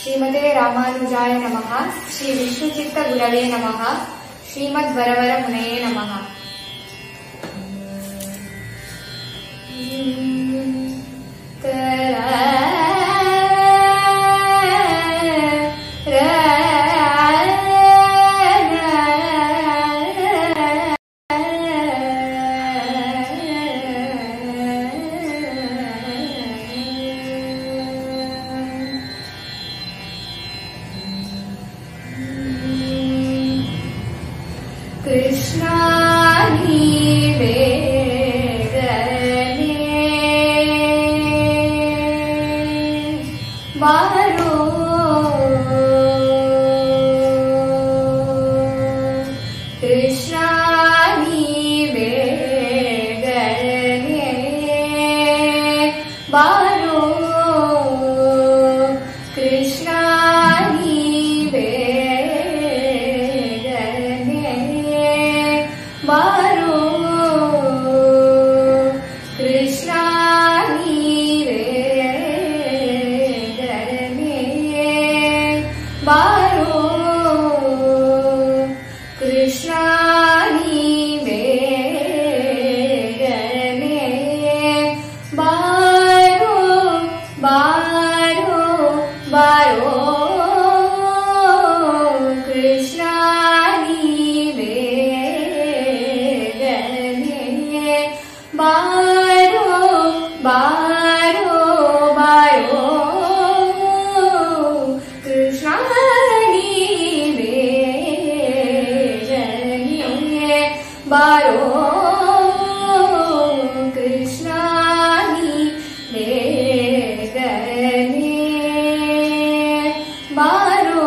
श्रीमते रामानुजाय नमः। श्री विष्णुचित्त गुरवे नमः। श्रीमद्वरवर मुनये नमः। कृष्णा नीवे गने बारो कृष्णा नीवे गने बारो कृष्णा नीवे बारो कृष्णा नीवे गने बारो कृष्णा नीवे गने बारो बारो बारो कृष्णा नीवे बारो बारो बारो कृष्णा नीवे गने बारो कृष्णा नीवे गने बारो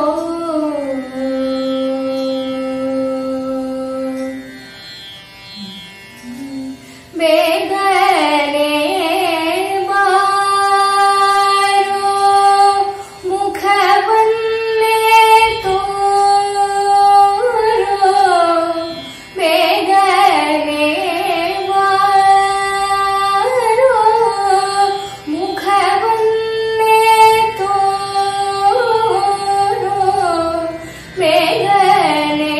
बेगने बारो मुखवन्ने तोरो बेगने बारो मुखवन्ने तोरो बेगने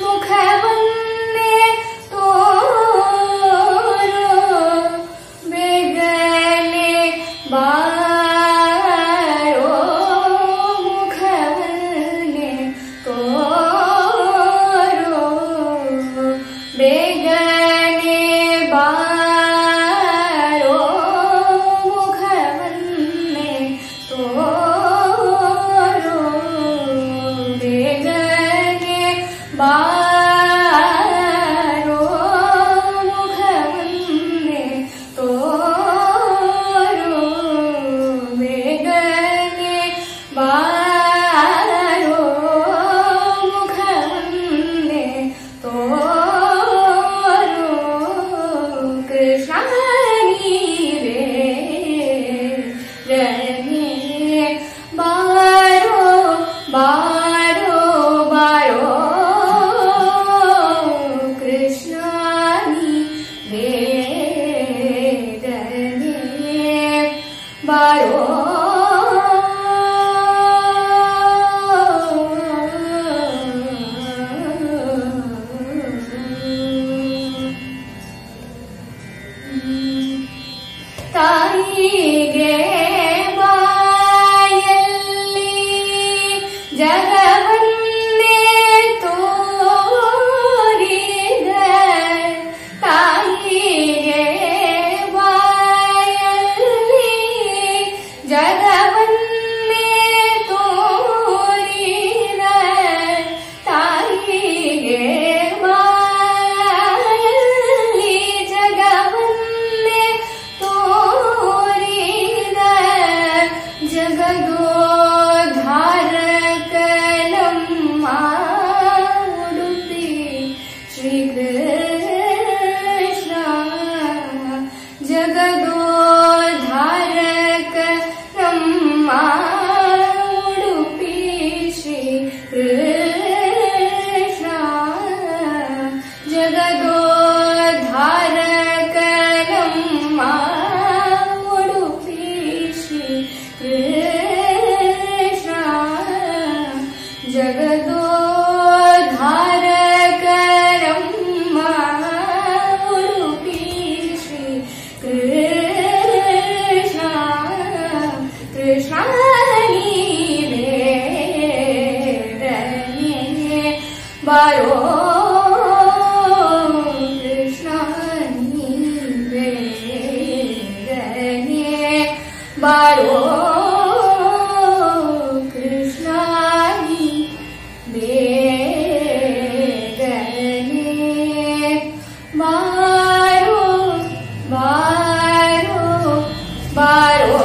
मुखवन्ने तोरो बेगने बारो मुखवन्ने तोरो बेगने बारो मुखवन्ने तोरो बेगने बारो मुखवन्ने तोरो बेगने बारो मुखवन्ने तोरो कृष्णा नीवे गने बारो बारो बारो कृष्णा नीवे गने बारो बारो कृष्णा बारो कृष्णा बारो बारो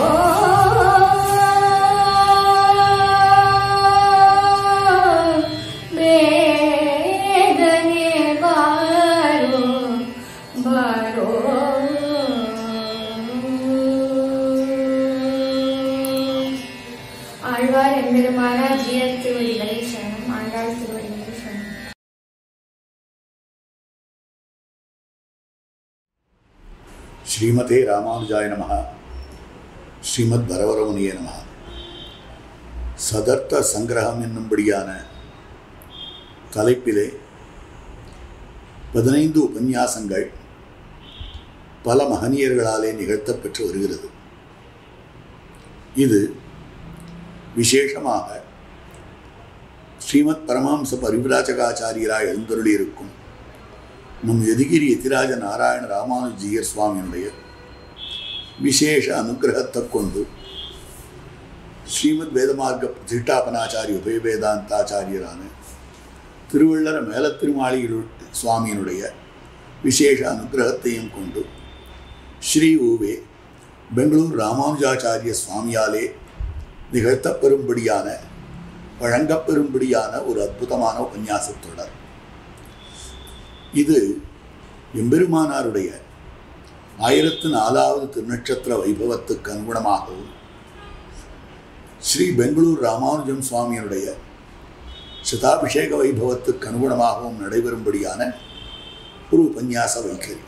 बारो ஆழ்வார் எம்பெருமானார் ஜீயர் திருவடிகளே சரணம். ஆண்டாள் திருவடிகளே சரணம். ஸ்ரீமதே ராமானுஜாய நமஹ. ஸ்ரீமத் வரவரமுனியே நமஹ. சதர்த்த சங்கிரகம் என்னும்படியான தலைப்பிலே 15 உபன்யாசங்கள் பல மகனியர்களாலே நிகழ்த்தப்பெற்று வருகிறது. இது விசேஷமாக ஸ்ரீமத் பரமஹம்ச பரிவிராஜகாச்சாரியராய் எழுந்தருளியிருக்கும் நம் யதிகிரி யதிராஜ நாராயண ராமானுஜீயர் சுவாமியினுடைய விசேஷ அனுகிரகத்தை கொண்டு ஸ்ரீமத் வேதமார்க்க பிரதிஷ்டாபனாச்சாரிய உபயவேதாந்தாச்சாரியரான திருவள்ளர மேலத்திருமாளிகள் சுவாமியினுடைய விசேஷ அனுகிரகத்தையும் கொண்டு ஸ்ரீ ஊவே பெங்களூர் ராமானுஜாச்சாரிய சுவாமியாலே நிகழ்த்தப்பெறும்படியான வழங்கப்பெறும்படியான ஒரு அற்புதமான உபன்யாசத் தொடர். இது எம்பெருமானாருடைய 1004வது திருநட்சத்திர வைபவத்துக்கு அனுகுணமாகவும் ஸ்ரீ பெங்களூர் ராமானுஜம் சுவாமியினுடைய சதாபிஷேக வைபவத்துக்கு அனுகுணமாகவும் நடைபெறும்படியான ஒரு உபன்யாச வைகரி.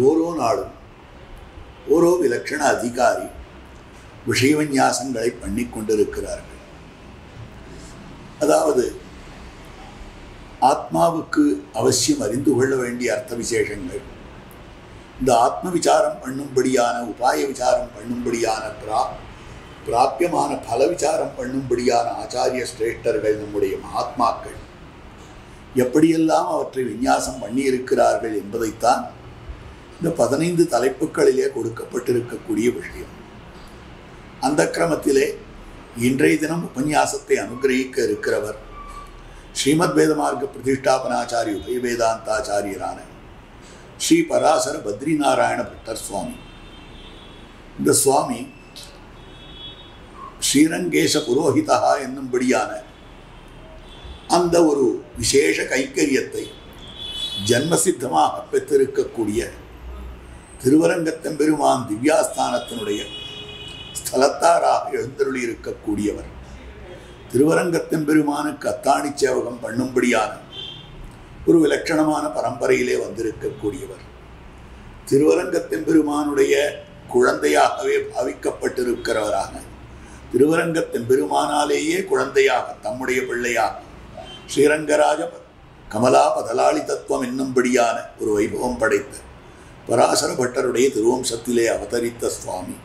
ஓரோ நாளும் ஓரோ விலட்சண அதிகாரி விஷயவிநியாசங்களை பண்ணி கொண்டிருக்கிறார்கள். அதாவது ஆத்மாவுக்கு அவசியம் அறிந்து கொள்ள வேண்டிய அர்த்த விசேஷங்கள், இந்த ஆத்ம விசாரம் பண்ணும்படியான உபாய விசாரம் பண்ணும்படியான பிராபியமான பல விசாரம் பண்ணும்படியான ஆச்சாரிய சிரேஷ்டர்கள் நம்முடைய மகாத்மாக்கள் எப்படியெல்லாம் அவற்றை விநியாசம் பண்ணியிருக்கிறார்கள் என்பதைத்தான் இந்த 15 தலைப்புகளிலே கொடுக்கப்பட்டிருக்கக்கூடிய விஷயம். அந்த கிரமத்திலே இன்றைய தினம் உபன்யாசத்தை அனுகிரகிக்க இருக்கிறவர் ஸ்ரீமத் வேதமார்க்க பிரதிஷ்டாபனாச்சாரிய உபயவேதாந்தாச்சாரியரான ஸ்ரீ பராசர பத்ரிநாராயண பட்டர் சுவாமி. இந்த சுவாமி ஸ்ரீரங்கேச புரோஹிதா என்னும்படியான அந்த ஒரு விசேஷ கைங்கரியத்தை ஜன்மசித்தமாக பெற்றிருக்கக்கூடிய திருவரங்கத்தெம்பெருமான் திவ்யாஸ்தானத்தினுடைய ஸ்தலத்தாராக எழுந்தருளி இருக்கக்கூடியவர். திருவரங்கத்தெம்பெருமானுக்கு அத்தாணி சேவகம் பண்ணும்படியான ஒரு விலட்சணமான பரம்பரையிலே வந்திருக்கக்கூடியவர். திருவரங்கத்தெம்பெருமானுடைய குழந்தையாகவே பாவிக்கப்பட்டிருக்கிறவராக, திருவரங்கத்தெம்பெருமானாலேயே குழந்தையாக தம்முடைய பிள்ளையாக ஸ்ரீரங்கராஜ கமலா பதலாளி தத்துவம் என்னும்படியான ஒரு வைபவம் படைத்த பராசர பட்டருடைய திருவம்சத்திலே அவதரித்த சுவாமி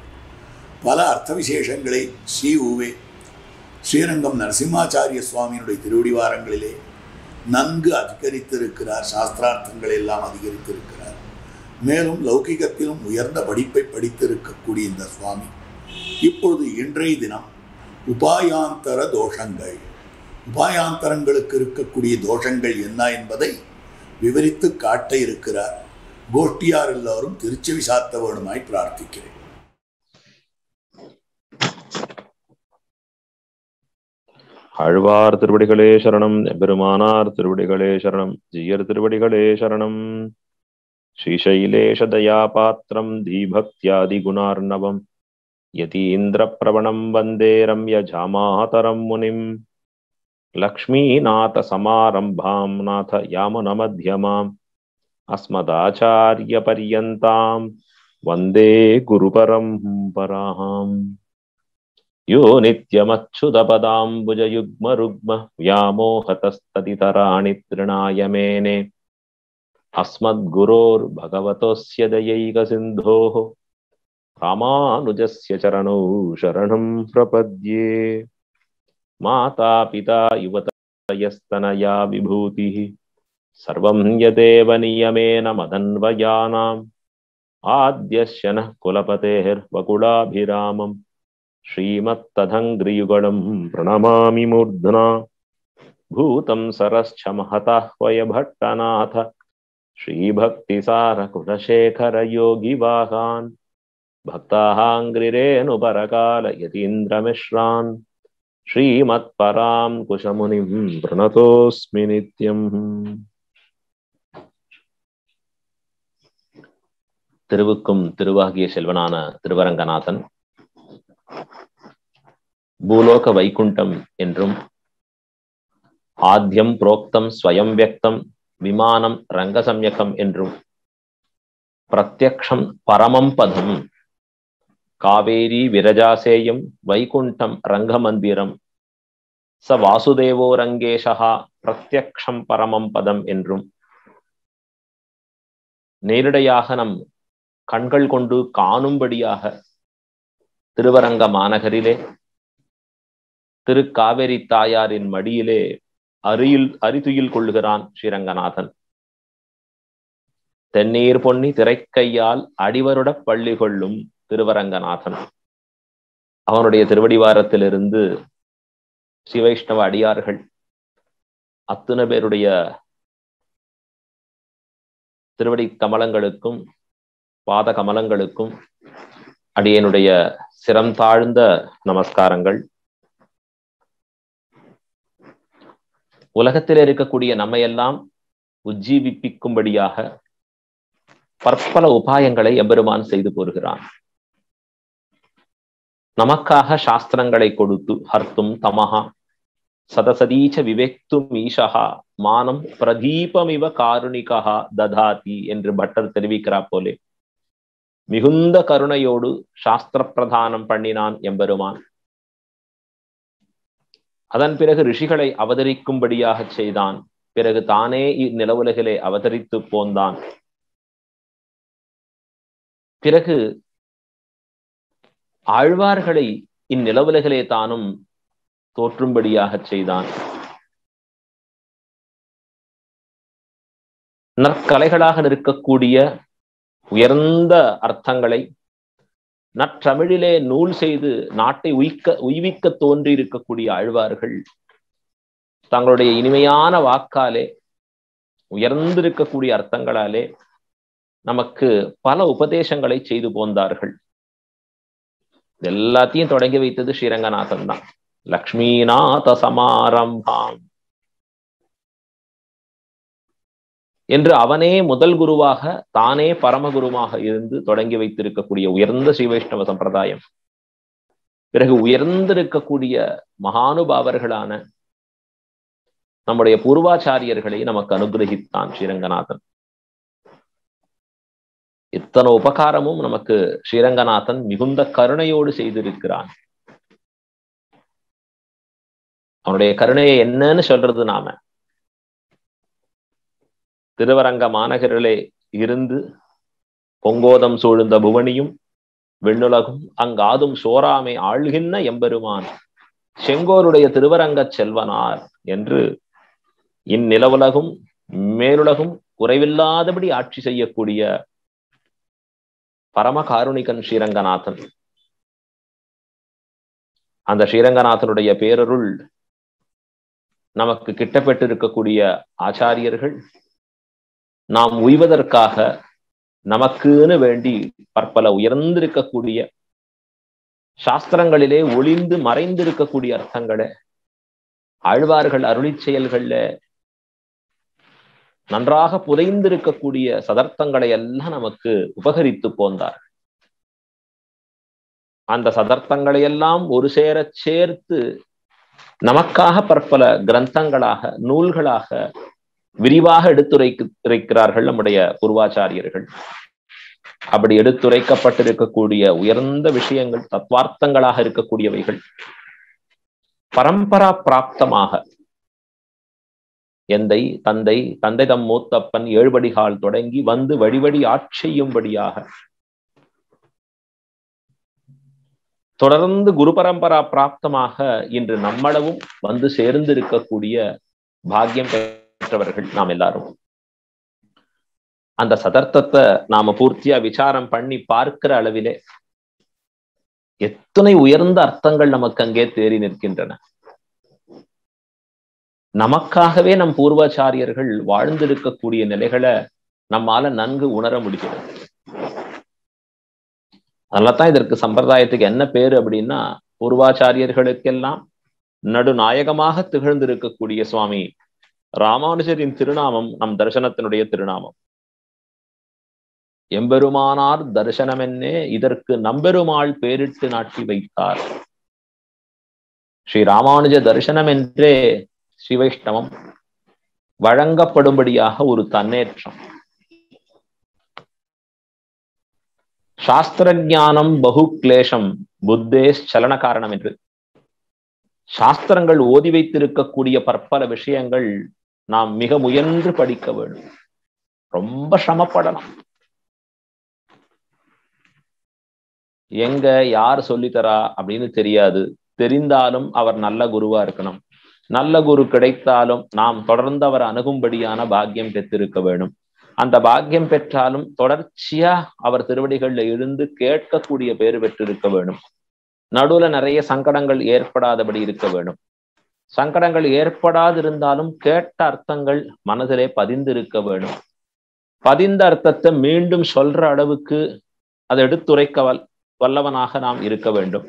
பல அர்த்த விசேஷங்களை ஸ்ரீ ஊவே ஸ்ரீரங்கம் நரசிம்மாச்சாரிய சுவாமியினுடைய திருவடிவாரங்களிலே நன்கு அதிகரித்திருக்கிறார். சாஸ்திரார்த்தங்கள் எல்லாம் அதிகரித்திருக்கிறார். மேலும் லௌகிகத்திலும் உயர்ந்த படிப்பை படித்திருக்கக்கூடிய இந்த சுவாமி இப்பொழுது இன்றைய தினம் உபாயாந்தர தோஷங்கள், உபாயாந்தரங்களுக்கு இருக்கக்கூடிய தோஷங்கள் என்ன என்பதை விவரித்து காட்ட இருக்கிறார். கோஷ்டியார் எல்லாரும் திருச்செவி சாத்த வேணுமாய் பிரார்த்திக்கிறேன். ஆழ்வார் திருவடிகளே சரணம். எம்பெருமானார் திருவடிகளே சரணம். ஜீயர் திருவடிகளே சரணம். ஸ்ரீசைலேஷ தயாபாத்திரம் தீபக்தியாதி குணார்ணவம் யதீந்திர பிரவணம் வந்தே ரம்ய ஜாமாதரம் முனிம் லக்ஷ்மீநாத சமாரம்பாம் நாத யாமுன மத்யமாம் அஸ்மதாச்சார்ய பர்யந்தாம் வந்தே குரு பரம்பராம். யோ நித்யமச்சுதபதாம்புஜயுக்மருக்ம व्यामोहतस्तदितराणि तृणाय मेने अस्मद्गुरोर्भगवतोऽस्य दयैकसिन्धोः ராமானுஜஸ்ய சரணௌ சரணம் பிரபத்யே. மாதா பிதா யுவதயஸ்தனயா விபூதிः சர்வம் யதேவ நியமேன மதன்வயானாம். ஆத்யஸ்ய நः குலபதேர்வகுலாபிராமம் ஸ்ரீமத்ததங்கிரியுகடம் பிரணமாமி மூர்ಧ್ನா. பூதம் சரஸ்ச மஹதः வயபட்டநாத ஸ்ரீபக்திசார குலசேகர யோகி வாகான் பக்தாஹாங்கிரேணுபரகால யதீந்திரமிஸ்ரான் ஸ்ரீமத்பராம் குஷமுனிம் பிரணதோஸ்மி நித்யம். திருவுக்கும் திருவாகிய செல்வனான திருவரங்கநாதன் பூலோக வைகுண்டம் என்றும் ஆத்யம் புரோக்தம் ஸ்வயம் வியக்தம் விமானம் ரங்கசம்யகம் என்றும் பிரத்யக்ஷம் பரமம் பதம் காவேரி விரஜாசேயம் வைகுண்டம் ரங்கமந்திரம் ச வாசுதேவோ ரங்கேஷா பிரத்யக்ஷம் பரமம் பதம் என்றும் நேரடியாக நம் கண்கள் கொண்டு காணும்படியாக திருவரங்க மாநகரிலே திருக்காவேரி தாயாரின் மடியிலே அரிதுயில் கொள்ளுகிறான் ஸ்ரீரங்கநாதன். தென்னீர் பொன்னி திரைக்கையால் அடிவருட பள்ளி கொள்ளும் திருவரங்கநாதன். அவனுடைய திருவடிவாரத்திலிருந்து ஸ்ரீ வைஷ்ணவ அடியார்கள் அத்தனை பேருடைய திருவடி கமலங்களுக்கும் பாத கமலங்களுக்கும் அடியனுடைய சிரம் தாழ்ந்த நமஸ்காரங்கள். உலகத்தில் இருக்கக்கூடிய நம்மையெல்லாம் உஜ்ஜீவிப்பிக்கும்படியாக பற்பல உபாயங்களை எம்பெருமான் செய்து போருகிறான். நமக்காக சாஸ்திரங்களை கொடுத்து ஹர்த்தும் தமஹா சதசதீச்ச விவேக்தும் ஈஷா மானம் பிரதீபமிவ காருணிகா ததாதி என்று பட்டர் தெரிவிக்கிறார் போலே மிகுந்த கருணையோடு சாஸ்திர பிரதானம் பண்ணினான் எம்பெருமான். அதன் பிறகு ரிஷிகளை அவதரிக்கும்படியாக செய்தான். பிறகு தானே இந்நிலவுலகிலே அவதரித்து போந்தான். பிறகு ஆழ்வார்களை இந்நிலவுலகிலே தானும் தோற்றும்படியாக செய்தான். நற்கலைகளாக நிற்கக்கூடிய உயர்ந்த அர்த்தங்களை நற்றமிழிலே நூல் செய்து நாட்டை உய்விக்க தோன்றி இருக்கக்கூடிய ஆழ்வார்கள் தங்களுடைய இனிமையான வாக்காலே உயர்ந்திருக்கக்கூடிய அர்த்தங்களாலே நமக்கு பல உபதேசங்களை செய்து போந்தார்கள். எல்லாத்தையும் தொடங்கி வைத்தது ஸ்ரீரங்கநாதன் தான். லக்ஷ்மிநாத சமாரம்பாம் என்று அவனே முதல் குருவாக தானே பரமகுருவாக இருந்து தொடங்கி வைத்திருக்கக்கூடிய உயர்ந்த ஸ்ரீ வைஷ்ணவ சம்பிரதாயம். பிறகு உயர்ந்திருக்கக்கூடிய மகானுபாவர்களான நம்முடைய பூர்வாச்சாரியர்களை நமக்கு அனுகிரகித்தான் ஸ்ரீரங்கநாதன். இத்தனை உபகாரமும் நமக்கு ஸ்ரீரங்கநாதன் மிகுந்த கருணையோடு செய்திருக்கிறான். அவனுடைய கருணையை என்னன்னு சொல்றது? நாம திருவரங்க மாநகரிலே இருந்து பொங்கோதம் சூழ்ந்த புவனியும் வெண்ணுலகும் அங்காதும் சோராமை ஆள்கின்ற எம்பெருமான் செங்கோருடைய திருவரங்க செல்வனார் என்று இந்நிலவுலகும் மேலுலகும் குறைவில்லாதபடி ஆட்சி செய்யக்கூடிய பரம காருணிகன் ஸ்ரீரங்கநாதன். அந்த ஸ்ரீரங்கநாதனுடைய பேரருள் நமக்கு கிட்டப்பட்டு இருக்கக்கூடிய ஆச்சாரியர்கள் நாம் உய்வதற்காக நமக்குன்னு வேண்டி பற்பல உயர்ந்திருக்கக்கூடிய சாஸ்திரங்களிலே ஒளிந்து மறைந்திருக்கக்கூடிய அர்த்தங்களை ஆழ்வார்கள் அருளி செயல்கள்ல நன்றாக புதைந்திருக்கக்கூடிய சதர்த்தங்களை எல்லாம் நமக்கு உபகரித்து போந்தார். அந்த சதர்த்தங்களை எல்லாம் ஒரு சேர சேர்த்து நமக்காக பற்பல கிரந்தங்களாக நூல்களாக விரிவாக எடுத்துரைக்கிறார்கள் நம்முடைய பூர்வாச்சாரியர்கள். அப்படி எடுத்துரைக்கப்பட்டிருக்கக்கூடிய உயர்ந்த விஷயங்கள் தத்வார்த்தங்களாக இருக்கக்கூடியவைகள் பரம்பரா பிராப்தமாக எந்தை தந்தை தந்தை தம் மூத்தப்பன் ஏழுபடிகால் தொடங்கி வந்து வழிவழி ஆட்சியும்படியாக தொடர்ந்து குரு பரம்பரா பிராப்தமாக இன்று நம்மளவும் வந்து சேர்ந்து இருக்கக்கூடிய பாக்கியம் பெற்றவர்கள் நாம் எல்லாரும். அந்த சதர்த்தத்தை நாம பூர்த்தியா விசாரம் பண்ணி பார்க்கிற அளவிலே எத்தனை உயர்ந்த அர்த்தங்கள் நமக்கு அங்கே தேறி நிற்கின்றன. நமக்காகவே நம் பூர்வாச்சாரியர்கள் வாழ்ந்திருக்கக்கூடிய நிலைகளை நம்மால நன்கு உணர முடிகிறது. அதனால்தான் இதற்கு சம்பிரதாயத்துக்கு என்ன பேரு அப்படின்னா, பூர்வாச்சாரியர்களுக்கெல்லாம் நடுநாயகமாக திகழ்ந்திருக்கக்கூடிய சுவாமி ராமானுஜரின் திருநாமம் நம் தரிசனத்தினுடைய திருநாமம். எம்பெருமானார் தரிசனமென்னே இதற்கு நம்பெருமாள் பேரிட்டு நாட்டி வைத்தார். ஸ்ரீ ராமானுஜ தரிசனம் என்றே ஸ்ரீ வைஷ்ணவம் வழங்கப்படும்படியாக ஒரு தன்னேற்றம். சாஸ்திர ஞானம் பகு கிளேஷம் புத்தேஷ் சலன காரணம் என்று சாஸ்திரங்கள் ஓதி வைத்திருக்கக்கூடிய பற்பல விஷயங்கள் நாம் மிக முயன்று படிக்க வேண்டும். ரொம்ப சிரமப்படலாம். எங்க யார் சொல்லித்தரா அப்படின்னு தெரியாது. தெரிந்தாலும் அவர் நல்ல குருவா இருக்கணும். நல்ல குரு கிடைத்தாலும் நாம் தொடர்ந்து அவர் அணுகும்படியான பாக்கியம் பெற்றிருக்க வேண்டும். அந்த பாக்கியம் பெற்றாலும் தொடர்ச்சியா அவர் திருவடிகள்ல இருந்து கேட்கக்கூடிய பேறு பெற்றிருக்க வேண்டும். நடுவுல நிறைய சங்கடங்கள் ஏற்படாதபடி இருக்க வேண்டும். சங்கடங்கள் ஏற்படாதிருந்தாலும் கேட்ட அர்த்தங்கள் மனதிலே பதிந்திருக்க வேண்டும். பதிந்த அர்த்தத்தை மீண்டும் சொல்ற அளவுக்கு அதை எடுத்துரைக்க வல்லவனாக நாம் இருக்க வேண்டும்.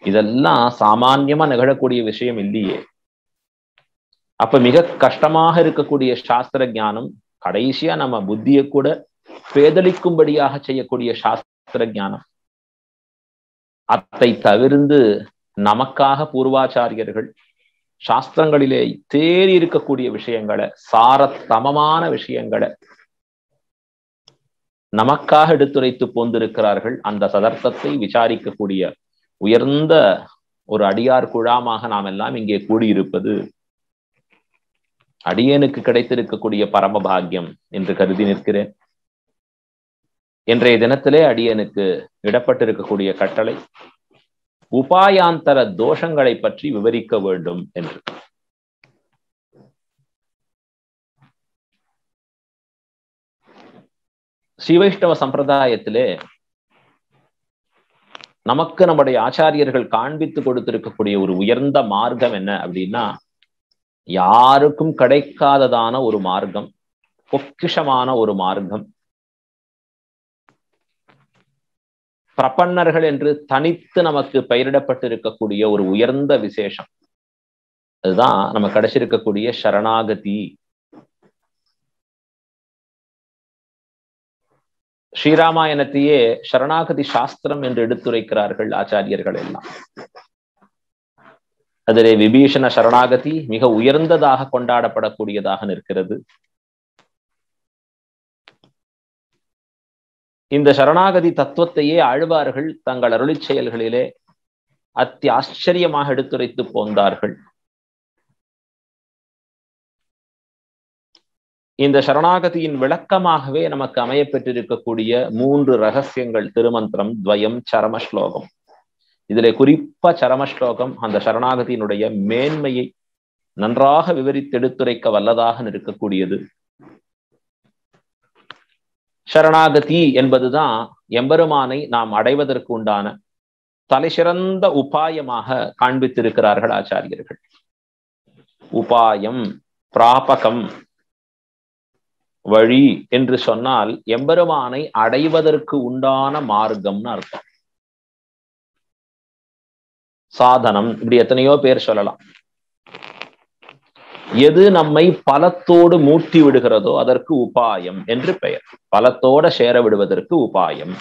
இதெல்லாம் சாமான்யமா நிகழக்கூடிய விஷயம் இல்லையே. அப்ப மிக கஷ்டமாக இருக்கக்கூடிய சாஸ்திர ஞானம் கடைசியா நம்ம புத்தியை கூட பேதலிக்கும்படியாக செய்யக்கூடிய சாஸ்திர ஞானம். அதை தவிர்த்து நமக்காக பூர்வாச்சாரியர்கள் சாஸ்திரங்களிலே தேறி இருக்கக்கூடிய விஷயங்களை, சாரத்தமமான விஷயங்களை நமக்காக எடுத்துரைத்து போந்திருக்கிறார்கள். அந்த சதர்த்தத்தை விசாரிக்கக்கூடிய உயர்ந்த ஒரு அடியார் குழாமாக நாம் எல்லாம் இங்கே கூடியிருப்பது அடியேனுக்கு கிடைத்திருக்கக்கூடிய பரம பாக்கியம் என்று கருதி நிற்கிறேன். இன்றைய தினத்திலே அடியேனுக்கு இடப்பட்டிருக்கக்கூடிய கட்டளை உபாயாந்தர தோஷங்களை பற்றி விவரிக்க வேண்டும் என்று. ஸ்ரீ வைஷ்ணவ சம்பிரதாயத்திலே நமக்கு நம்முடைய ஆச்சாரியர்கள் காண்பித்து கொடுத்திருக்கக்கூடிய ஒரு உயர்ந்த மார்க்கம் என்ன அப்படின்னா, யாருக்கும் கிடைக்காததான ஒரு மார்க்கம், பொக்கிஷமான ஒரு மார்க்கம். பிரபன்னர்கள் என்று தனித்து நமக்கு பெயரிடப்பட்டிருக்கக்கூடிய ஒரு உயர்ந்த விசேஷம். அதுதான் நம்ம கிடைச்சிருக்கக்கூடிய சரணாகதி. ஸ்ரீராமாயணத்தையே சரணாகதி சாஸ்திரம் என்று எடுத்துரைக்கிறார்கள் ஆச்சாரியர்கள் எல்லாம். அதிலே விபீஷண சரணாகதி மிக உயர்ந்ததாக கொண்டாடப்படக்கூடியதாக நிற்கிறது. இந்த சரணாகதி தத்துவத்தையே ஆழ்வார்கள் தங்கள் அருளி செயல்களிலே ஆச்சரியமாக எடுத்துரைத்து போந்தார்கள். இந்த சரணாகதியின் விளக்கமாகவே நமக்கு அமையப்பெற்றிருக்கக்கூடிய 3 ரகசியங்கள், திருமந்திரம், துவயம், சரம ஸ்லோகம். இதிலே குறிப்பா சரம ஸ்லோகம் அந்த சரணாகதியினுடைய மேன்மையை நன்றாக விவரித்து எடுத்துரைக்க வல்லதாக இருக்கக்கூடியது. சரணாகதி என்பதுதான் எம்பெருமானை நாம் அடைவதற்கு உண்டான தலைசிறந்த உபாயமாக காண்பித்திருக்கிறார்கள் ஆச்சாரியர்கள். உபாயம், பிராபகம், வழி என்று சொன்னால் எம்பெருமானை அடைவதற்கு உண்டான மார்க்கம்னு அர்த்தம். சாதனம், இப்படி எத்தனையோ பேர் சொல்லலாம். எது நம்மை பலத்தோடு மூட்டி விடுகிறதோ அதற்கு உபாயம் என்று பெயர். பலத்தோட சேர விடுவதற்கு உபாயம்.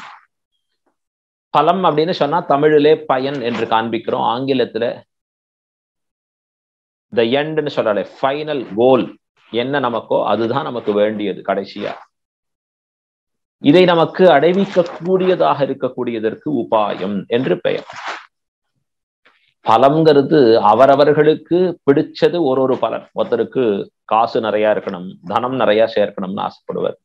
பலம் அப்படின்னு சொன்னா தமிழிலே பயன் என்று காண்பிக்கிறோம். ஆங்கிலத்துல த எண்ட்னு சொல்லல, ஃபைனல் கோல் என்ன நமக்கோ அதுதான் நமக்கு வேண்டியது கடைசியா. இதை நமக்கு அடைவிக்க கூடியதாக இருக்கக்கூடியதற்கு உபாயம் என்று பெயர். பலம்ங்கிறது அவரவர்களுக்கு பிடிச்சது ஒரு பலன். ஒருத்தருக்கு காசு நிறைய இருக்கணும், தனம் நிறைய சேர்க்கணும்னு ஆசைப்படுவார்.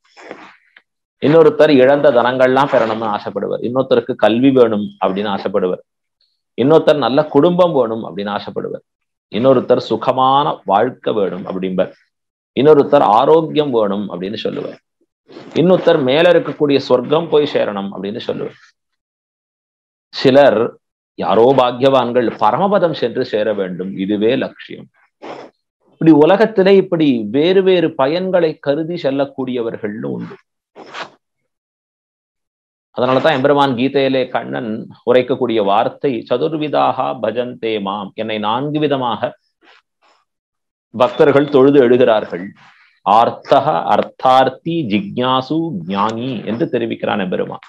இன்னொருத்தர் இழந்த தனங்கள்லாம் பெறணும்னு ஆசைப்படுவார். இன்னொருத்தருக்கு கல்வி வேணும் அப்படின்னு ஆசைப்படுவார். இன்னொருத்தர் நல்ல குடும்பம் வேணும் அப்படின்னு ஆசைப்படுவார். இன்னொருத்தர் சுகமான வாழ்க்கை வேணும் அப்படிம்பார். இன்னொருத்தர் ஆரோக்கியம் வேணும் அப்படின்னு சொல்லுவார். இன்னொருத்தர் மேல இருக்கக்கூடிய சொர்க்கம் போய் சேரணும் அப்படின்னு சொல்லுவார். சிலர் யாரோ பாக்கியவான்கள் பரமபதம் சென்று சேர வேண்டும், இதுவே லட்சியம். இப்படி உலகத்திலே இப்படி வேறு வேறு பயன்களை கருதி செல்லக்கூடியவர்கள்னு உண்டு. அதனாலதான் எம்பெருமான் கீதையிலே கண்ணன் உரைக்கக்கூடிய வார்த்தை சதுர்விதாக பஜந்தே மாம், என்னை 4 விதமாக பக்தர்கள் தொழுது எழுகிறார்கள். ஆர்த்தக, அர்த்தார்த்தி, ஜிக்ஞாசு, ஞானி என்று தெரிவிக்கிறான் எம்பெருமான்.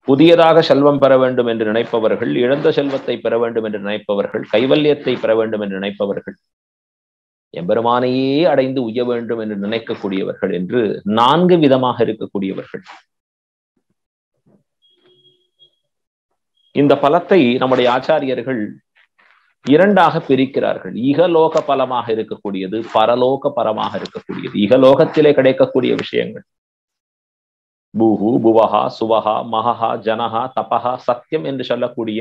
புதியதாக செல்வம் பெற வேண்டும் என்று நினைப்பவர்கள், இழந்த செல்வத்தை பெற வேண்டும் என்று நினைப்பவர்கள், கைவல்யத்தை பெற வேண்டும் என்று நினைப்பவர்கள், எம்பெருமானையே அடைந்து உய்ய வேண்டும் என்று நினைக்கக்கூடியவர்கள் என்று 4 விதமாக இருக்கக்கூடியவர்கள். இந்த பலத்தை நம்முடைய ஆச்சாரியர்கள் 2ஆக பிரிக்கிறார்கள். இகலோக பலமாக இருக்கக்கூடியது, பரலோக பரமாக இருக்கக்கூடியது. இகலோகத்திலே கிடைக்கக்கூடிய விஷயங்கள் பூஹு, புவஹா, சுவஹா, மகஹா, ஜனஹா, தபஹா, சத்தியம் என்று சொல்லக்கூடிய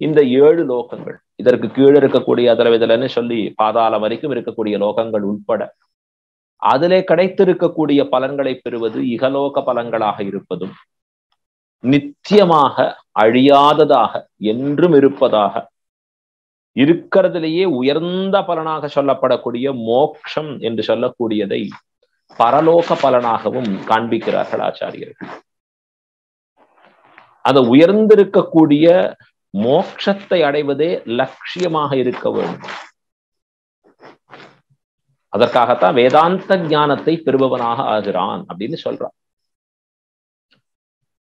இந்த 7 லோகங்கள், இதற்கு கீழே இருக்கக்கூடிய அதில் சொல்லி பாதாளம் வரைக்கும் இருக்கக்கூடிய லோகங்கள் உட்பட அதிலே கிடைத்திருக்கக்கூடிய பலன்களை பெறுவது இகலோக பலன்களாக இருப்பதும், நித்தியமாக அழியாததாக என்றும் இருப்பதாக இருக்கிறதிலேயே உயர்ந்த பலனாக சொல்லப்படக்கூடிய மோக்ஷம் என்று சொல்லக்கூடியதை பரலோக பலனாகவும் காண்பிக்கிறார்கள் ஆச்சாரியர்கள். அந்த உயர்ந்திருக்கக்கூடிய மோட்சத்தை அடைவதே லட்சியமாக இருக்க வேண்டும். அதற்காகத்தான் வேதாந்த ஞானத்தை பெறுபவனாக ஆகிறான் அப்படின்னு சொல்றான்.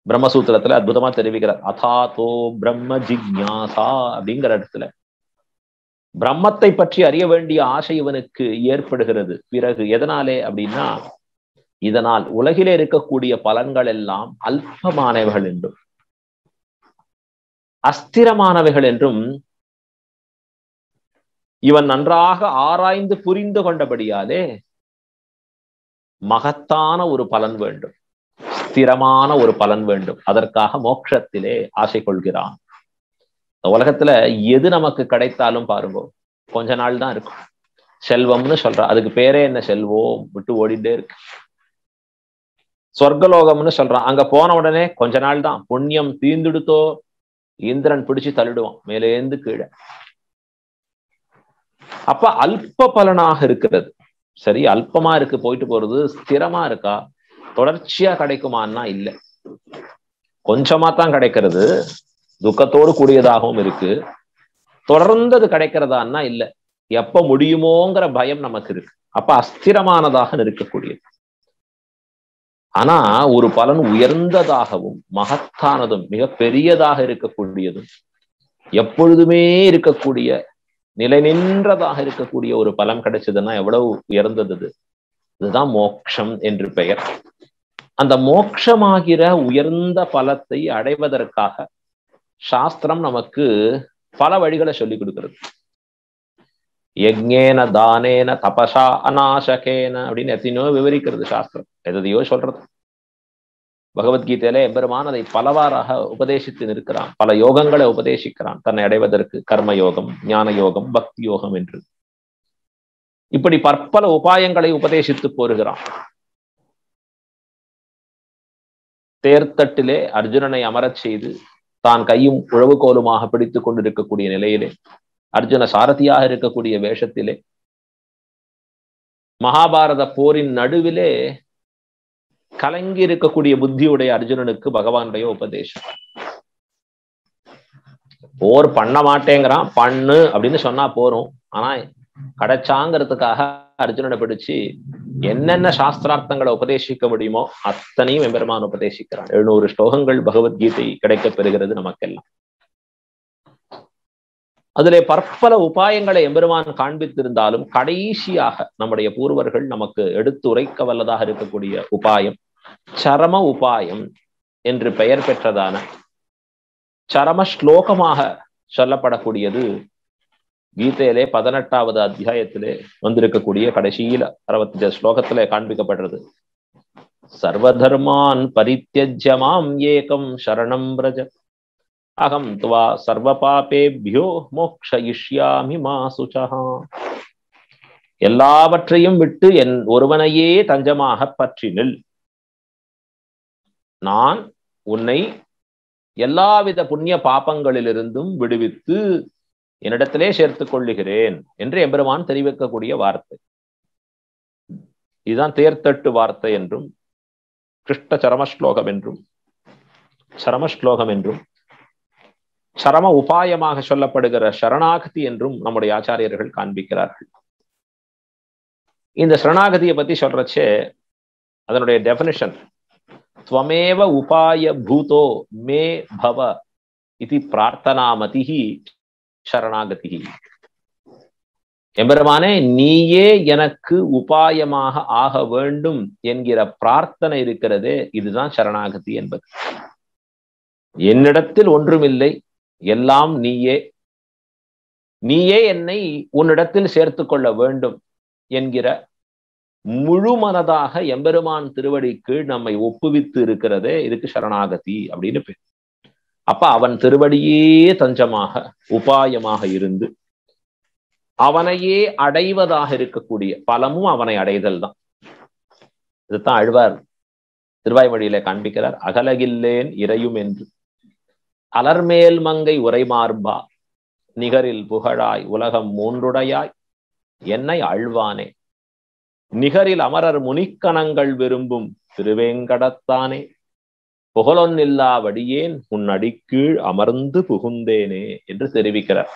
பிரம்மசூத்திரத்துல அற்புதமா தெரிவிக்கிறார். அதாதோ பிரம்ம ஜிக்ஞாசா அப்படிங்கிற இடத்துல பிரம்மத்தை பற்றி அறிய வேண்டிய ஆசை இவனுக்கு ஏற்படுகிறது. பிறகு எதனாலே அப்படின்னா, இதனால் உலகிலே இருக்கக்கூடிய பலன்கள் எல்லாம் அல்பமானவைகள் என்றும் அஸ்திரமானவைகள் என்றும் இவன் நன்றாக ஆராய்ந்து புரிந்து கொண்டபடியாலே மகத்தான ஒரு பலன் வேண்டும், ஸ்திரமான ஒரு பலன் வேண்டும். அதற்காக மோட்சத்திலே ஆசை கொள்கிறான். உலகத்துல எது நமக்கு கிடைத்தாலும் பாருங்க, கொஞ்ச நாள் தான் இருக்கும். செல்வம்னு சொல்றா, அதுக்கு பேரே என்ன, செல்வம் விட்டு ஓடிட்டே இருக்கு. சொர்க்கலோகம்னு சொல்றான், அங்க போன உடனே கொஞ்ச நாள் தான். புண்ணியம் தீர்ந்துடுத்தோ இந்திரன் பிடிச்சு தள்ளிடுவான் மேலேந்து கீழே. அப்ப அல்ப பலனாக இருக்கிறது. சரி, அல்பமா இருக்கு, போயிட்டு போறது. ஸ்திரமா இருக்கா, தொடர்ச்சியா கிடைக்குமான்னா இல்ல, கொஞ்சமா தான் கிடைக்கிறது, துக்கத்தோடு கூடியதாகவும் இருக்கு. தொடர்ந்து அது கிடைக்கிறதான்னா இல்ல, எப்ப முடியுமோங்கிற பயம் நமக்கு இருக்கு. அப்ப அஸ்திரமானதாக இருக்கக்கூடியது. ஆனா ஒரு பலன் உயர்ந்ததாகவும் மகத்தானதும் மிக பெரியதாக இருக்கக்கூடியதும் எப்பொழுதுமே இருக்கக்கூடிய நிலை நின்றதாக இருக்கக்கூடிய ஒரு பலன் கிடைச்சதுன்னா எவ்வளவு உயர்ந்தது. இதுதான் மோட்சம் என்று பெயர். அந்த மோட்சமாகிற உயர்ந்த பலத்தை அடைவதற்காக சாஸ்திரம் நமக்கு பல வழிகளை சொல்லிக் கொடுக்கிறது. யஜ்ஞேன தானேன தபசா அநாசகேன அப்படின்னு எத்தனையோ விவரிக்கிறது சாஸ்திரம், எதையோ சொல்றது. பகவத்கீதையில எம்பெருமான் அதை பலவாறாக உபதேசித்து நிற்கிறான். பல யோகங்களை உபதேசிக்கிறான் தன்னை அடைவதற்கு. கர்ம யோகம், ஞான யோகம், பக்தி யோகம் என்று இப்படி பற்பல உபாயங்களை உபதேசித்து போருகிறான். தேர்தட்டிலே அர்ஜுனனை அமரச் செய்து தான் கையும் உழவுகோலுமாக பிடித்துக் கொண்டிருக்கக்கூடிய நிலையிலே, அர்ஜுன சாரதியாக இருக்கக்கூடிய வேஷத்திலே, மகாபாரத போரின் நடுவிலே கலங்கி இருக்கக்கூடிய புத்தியுடைய அர்ஜுனனுக்கு பகவானுடைய உபதேசம். போர் பண்ண மாட்டேங்கிறான், பண்ணு அப்படின்னு சொன்னா போறோம். ஆனா கிடைச்சாங்கிறதுக்காக அர்ஜுனனை பிடிச்சு என்னென்ன சாஸ்திரார்த்தங்களை உபதேசிக்க முடியுமோ அத்தனையும் எம்பெருமான் உபதேசிக்கிறான். 700 ஸ்லோகங்கள் பகவத்கீதை கிடைக்கப் பெறுகிறது நமக்கெல்லாம். அதிலே பற்பல உபாயங்களை எம்பெருமான் காண்பித்திருந்தாலும் கடைசியாக நம்முடைய பூர்வர்கள் நமக்கு எடுத்து உரைக்க வல்லதாக இருக்கக்கூடிய உபாயம் சரம உபாயம் என்று பெயர் பெற்றதான சரம ஸ்லோகமாக சொல்லப்படக்கூடியது கீதையிலே 18வது அத்தியாயத்திலே வந்திருக்கக்கூடிய கடைசியில 65 ஸ்லோகத்திலே காண்பிக்கப்படுறது. சர்வதர்மான் பரித்யஜ்ய மாம் ஏகம் சரணம் வ்ரஜ அகம் த்வா சர்வ பாபேப்யோ மோக்ஷயிஷ்யாமி மா சுசஹ. எல்லாவற்றையும் விட்டு என் ஒருவனையே தஞ்சமாக பற்றி நில். நான் உன்னை எல்லாவித புண்ணிய பாபங்களிலிருந்தும் விடுவித்து என்னிடத்திலே சேர்த்துக் கொள்ளுகிறேன் என்று எம்பெருமான் தெரிவிக்கக்கூடிய வார்த்தை. இதுதான் தேர்தட்டு வார்த்தை என்றும் கிருஷ்ண சரமஸ்லோகம் என்றும் சரம உபாயமாக சொல்லப்படுகிற சரணாகதி என்றும் நம்முடைய ஆச்சாரியர்கள் காண்பிக்கிறார்கள். இந்த சரணாகதியை பத்தி சொல்றச்சே அதனுடைய டெபினிஷன் त्वमेव उपाय भूतो मे भव इति प्रार्थनामतिहि शरणागतिहि. எம்பெருமானே நீயே எனக்கு உபாயமாக ஆக வேண்டும் என்கிற பிரார்த்தனை இருக்கிறதே, இதுதான் சரணாகதி என்பது. என்னிடத்தில் ஒன்றுமில்லை, எல்லாம் நீயே, நீயே என்னை உன்னிடத்தில் சேர்த்து கொள்ள வேண்டும் என்கிற முழு மனதாக எம்பெருமான் திருவடிக்கு நம்மை ஒப்புவித்து இருக்கிறதே, இதுக்கு சரணாகதி அப்படின்னு பேர். அப்ப அவன் திருவடியே தஞ்சமாக உபாயமாக இருந்து அவனையே அடைவதாக இருக்கக்கூடிய பலமும் அவனை அடைதல் தான். இதுதான் ஆழ்வார் திருவாய்மொழியில காண்பிக்கிறார். அகலகில்லேன் இறையும் என்று அலர்மேல் மங்கை உரைமார்பா நிகரில் புகழாய் உலகம் மூன்றுடையாய் என்னை ஆழ்வானே நிகரில் அமரர் முனிக்கணங்கள் விரும்பும் திருவேங்கடத்தானே புகழொன்னில்லா வடியேன் உன் அடிக்கீழ் அமர்ந்து புகுந்தேனே என்று தெரிவிக்கிறார்.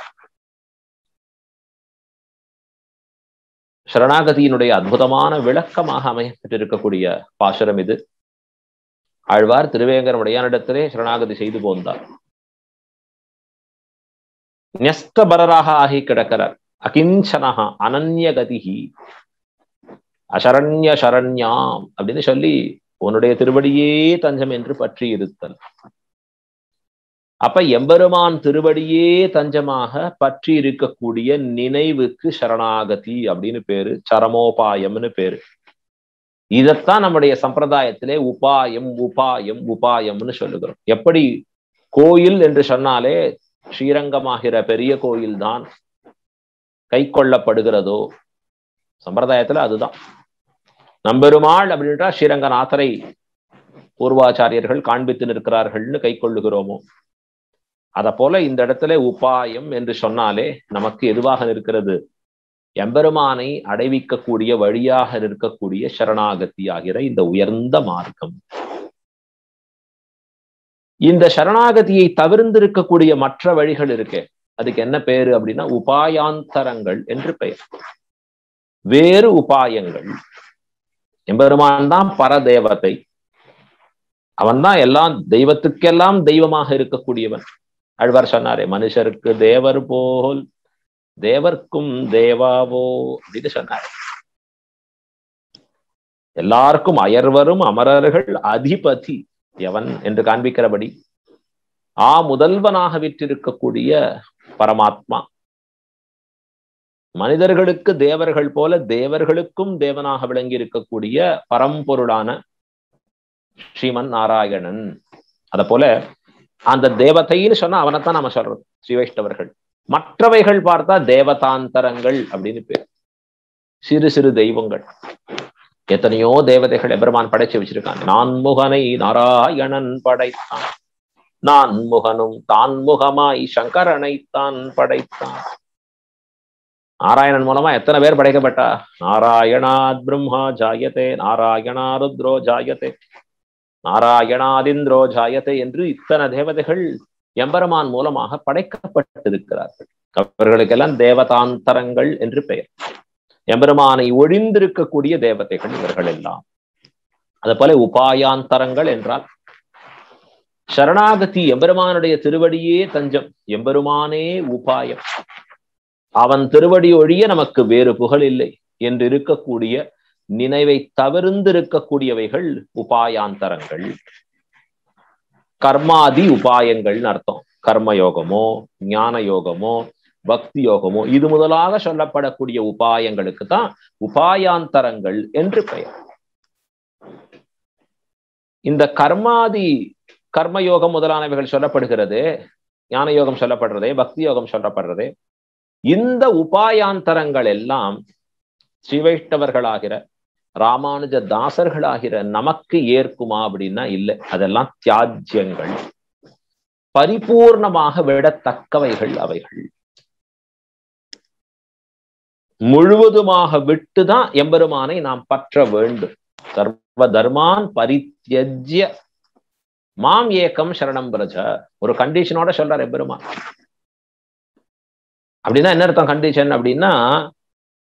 சரணாகதியினுடைய அற்புதமான விளக்கமாக அமையப்பட்டிருக்கக்கூடிய பாசுரம் இது. ஆழ்வார் திருவேங்கடமுடையானிடத்திலே சரணாகதி செய்து போந்தார். ஞஸ்தபரராக ஆகி கிடக்கிறார். அகிஞ்சனஹா அனன்யகதிஹி அசரண்ய சரண்யாம் அப்படின்னு சொல்லி உன்னுடைய திருவடியே தஞ்சம் என்று பற்றி இருத்தல். அப்ப எம்பெருமான் திருவடியே தஞ்சமாக பற்றி இருக்கக்கூடிய நினைவுக்கு சரணாகதி அப்படின்னு பேரு, சரமோபாயம்னு பேரு. இதத்தான் நம்முடைய சம்பிரதாயத்திலே உபாயம் உபாயம் உபாயம்னு சொல்லுகிறோம். எப்படி கோயில் என்று சொன்னாலே ஸ்ரீரங்கமாகிற பெரிய கோயில் தான் கை கொள்ளப்படுகிறதோ, சம்பிரதாயத்துல அதுதான். நம்பெருமாள் அப்படின்றா ஸ்ரீரங்கநாதரை பூர்வாச்சாரியர்கள் காண்பித்து நிற்கிறார்கள்னு கை கொள்ளுகிறோமோ, அத போல இந்த இடத்துல உபாயம் என்று சொன்னாலே நமக்கு எதுவாக நிற்கிறது? எம்பெருமானை அடைவிக்கக்கூடிய வழியாக இருக்கக்கூடிய சரணாகதி ஆகிற இந்த உயர்ந்த மார்க்கம். இந்த சரணாகதியை தவிர்ந்திருக்கக்கூடிய மற்ற வழிகள் இருக்கே, அதுக்கு என்ன பேரு அப்படின்னா உபாயாந்தரங்கள் என்று பெயர். வேறு உபாயங்கள். எம்பெருமான் தான் பரதேவதை, அவன் தான் எல்லாம் தெய்வத்துக்கெல்லாம் தெய்வமாக இருக்கக்கூடியவன். ஆழ்வார் சொன்னாரே, மனுஷருக்கு தேவர் போல் தேவர்க்கும் தேவாவோ அப்படின்னு சொன்னார். எல்லாருக்கும் அயர்வரும் அமரர்கள் அதிபதி எவன் என்று காண்பிக்கிறபடி முதல்வனாக விற்றிருக்கக்கூடிய பரமாத்மா மனிதர்களுக்கு தேவர்கள் போல தேவர்களுக்கும் தேவனாக விளங்கி இருக்கக்கூடிய பரம்பொருளான ஸ்ரீமன் நாராயணன். அத போல அந்த தேவதைன்னு சொன்னா அவனைத்தான் நாம சொல்றோம் ஸ்ரீ வைஷ்ணவர்கள். மற்றவைகள் பார்த்தா தேவதாந்தரங்கள் அப்படின்னு பேர். சிறு சிறு தெய்வங்கள், எத்தனையோ தேவதைகள் எம்பெருமான் படைச்சு வச்சிருக்காங்க. நான்முகனை நாராயணன் படைத்தான், நான்முகனும் தான்முகமாய் சங்கரனைத்தான் படைத்தான். நாராயணன் மூலமா எத்தனை பேர் படைக்கப்பட்டா? நாராயணாத் பிரம்மா ஜாயதே, நாராயணா ருத்ரோ ஜாயதே, நாராயணாதிந்திரோ ஜாயதே என்று இத்தனை தேவதைகள் எம்பெருமான் மூலமாக படைக்கப்பட்டிருக்கிறார்கள். அவர்களுக்கெல்லாம் தேவதாந்தரங்கள் என்று பெயர். எம்பெருமானை ஒழிந்திருக்கக்கூடிய தேவதைகள் இவர்கள் எல்லாம். அது போல உபாயாந்தரங்கள் என்றால் சரணாகதி எம்பெருமானுடைய திருவடியே தஞ்சம், எம்பெருமானே உபாயம், அவன் திருவடி ஒழிய நமக்கு வேறு புகழ் இல்லை என்று இருக்கக்கூடிய நினைவை தவிர்ந்திருக்கக்கூடியவைகள் உபாயாந்தரங்கள். கர்மாதி உபாயங்கள்னு அர்த்தம். கர்மயோகமோ ஞான யோகமோ பக்தி யோகமோ இது முதலாக சொல்லப்படக்கூடிய உபாயங்களுக்கு தான் உபாயாந்தரங்கள் என்று பெயர். இந்த கர்மயோகம் முதலானவைகள் சொல்லப்படுகிறது, ஞான யோகம் சொல்லப்படுறது, பக்தி யோகம் சொல்லப்படுறது. இந்த உபாயாந்தரங்கள் எல்லாம் ஸ்ரீ வைஷ்ணவர்களாகிற ராமானுஜ தாசர்களாகிற நமக்கு ஏற்குமா அப்படின்னா இல்லை. அதெல்லாம் தியாஜ்யங்கள், பரிபூர்ணமாக விடத்தக்கவைகள் அவைகள். முழுவதுமாக விட்டுதான் எம்பெருமானை நாம் பற்ற வேண்டும். சர்வ தர்மான் பரித்யஜ்ய மாம் ஏகம் சரணம் பிரஜ. ஒரு கண்டிஷனோட சொல்றார் எம்பெருமான். அப்படின்னா என்ன அர்த்தம் கண்டிஷன் அப்படின்னா,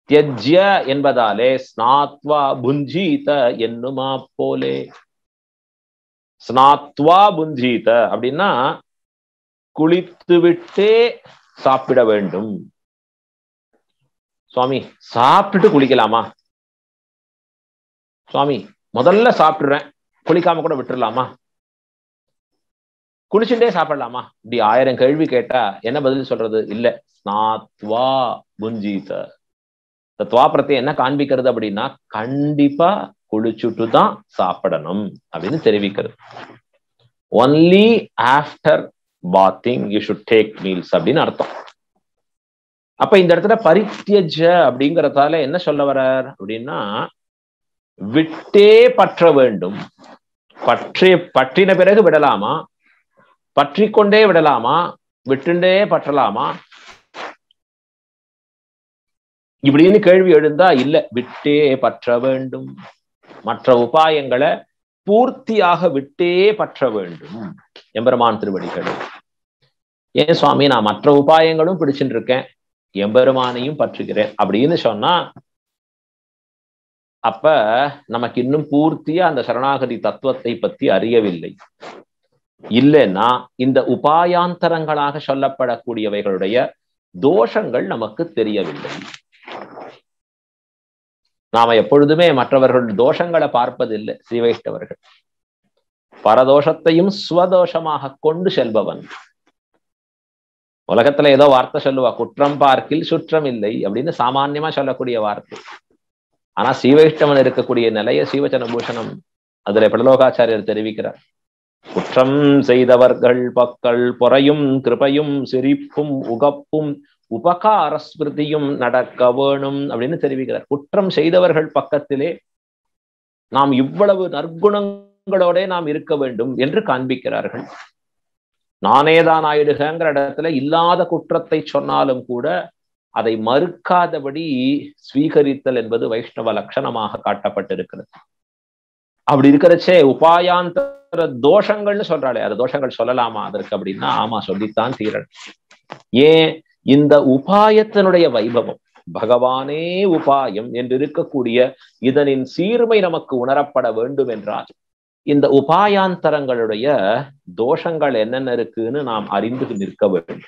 தியஜ்ய என்பதாலே ஸ்நாத்வா புஞ்சீத என்னுமா போலே. ஸ்நாத்வா புஞ்சீத அப்படின்னா குளித்து விட்டே சாப்பிட வேண்டும். சுவாமி சாப்பிட்டுட்டு குளிக்கலாமா? சுவாமி முதல்ல சாப்பிடுறேன், குளிக்காம கூட விட்டுடலாமா? குளிச்சுட்டே சாப்பிடலாமா? இப்படி 1000 கேள்வி கேட்டா என்ன பதில் சொல்றது? இல்ல, ஸ்நாத்வா புஞ்சீத. தத்வா பிரத்யம் என்ன காண்பிக்கிறது அப்படின்னா, கண்டிப்பா குளிச்சுட்டு தான் சாப்பிடணும் அப்படின்னு தெரிவிக்கிறது. Only after bathing you should take meals அப்படின்னு அர்த்தம். அப்ப இந்த இடத்துல பரித்யஜ அப்படிங்கறதால என்ன சொல்ல வர்றார் அப்படின்னா, விட்டே பற்ற வேண்டும். பற்றின பிறகு விடலாமா? பற்றி கொண்டே விடலாமா? விட்டுண்டே பற்றலாமா? இப்படின்னு கேள்வி எழுந்தா இல்ல, விட்டே பற்ற வேண்டும். மற்ற உபாயங்களை பூர்த்தியாக விட்டே பற்ற வேண்டும். எம்பெருமான் திருவடிகள். ஏன் சுவாமி நான் மற்ற உபாயங்களும் பிடிச்சுட்டு இருக்கேன், எம்பெருமானையும் பற்றுகிறேன் அப்படின்னு சொன்னா, அப்ப நமக்கு இன்னும் பூர்த்தியா அந்த சரணாகதி தத்துவத்தை பத்தி அறியவில்லை. இல்லைன்னா இந்த உபாயாந்தரங்களாக சொல்லப்படக்கூடியவைகளுடைய தோஷங்கள் நமக்கு தெரியவில்லை. நாம எப்பொழுதுமே மற்றவர்கள் தோஷங்களை பார்ப்பதில்லை. ஸ்ரீ வைஷ்ணவர்கள் பரதோஷத்தையும் ஸ்வதோஷமாக கொண்டு செல்பவன். உலகத்துல ஏதோ வார்த்தை சொல்லுவா, குற்றம் பார்க்கில் சுற்றம் இல்லை அப்படின்னு சாமான்யமா சொல்லக்கூடிய வார்த்தை. ஆனா ஸ்ரீ வைஷ்ணவன் இருக்கக்கூடிய நிலைய சீவச்சன பூஷணம் அதுல படலோகாச்சாரியர் தெரிவிக்கிறார். குற்றம் செய்தவர்கள் பக்கள் பொறையும் கிருபையும் சிரிப்பும் உகப்பும் உபகார ஸ்மிருதியும் நடக்க வேணும் அப்படின்னு தெரிவிக்கிறார். குற்றம் செய்தவர்கள் பக்கத்திலே நாம் இவ்வளவு நற்குணங்களோட நாம் இருக்க வேண்டும் என்று காண்பிக்கிறார்கள். நானேதான் ஆயிடுகிற இடத்துல இல்லாத குற்றத்தை சொன்னாலும் கூட அதை மறுக்காதபடி ஸ்வீகரித்தல் என்பது வைஷ்ணவ லட்சணமாக காட்டப்பட்டிருக்கிறது. அப்படி இருக்கிறச்சே உபாயாந்தர தோஷங்கள்னு சொல்றாளே, அது தோஷங்கள் சொல்லலாமா அதற்கு அப்படின்னா ஆமா, சொல்லித்தான் தீரன். ஏன்? இந்த உபாயத்தினுடைய வைபவம், பகவானே உபாயம் என்று இருக்கக்கூடிய இதனின் சீர்மை நமக்கு உணரப்பட வேண்டும் என்றால் இந்த உபாயாந்தரங்களுடைய தோஷங்கள் என்னென்ன இருக்குன்னு நாம் அறிந்து நிற்க வேண்டும்.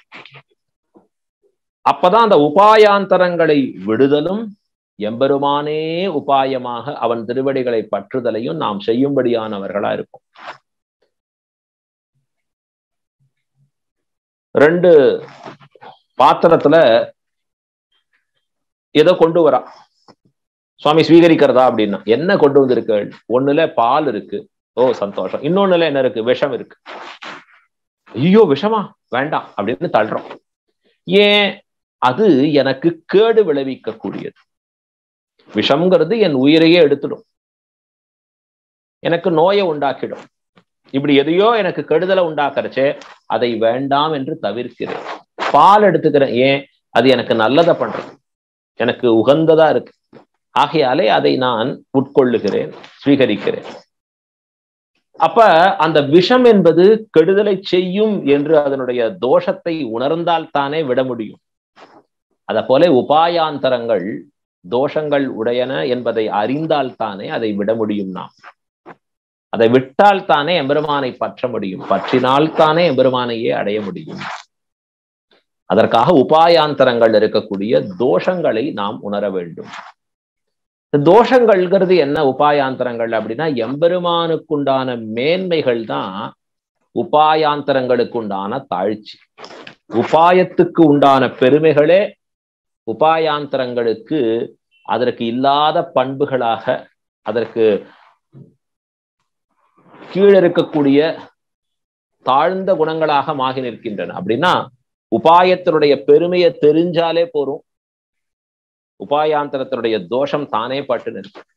அப்பதான் அந்த உபாயாந்தரங்களை விடுதலும் எம்பெருமானே உபாயமாக அவன் திருவடிகளை பற்றுதலையும் நாம் செய்யும்படியானவர்களா இருக்கும். 2 பாத்திரத்துல ஏதோ கொண்டு வரா, சுவாமி ஸ்வீகரிக்கிறதா அப்படின்னா என்ன கொண்டு வந்திருக்கு? ஒண்ணுல பால் இருக்கு, ஓ சந்தோஷம். இன்னொன்னுல என்ன இருக்கு? விஷம் இருக்கு. ஐயோ விஷமா, வேண்டாம் அப்படின்னு தள்ளுறோம். ஏன்? அது எனக்கு கேடு விளைவிக்க கூடியது. விஷம்ங்கிறது என் உயிரையே எடுத்துடும், எனக்கு நோயை உண்டாக்கிடும். இப்படி எதையோ எனக்கு கெடுதலை உண்டாக்குறச்சே அதை வேண்டாம் என்று தவிர்க்கிறேன். பால் எடுத்துக்கிறேன், ஏன்? அது எனக்கு நல்லதை பண்றது, எனக்கு உகந்ததா இருக்கு. ஆகையாலே அதை நான் உட்கொள்ளுகிறேன், ஸ்வீகரிக்கிறேன். அப்ப அந்த விஷம் என்பது கெடுதலை செய்யும் என்று அதனுடைய தோஷத்தை உணர்ந்தால் தானே விட முடியும். அத போல உபாயாந்தரங்கள் தோஷங்கள் உடையன என்பதை அறிந்தால் தானே அதை விட முடியும். நாம் அதை விட்டால் தானே எம்பெருமானை பற்ற முடியும், பற்றினால் தானே எம்பெருமானையே அடைய முடியும். அதற்காக உபாயாந்தரங்கள் இருக்கக்கூடிய தோஷங்களை நாம் உணர வேண்டும். தோஷங்கள்ங்கிறது என்ன? உபாயாந்தரங்கள் அப்படின்னா எம்பெருமானுக்குண்டான மேன்மைகள் தான் உபாயாந்தரங்களுக்கு உண்டான தாழ்ச்சி. உபாயத்துக்கு உண்டான பெருமைகளே உபாயாந்தரங்களுக்கு அதற்கு இல்லாத பண்புகளாக, அதற்கு கீழே இருக்கக்கூடிய தாழ்ந்த குணங்களாக மாகி நிற்கின்றன. அப்படின்னா உபாயத்தினுடைய பெருமையை தெரிஞ்சாலே போரும், உபாயாந்தரத்தினுடைய தோஷம் தானே பட்டு நிற்கும்.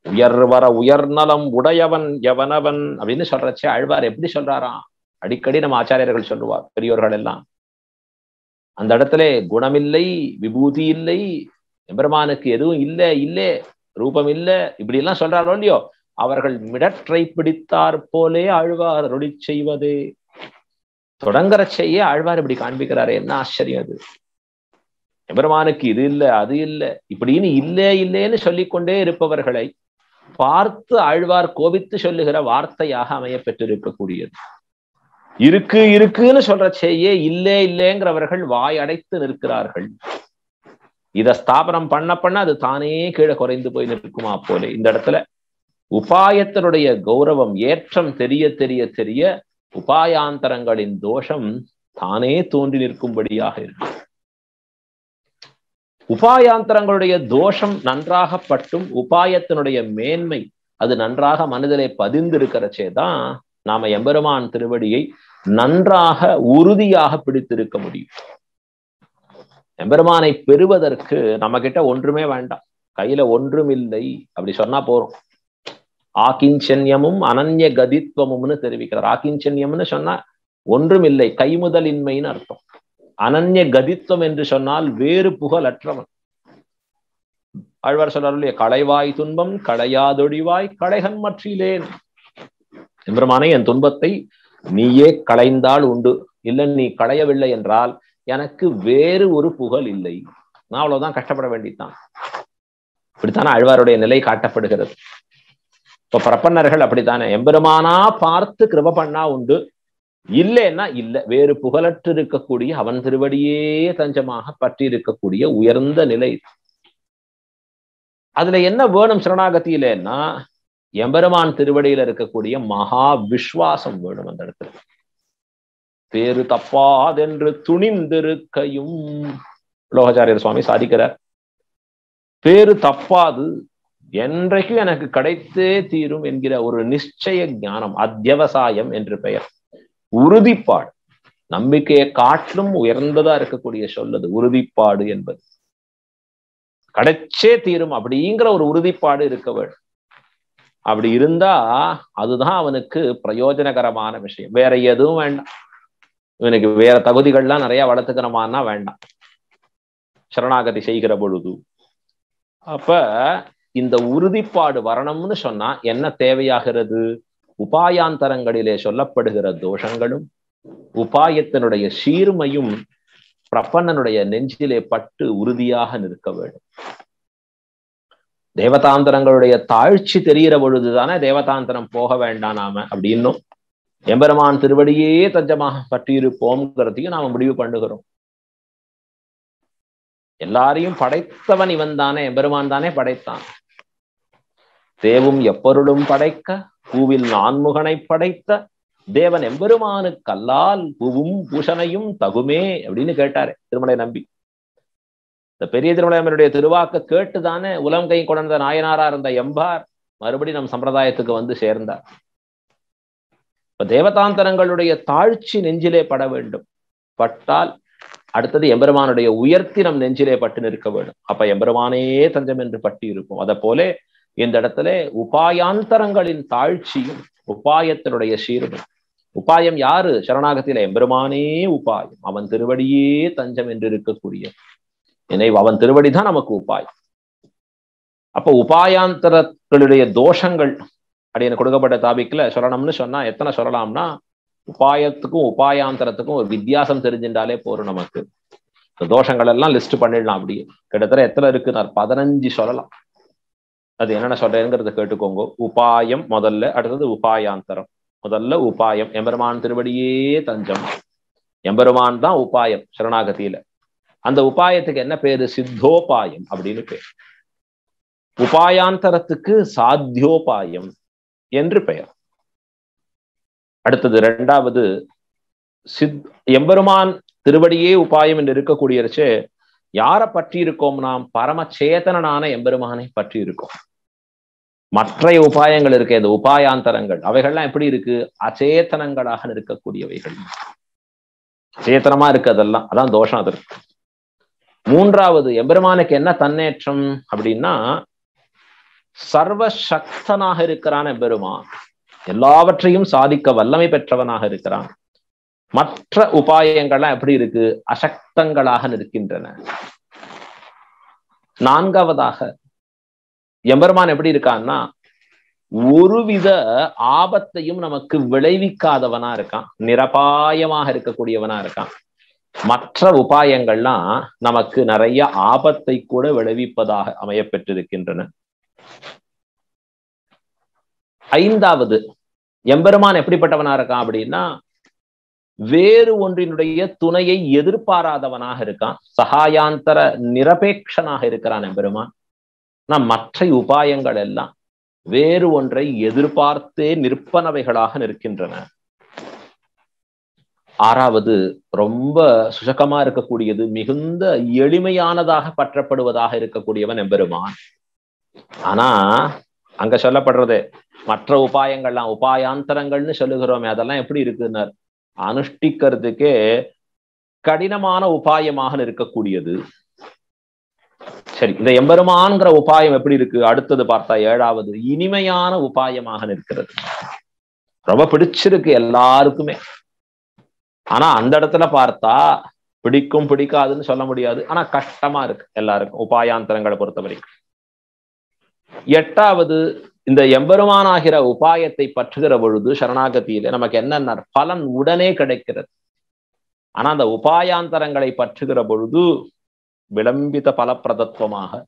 உயர்வர உயர்நலம் உடையவன் எவனவன் அப்படின்னு சொல்றச்சே ஆழ்வார் எப்படி சொல்றாராம்? அடிக்கடி நம்ம ஆச்சாரியர்கள் சொல்லுவார், பெரியோர்கள் எல்லாம். அந்த இடத்துல குணமில்லை, விபூதி இல்லை, எம்பெருமானுக்கு எதுவும் இல்லை, இல்லை ரூபம் இல்லை, இப்படி எல்லாம் சொல்றாரோ இல்லையோ, அவர்கள் மிடற்றை பிடித்தார் போலே ஆழ்வார் அருளி செய்வதே. தொடங்குற செய்ய ஆழ்வார் இப்படி காண்பிக்கிறாரு. என்ன ஆச்சரியம் அது! எம்பெருமானுக்கு இது இல்லை, அது இல்லை, இப்படின்னு இல்லை இல்லைன்னு சொல்லிக்கொண்டே இருப்பவர்களை பார்த்து ஆழ்வார் கோபித்து சொல்லுகிற வார்த்தையாக அமைய பெற்றிருக்கக்கூடியது. இருக்கு இருக்குன்னு சொல்ற செய்ய இல்லை இல்லைங்கிறவர்கள் வாய் அடைத்து நிற்கிறார்கள். இதை ஸ்தாபனம் பண்ண அது தானே கீழே குறைந்து போய் நிற்குமா போலே. இந்த இடத்துல உபாயத்தினுடைய கௌரவம் ஏற்றம் தெரிய தெரிய தெரிய உபாயாந்தரங்களின் தோஷம் தானே தோன்றி நிற்கும்படியாக இருக்கு. உபாயாந்தரங்களுடைய தோஷம் நன்றாக பட்டும் உபாயத்தினுடைய மேன்மை அது நன்றாக மனதிலே பதிந்திருக்கிறச்சேதான் நாம எம்பெருமான் திருவடியை நன்றாக உறுதியாக பிடித்திருக்க முடியும். எம்பெருமானை பெறுவதற்கு நம்ம கிட்ட ஒன்றுமே வேண்டாம், கையில ஒன்றும் இல்லை அப்படி சொன்னா போறோம். ஆகிஞ்சன்யமும் அனன்ய கதித்வமும்னு தெரிவிக்கிறார். ஆகிஞ்சன்யம்னு சொன்னா ஒன்றும் இல்லை, கைமுதலின்மைன்னு அர்த்தம். அனன்ய கதித்வம் என்று சொன்னால் வேறு புகழற்றவன். ஆழ்வார் சொல்றாரு இல்லையா, களைவாய் துன்பம் களையாதொழிவாய் களைகன் மற்றிலேன். எம்பெருமானே, என் துன்பத்தை நீயே களைந்தால் உண்டு, இல்லை நீ களையவில்லை என்றால் எனக்கு வேறு ஒரு புகழ் இல்லை, நான் அவ்வளவுதான் கஷ்டப்பட வேண்டித்தான். இப்படித்தானே ஆழ்வாருடைய நிலை காட்டப்படுகிறது. இப்ப பிரபன்னர்கள் அப்படித்தானே, எம்பெருமானா பார்த்து கிருப பண்ணா உண்டு, இல்லைன்னா இல்லை, வேறு புகழற்று இருக்கக்கூடிய அவன் திருவடியே தஞ்சமாக பற்றி இருக்கக்கூடிய உயர்ந்த நிலை. அதுல என்ன வேணும் சரணாகதியிலன்னா, எம்பெருமான் திருவடியில இருக்கக்கூடிய மகா விஸ்வாசம் வேணும். அந்த இடத்துல பேரு தப்பாதென்று துணிந்திருக்கையும் லோகாச்சாரியர் சுவாமி சாதிக்கிறார். பேரு தப்பாது, என்றைக்கும் எனக்கு கிடைத்தே தீரும் என்கிற ஒரு நிச்சய ஞானம், அத்தியவசாயம் என்று பெயர். உறுதிப்பாடு, நம்பிக்கையை காட்டிலும் உயர்ந்ததா இருக்கக்கூடிய சொல்லது உறுதிப்பாடு என்பது. கிடைச்சே தீரும் அப்படிங்கிற ஒரு உறுதிப்பாடு இருக்க வேண்டும். அப்படி இருந்தா அதுதான் அவனுக்கு பிரயோஜனகரமான விஷயம். வேற எதுவும் வேண்டாம். இவனுக்கு வேற தகுதிகள்லாம் நிறைய வளர்த்துக்கணுமானா வேண்டாம், சரணாகதி செய்கிற பொழுது. அப்ப இந்த உறுதிப்பாடு வரணும்னு சொன்னா என்ன தேவையாகிறது? உபாயாந்தரங்களிலே சொல்லப்படுகிற தோஷங்களும் உபாயத்தினுடைய சீர்மையும் பிரபன்னனுடைய நெஞ்சிலே பட்டு உறுதியாக நிற்க வேண்டும். தேவதாந்தரங்களுடைய தாழ்ச்சி தெரிகிற பொழுதுதானே தேவதாந்தரம் போக வேண்டாம் நாம அப்படின்னும் எம்பெருமான் திருவடியே தஞ்சமாக பற்றியிருப்போம்ங்கிறதையும் நாம முடிவு பண்ணுகிறோம். எல்லாரையும் படைத்தவன் இவன் தானே, எம்பெருமான் தானே படைத்தான். தேவும் எப்பொருளும் படைக்க பூவில் நான்முகனை படைத்த தேவன் எம்பெருமானுக்கு அல்லால் பூவும் பூஷணையும் தகுமே அப்படின்னு கேட்டாரு திருமலை நம்பி. இந்த பெரிய திருமலை நம்பியுடைய திருவாக்க கேட்டுதானே உலம் கை கொண்ட நாயனாரா இருந்த எம்பார் மறுபடி நம் சம்பிரதாயத்துக்கு வந்து சேர்ந்தார். இப்ப தேவதாந்தரங்களுடைய தாழ்ச்சி நெஞ்சிலே பட வேண்டும். பட்டால் அடுத்தது எம்பெருமானுடைய உயர்த்தி நம் நெஞ்சிலே பட்டு நிற்க வேண்டும். அப்ப எம்பெருமானே தஞ்சம் என்று பட்டி இருக்கும். அத போல இந்த இடத்துல உபாயாந்தரங்களின் தாழ்ச்சியும் உபாயத்தினுடைய சீர்மை. உபாயம் யாரு? சரணாகத்தில எம்பெருமானே உபாயம், அவன் திருவடியே தஞ்சம் என்று இருக்கக்கூடிய நினைவு, அவன் திருவடிதான் நமக்கு உபாயம். அப்ப உபாயாந்தரங்களுடைய தோஷங்கள் அப்படின்னு கொடுக்கப்பட்ட டாபிக்ல சொல்லணும்னு சொன்னா எத்தனை சொல்லலாம்னா, உபாயத்துக்கும் உபாயாந்தரத்துக்கும் ஒரு வித்தியாசம் தெரிஞ்சின்றாலே போறோம். நமக்கு இந்த தோஷங்கள் எல்லாம் லிஸ்ட் பண்ணிடலாம். அப்படியே கிட்டத்தட்ட எத்தனை இருக்கு? 15 சொல்லலாம். அது என்னென்ன சொல்றேங்கிறத கேட்டுக்கோங்க. உபாயம் முதல்ல, அடுத்தது உபாயாந்தரம். முதல்ல உபாயம், எம்பெருமான் திருவடியே தஞ்சம், எம்பெருமான் தான் உபாயம் சரணாகதியில. அந்த உபாயத்துக்கு என்ன பேரு? சித்தோபாயம் அப்படின்னு பேர். உபாயாந்தரத்துக்கு சாத்தியோபாயம் என்று பெயர். அடுத்தது இரண்டாவது எம்பெருமான் திருவடியே உபாயம் என்று இருக்கக்கூடியச்சு யாரை பற்றி இருக்கோம்? நாம் பரமச்சேதனான எம்பெருமானை பற்றி இருக்கோம். மற்ற உபாயங்கள் இருக்க இந்த உபாயாந்தரங்கள் அவைகள்லாம் எப்படி இருக்கு? அச்சேதனங்களாக இருக்கக்கூடியவைகள். சேத்தனமா இருக்கு அதெல்லாம், அதான் தோஷம். அது இருக்கு. மூன்றாவது, எம்பெருமானுக்கு என்ன தன்னேற்றம் அப்படின்னா, சர்வசக்தனாக இருக்கிறான் எம்பெருமான், எல்லாவற்றையும் சாதிக்க வல்லமை பெற்றவனாக இருக்கிறான். மற்ற உபாயங்கள்லாம் எப்படி இருக்கு? அசக்தங்களாக நிற்கின்றன. நான்காவதாக, எம்பெருமான் எப்படி இருக்கான்னா, ஒருவித ஆபத்தையும் நமக்கு விளைவிக்காதவனா இருக்கான், நிரபாயமாக இருக்கக்கூடியவனா இருக்கான். மற்ற உபாயங்கள்லாம் நமக்கு நிறைய ஆபத்தை கூட விளைவிப்பதாக அமையப்பெற்றிருக்கின்றன. ஐந்தாவது, எம்பெருமான் எப்படிப்பட்டவனா இருக்கான் அப்படின்னா, வேறு ஒன்றினுடைய துணையை எதிர்பாராதவனாக இருக்கான், சகாயாந்தர நிரபேட்சனாக இருக்கிறான் எம்பெருமான். மற்ற உபாயங்கள் எல்லாம் வேறு ஒன்றை எதிர்பார்த்தே நிற்பனவைகளாக நிற்கின்றன. ஆறாவது, ரொம்ப சுசகமா இருக்கக்கூடியது, மிகுந்த எளிமையானதாக பற்றப்படுவதாக இருக்கக்கூடியவன் எம்பெருமான். ஆனா அங்க சொல்லப்படுறது மற்ற உபாயங்கள்லாம் உபாயாந்தரங்கள்னு சொல்லுகிறோமே, அதெல்லாம் எப்படி இருக்குன்னு அனுஷ்டிக்கிறதுக்கே கடினமான உபாயமாக இருக்கக்கூடியது. சரி, இந்த எம்பெருமான்கிற உபாயம் எப்படி இருக்கு? அடுத்தது பார்த்தா ஏழாவது, இனிமையான உபாயமாக நிற்கிறது. ரொம்ப பிடிச்சிருக்கு எல்லாருக்குமே. ஆனா அந்த இடத்துல பார்த்தா பிடிக்கும் பிடிக்காதுன்னு சொல்ல முடியாது, ஆனா கஷ்டமா இருக்கு எல்லாருக்கும் உபாயாந்தரங்களை பொறுத்தவரைக்கும். எட்டாவது, இந்த எம்பெருமானாகிற உபாயத்தை பற்றுகிற பொழுது சரணாகதியில நமக்கு என்னென்ன பலன் உடனே கிடைக்கிறது. ஆனா அந்த உபாயாந்தரங்களை பற்றுகிற பொழுது விளம்பித பலப்பிரதத்துவமாக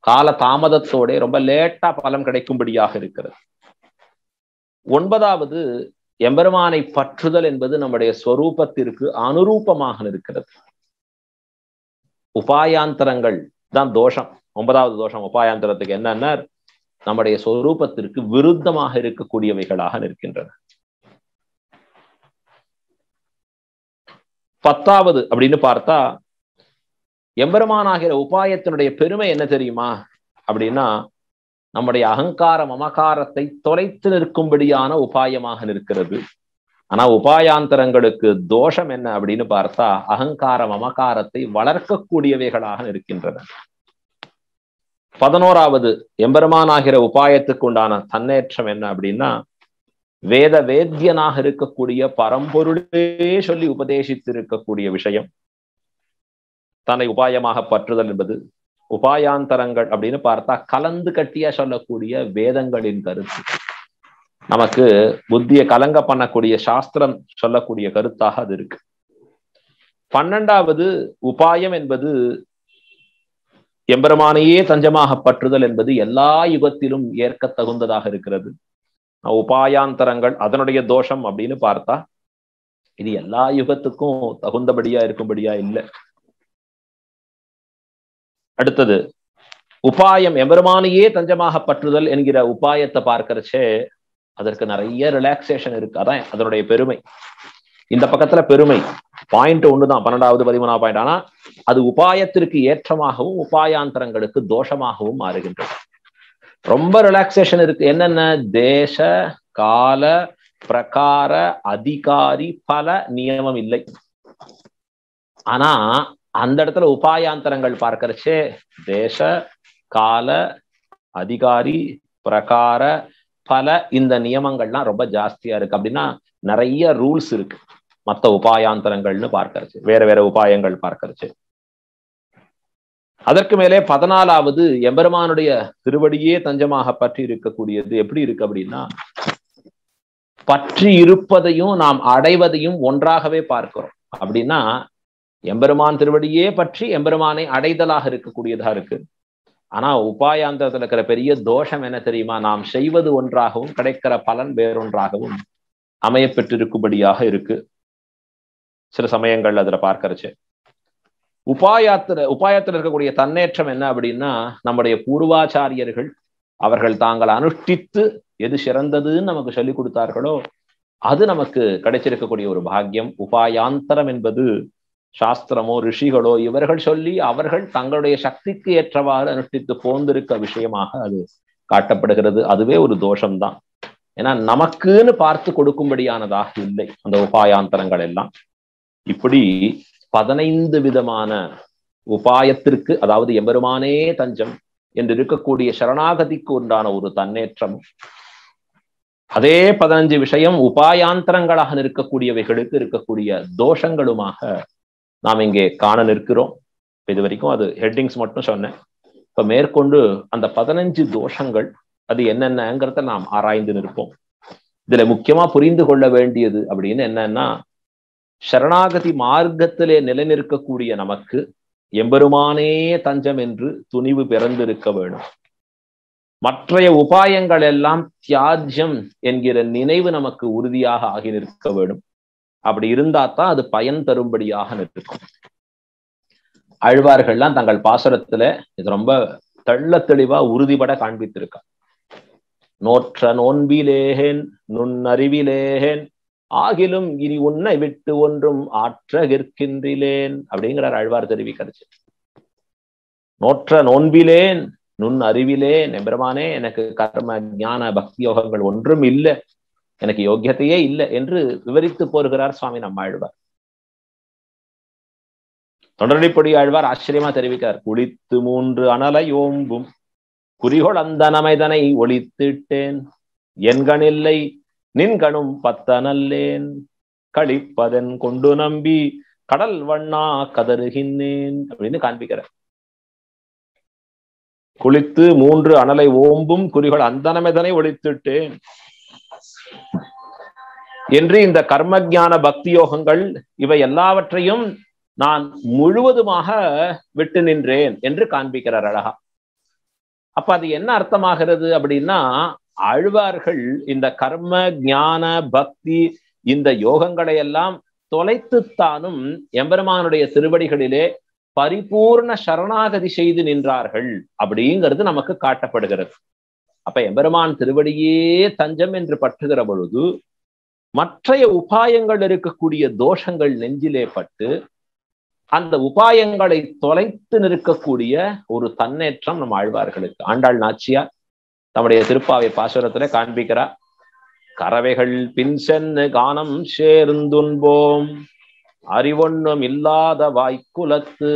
கால தாமதத்தோட ரொம்ப லேட்டா பலன் கிடைக்கும்படியாக இருக்கிறது. ஒன்பதாவது, எம்பெருமானை பற்றுதல் என்பது நம்முடைய ஸ்வரூபத்திற்கு அனுரூபமாக இருக்கிறது. உபாயாந்தரங்கள் தான் தோஷம். ஒன்பதாவது தோஷம் உபாயாந்தரத்துக்கு என்னன்னா, நம்முடைய ஸ்வரூபத்திற்கு விருத்தமாக இருக்கக்கூடியவைகளாக நிற்கின்றன. பத்தாவது அப்படின்னு பார்த்தா, எம்பெருமானாகிற உபாயத்தினுடைய பெருமை என்ன தெரியுமா அப்படின்னா, நம்முடைய அகங்கார மமகாரத்தை தொலைத்து நிற்கும்படியான உபாயமாக நிற்கிறது. ஆனா உபாயாந்தரங்களுக்கு தோஷம் என்ன அப்படின்னு பார்த்தா, அகங்கார மமகாரத்தை வளர்க்கக்கூடியவைகளாக இருக்கின்றன. 11வது, எம்பெருமானாகிற உபாயத்துக்கு உண்டான தன்னேற்றம் என்ன அப்படின்னா, வேத வேத்யனாக இருக்கக்கூடிய பரம்பொருளே சொல்லி உபதேசித்து இருக்கக்கூடிய விஷயம் தன்னை உபாயமாக பற்றுதல் என்பது. உபாயாந்தரங்கள் அப்படின்னு பார்த்தா கலந்து கட்டியா சொல்லக்கூடிய வேதங்களின் கருத்து, நமக்கு புத்தியை கலங்க பண்ணக்கூடிய சாஸ்திரம் சொல்லக்கூடிய கருத்தாக அது இருக்கு. 12வது, உபாயம் என்பது எம்பெருமானையே தஞ்சமாக பற்றுதல் என்பது எல்லா யுகத்திலும் ஏற்க தகுந்ததாக இருக்கிறது. உபாயாந்தரங்கள் அதனுடைய தோஷம் அப்படின்னு பார்த்தா இது எல்லா யுகத்துக்கும் தகுந்தபடியா இருக்கும்படியா இல்லை. அடுத்தது, உபாயம் எம்பெருமானையே தஞ்சமாக பற்றுதல் என்கிற உபாயத்தை பார்க்கறச்சே அதற்கு நிறைய ரிலாக்ஸேஷன் இருக்கு. அதான் அதனுடைய பெருமை. இந்த பக்கத்துல பெருமை பாயிண்ட் ஒண்ணுதான், 12வது 13வது பாயிண்ட். ஆனா அது உபாயத்திற்கு ஏற்றமாகவும் உபாயாந்தரங்களுக்கு தோஷமாகவும் மாறுகின்றது. ரொம்ப ரிலாக்ஸேஷன் இருக்கு. என்னென்ன? தேச கால பிரகார அதிகாரி பல நியமம் இல்லை. ஆனா அந்த இடத்துல உபாயாந்தரங்கள் பார்க்கறச்சே தேச கால அதிகாரி பிரகார பல இந்த நியமங்கள்லாம் ரொம்ப ஜாஸ்தியா இருக்கு. அப்படின்னா நிறைய ரூல்ஸ் இருக்கு மற்ற உபாயாந்தரங்கள்னு பார்க்கறச்சு, வேற வேற உபாயங்கள் பார்க்கறச்சு. அதற்கு மேலே 14வது, எம்பெருமானுடைய திருவடியே தஞ்சமாக பற்றி இருக்கக்கூடியது எப்படி இருக்கு அப்படின்னா, பற்றி இருப்பதையும் நாம் அடைவதையும் ஒன்றாகவே பார்க்கிறோம். அப்படின்னா எம்பெருமான் திருவடியே பற்றி எம்பெருமானை அடைதலாக இருக்கக்கூடியதா இருக்கு. ஆனா உபாயாந்தரத்துல இருக்கிற பெரிய தோஷம் என்ன தெரியுமா? நாம் செய்வது ஒன்றாகவும் கிடைக்கிற பலன் வேறொன்றாகவும் அமையப்பெற்றிருக்கும்படியாக இருக்கு சில சமயங்கள் அதுல பார்க்கறச்சு. உபாயத்துல இருக்கக்கூடிய தன்னேற்றம் என்ன அப்படின்னா, நம்முடைய பூர்வாச்சாரியர்கள் அவர்கள் தாங்கள் அனுஷ்டித்து எது சிறந்ததுன்னு நமக்கு சொல்லிக் கொடுத்தார்களோ அது நமக்கு கிடைச்சிருக்கக்கூடிய ஒரு பாக்கியம். உபாயாந்தரம் என்பது சாஸ்திரமோ ரிஷிகளோ இவர்கள் சொல்லி அவர்கள் தங்களுடைய சக்திக்கு ஏற்றவாறு அனுஷ்டித்து போந்திருக்க விஷயமாக அது காட்டப்படுகிறது. அதுவே ஒரு தோஷம்தான். ஏன்னா நமக்குன்னு பார்த்து கொடுக்கும்படியானதாக இல்லை அந்த உபாயாந்தரங்கள் எல்லாம். இப்படி 15 விதமான உபாயத்திற்கு, அதாவது எம்பெருமானே தஞ்சம் என்று இருக்கக்கூடிய சரணாகதிக்கு உண்டான ஒரு தன்னேற்றம், அதே 15 விஷயம் உபாயாந்தரங்களாக நிற்கக்கூடியவைகளுக்கு இருக்கக்கூடிய தோஷங்களுமாக நாம் இங்கே காண நிற்கிறோம். இது வரைக்கும் அது ஹெட்டிங்ஸ் மட்டும் சொன்னேன். இப்ப மேற்கொண்டு அந்த 15 தோஷங்கள் அது என்னென்னங்கிறத நாம் ஆராய்ந்து நிற்போம். இதுல முக்கியமா புரிந்து கொள்ள வேண்டியது அப்படின்னு என்னன்னா, சரணாகதி மார்க்கத்திலே நிலைநிற்கக்கூடிய நமக்கு எம்பெருமானே தஞ்சம் என்று துணிவு பிறந்திருக்க வேணும். மற்றைய உபாயங்கள் எல்லாம் தியாஜ்யம் என்கிற நினைவு நமக்கு உறுதியாக ஆகி நிற்க வேண்டும். அப்படி இருந்தா தான் அது பயன் தரும்படியாக நிற்கும். ஆழ்வார்கள்லாம் தங்கள் பாசுரத்துல இது ரொம்ப தெள்ள தெளிவா உறுதிபட காண்பித்திருக்க. நோற்ற நோன்பிலேகேன் நுண்ணறிவிலேகேன் ஆகிலும் இனி உன்னை விட்டு ஒன்றும் ஆற்றகிற்கின்றிலேன் அப்படிங்கிறார் ஆழ்வார் தெரிவிக்கிறது. நோற்ற நோன்பிலேன் நுண் அறிவிலேன், எம்பெருமானே எனக்கு கர்ம ஞான பக்தி யோகங்கள் ஒன்றும் இல்லை, எனக்கு யோக்கியத்தையே இல்லை என்று விவரித்து போருகிறார் சுவாமி நம்மாழ்வார். தொடர்படி ஆழ்வார் ஆச்சரியமா தெரிவிக்கிறார். குளித்து 3 அனலை ஓம்பும் குறிகொள் அந்த நமைதனை ஒளித்திட்டேன், என்கணில்லை நின்கணும் 10 அனல்லேன், கழிப்பதன் கொண்டு நம்பி கடல் வண்ணா கதறுகின்றேன் அப்படின்னு காண்பிக்கிறார். குளித்து 3 அனலை ஓம்பும் குறிகொள் அந்த நமைதனை ஒளித்திட்டேன் என்று இந்த கர்மஞான பக்தி யோகங்கள் இவை எல்லாவற்றையும் நான் முழுவதுமாக விட்டு நின்றேன் என்று காண்பிக்கிறார் அழகா. அப்ப அது என்ன அர்த்தமாகிறது அப்படின்னா, ஆழ்வார்கள் இந்த கர்ம ஞான பக்தி இந்த யோகங்களை எல்லாம் தொலைத்துத்தானும் எம்பெருமானுடைய திருவடிகளிலே பரிபூர்ண சரணாகதி செய்து நின்றார்கள் அப்படிங்கிறது நமக்கு காட்டப்படுகிறது. அப்ப எம்பெருமான் திருவடியே தஞ்சம் என்று பற்றுகிற பொழுது மற்றைய உபாயங்கள் இருக்கக்கூடிய தோஷங்கள் நெஞ்சிலே பட்டு அந்த உபாயங்களை தொலைத்து நிற்கக்கூடிய ஒரு தன்னேற்றம் நம் ஆழ்வார்களுக்கு. ஆண்டாள் நாச்சியார் தம்முடைய திருப்பாவை பாசுரத்துல காண்பிக்கிறார். கறவைகள் பின் சென்னு கானம் சேர்ந்துன்போம், அறிவொன்னும் இல்லாத வாய்க்குலத்து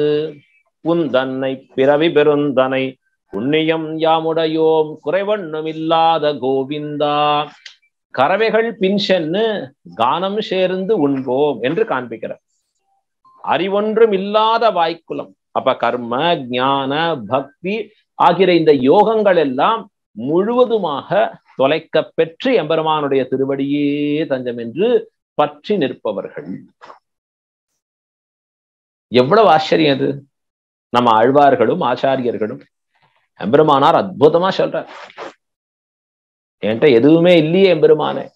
உந்தன்னை பிறவி பெருந்தனை புண்ணியம் யாமுடையோம் குறைவொன்னும் இல்லாத கோவிந்தா. கறவைகள் பின் சென்னு கானம் சேர்ந்து உண்போம் என்று காண்பிக்கிறார். அறிவொன்றும் இல்லாத வாய்க்குலம். அப்ப கர்ம ஞான பக்தி ஆகிற இந்த யோகங்கள் எல்லாம் முழுவதுமாக தொலைக்க பெற்று எம்பெருமானுடைய திருவடியே தஞ்சம் என்று பற்றி நிற்பவர்கள். எவ்வளவு ஆச்சரியம் அது! நம்ம ஆழ்வார்களும் ஆச்சாரியர்களும் எம்பெருமானார் அற்புதமா சொல்றார். என்கிட்ட எதுவுமே இல்லையே எம்பெருமானே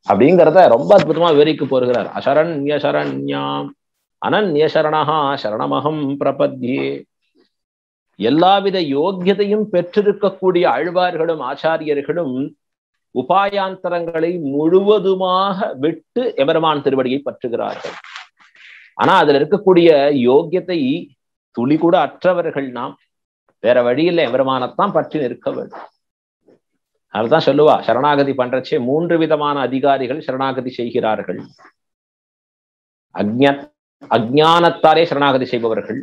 அப்படிங்கிறத ரொம்ப அற்புதமா விவரிக்க போகிறார். அசரண்ய சரண்யாம் அனன்ய சரணஹா சரணமகம் பிரபத்யே. எல்லாவித யோக்கியதையும் பெற்றிருக்கக்கூடிய ஆழ்வார்களும் ஆச்சாரியர்களும் உபாயாந்தரங்களை முழுவதுமாக விட்டு எம்பெருமான் திருவடியை பற்றுகிறார்கள். ஆனா அதுல இருக்கக்கூடிய யோக்கியத்தை துளி கூட அற்றவர்கள் நாம். வேற வழியில் எம்பெருமானத்தான் பற்றி நிற்க வேண்டும். அதுதான் சொல்லுவா, சரணாகதி பண்றச்சே 3 விதமான அதிகாரிகள் சரணாகதி செய்கிறார்கள். அஞ்ஞானத்தாலே சரணாகதி செய்பவர்கள்,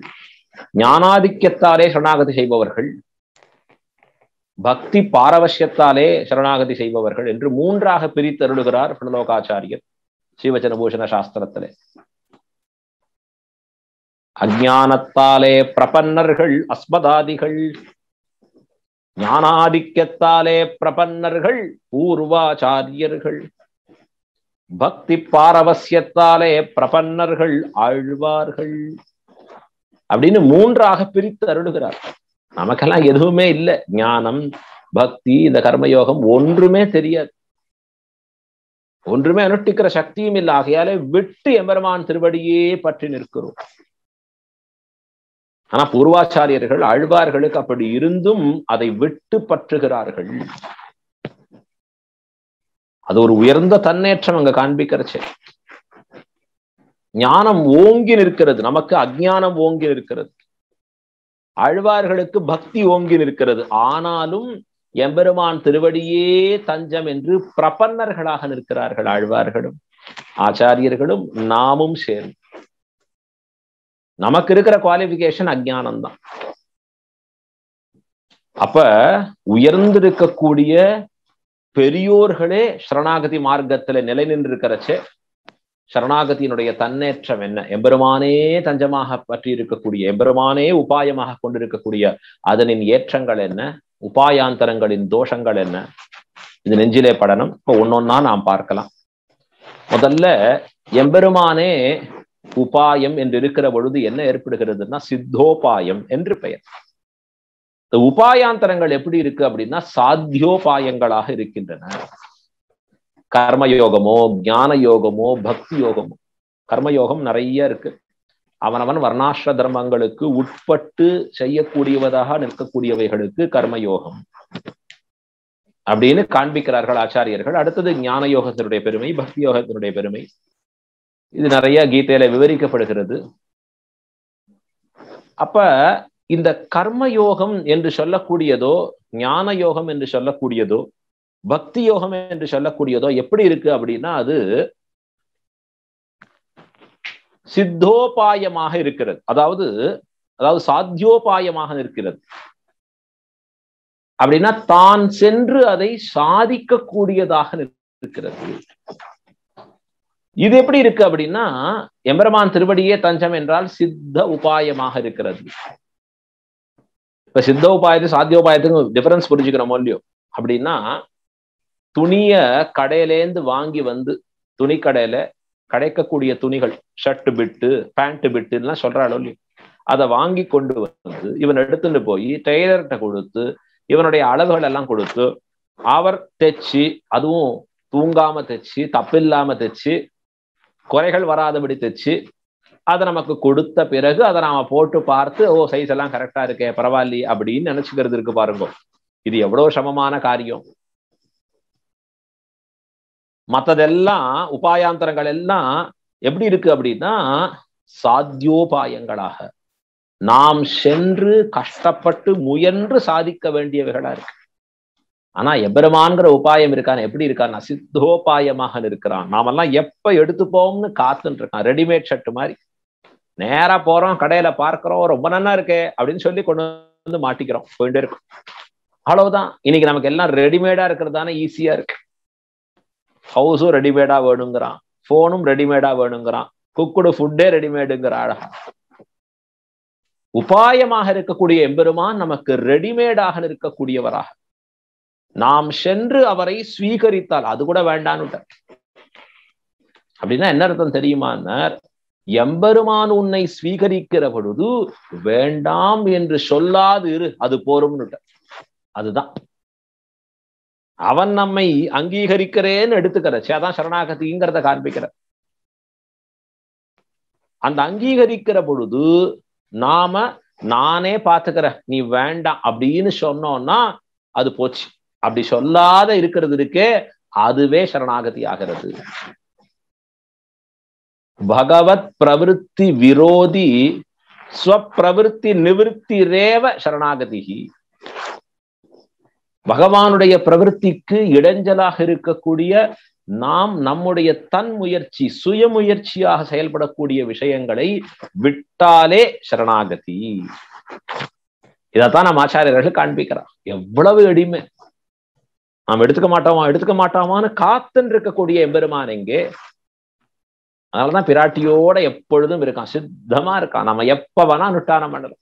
ஞானாதிக்கத்தாலே சரணாகதி செய்பவர்கள், பக்தி பாரவசியத்தாலே சரணாகதி செய்பவர்கள் என்று 3ஆக பிரித்தருளுகிறார் பிரணலோகாச்சாரியர் ஸ்ரீவச்சனபூஷண சாஸ்திரத்திலே. அஞ்ஞானத்தாலே பிரபன்னர்கள் அஸ்மதாதிகள், ஞானாதிக்கத்தாலே பிரபன்னர்கள் பூர்வாச்சாரியர்கள், பக்தி பாரவசியத்தாலே பிரபன்னர்கள் ஆழ்வார்கள் அப்படின்னு 3ஆக பிரித்து அருளுகிறார். நமக்கெல்லாம் எதுவுமே இல்லை. ஞானம் பக்தி இந்த கர்மயோகம் ஒன்றுமே தெரியாது, ஒன்றுமே அனுஷ்டிக்கிற சக்தியும் இல்லை. ஆகையாலே விட்டு எம்பெருமான் திருவடியே பற்றி நிற்கிறோம். ஆனா பூர்வாச்சாரியர்கள் ஆழ்வார்களுக்கு அப்படி இருந்தும் அதை விட்டு பற்றுகிறார்கள். அது ஒரு உயர்ந்த தன்னேற்றம் அங்க காண்பிக்கிறச்சே. ஞானம் ஓங்கி நிற்கிறது, நமக்கு அஞ்ஞானம் ஓங்கி நிற்கிறது. ஆழ்வார்களுக்கு பக்தி ஓங்கி நிற்கிறது. ஆனாலும் எம்பெருமான் திருவடியே தஞ்சம் என்று பிரபன்னர்களாக நிற்கிறார்கள் ஆழ்வார்களும் ஆச்சாரியர்களும் நாமும் சேர்ந்து. நமக்கு இருக்கிற குவாலிபிகேஷன் அஜ்ஞானம் தான். அப்ப உயர்ந்திருக்கக்கூடிய பெரியோர்களே சரணாகதி மார்க்கத்துல நிலை நின்றிருக்கிறச்சே சரணாகதியினுடைய தன்னேற்றம் என்ன, எம்பெருமானே தஞ்சமாக பற்றி இருக்கக்கூடிய, எம்பெருமானே உபாயமாக கொண்டிருக்கக்கூடிய அதனின் ஏற்றங்கள் என்ன, உபாயாந்தரங்களின் தோஷங்கள் என்ன, இது நெஞ்சிலே படணும். இப்ப ஒன்னொன்னா நாம் பார்க்கலாம். முதல்ல எம்பெருமானே உபாயம் என்று இருக்கிற பொழுது என்ன ஏற்படுகிறதுன்னா சித்தோபாயம் என்று பெயர். இந்த உபாயாந்தரங்கள் எப்படி இருக்கு அப்படின்னா சாத்தியோபாயங்களாக இருக்கின்றன. கர்மயோகமோ ஞான யோகமோ பக்தி யோகமோ. கர்மயோகம் நிறைய இருக்கு. அவனவன் வர்ணாசிர தர்மங்களுக்கு உட்பட்டு செய்யக்கூடியவதாக நிற்கக்கூடியவைகளுக்கு கர்மயோகம் அப்படின்னு காண்பிக்கிறார்கள் ஆச்சாரியர்கள். அடுத்தது ஞான யோகத்தினுடைய பெருமை, பக்தி யோகத்தினுடைய பெருமை. இது நிறைய கீதையில விவரிக்கப்படுகிறது. அப்ப இந்த கர்மயோகம் என்று சொல்லக்கூடியதோ ஞான யோகம் என்று சொல்லக்கூடியதோ பக்தி யோகம் என்று சொல்லக்கூடியதோ எப்படி இருக்கு அப்படின்னா அது சித்தோபாயமாக இருக்கிறது. அதாவது சாத்தியோபாயமாக இருக்கிறது. அப்படின்னா தான் சென்று அதை சாதிக்கக்கூடியதாக இருக்கிறது. இது எப்படி இருக்கு அப்படின்னா எம்பெருமான் திருவடியே தஞ்சம் என்றால் சித்த உபாயமாக இருக்கிறது. இப்ப சித்த உபாயத்து சாத்தியோபாயத்துக்கு டிஃபரன்ஸ் புரிஞ்சுக்கிறோமோ இல்லையோ. அப்படின்னா துணிய கடையிலேந்து வாங்கி வந்து துணி கடையில கிடைக்கக்கூடிய துணிகள் ஷர்ட் பிட்டு பேண்ட் பிட்டுலாம் சொல்றாளோ இல்லையோ, அதை வாங்கி கொண்டு வந்து இவன் எடுத்துட்டு போய் டெய்லர்கிட்ட கொடுத்து இவனுடைய அளவுகள் எல்லாம் கொடுத்து அவர் தைச்சு, அதுவும் தூங்காம தைச்சு தப்பில்லாம தைச்சு குறைகள் வராதபடி தைச்சு அதை நமக்கு கொடுத்த பிறகு அதை நாம போட்டு பார்த்து ஓ சைஸ் எல்லாம் கரெக்டா இருக்கே பரவாயில்லையே அப்படின்னு நினைச்சுக்கிறது இருக்கு பாருங்க. இது எவ்வளவு சமமான காரியம். மற்றதெல்லாம் உபாயாந்தரங்கள் எல்லாம் எப்படி இருக்கு அப்படின்னா சாத்தியோபாயங்களாக நாம் சென்று கஷ்டப்பட்டு முயன்று சாதிக்க வேண்டியவைகளா இருக்கு. ஆனா எம்பெருமான்கிற உபாயம் இருக்கான் எப்படி இருக்கான்னா சித்தோபாயமாக இருக்கிறான். நாமெல்லாம் எப்ப எடுத்துப்போம்னு காத்துட்டு இருக்கான். ரெடிமேட் ஷர்ட் மாதிரி நேரா போறோம், கடையில பார்க்கிறோம், ரொம்ப நல்லா இருக்கே அப்படின்னு சொல்லி கொண்டு வந்து மாட்டிக்கிறோம், போயிட்டே இருக்கும். அவ்வளவுதான். இன்னைக்கு நமக்கு எல்லாம் ரெடிமேடா இருக்கிறதானே ஈஸியா இருக்கு. ஹவுஸும் ரெடிமேடா வேணுங்கிறான், போனும் ரெடிமேடா வேணுங்கிறான், குக்குடு ஃபுட்டே ரெடிமேடுங்கிற அழகா. உபாயமாக இருக்கக்கூடிய எம்பெருமான் நமக்கு ரெடிமேடாக இருக்கக்கூடியவராக நாம் சென்று அவரை ஸ்வீகரித்தால் அது கூட வேண்டான்னு. அப்படின்னா என்ன அர்த்தம் தெரியுமா? எம்பெருமான் உன்னை ஸ்வீகரிக்கிற பொழுது வேண்டாம் என்று சொல்லாது இரு, அது போரும்னு. அதுதான் அவன் நம்மை அங்கீகரிக்கிறேன்னு எடுத்துக்கிறச்சு. அதான் சரணாகதிங்கிறத காண்பிக்கிற. அந்த அங்கீகரிக்கிற பொழுது நாம நானே பாத்துக்கிற நீ வேண்டாம் அப்படின்னு சொன்னோம்னா அது போச்சு. அப்படி சொல்லாத இருக்கிறது இருக்கே அதுவே சரணாகதி ஆகிறது. பகவத் பிரவிற்த்தி விரோதி ஸ்வப்பிரவிற்த்தி நிவிற்த்தி ரேவ சரணாகதி. பகவானுடைய பிரவிற்த்திக்கு இடைஞ்சலாக இருக்கக்கூடிய நாம் நம்முடைய தன் முயற்சி சுயமுயற்சியாக செயல்படக்கூடிய விஷயங்களை விட்டாலே சரணாகதி. இதைத்தான் நம்ம ஆச்சாரியர்கள் காண்பிக்கிறார். எவ்வளவு எளிமை. நாம் எடுத்துக்க மாட்டோமான்னு காத்துன்னு இருக்கக்கூடிய எம்பெருமான் எங்கே? அதனாலதான் பிராட்டியோட எப்பொழுதும் இருக்கான், சித்தமா இருக்கான். நம்ம எப்ப வேணா நுட்டானம் பண்ணலாம்.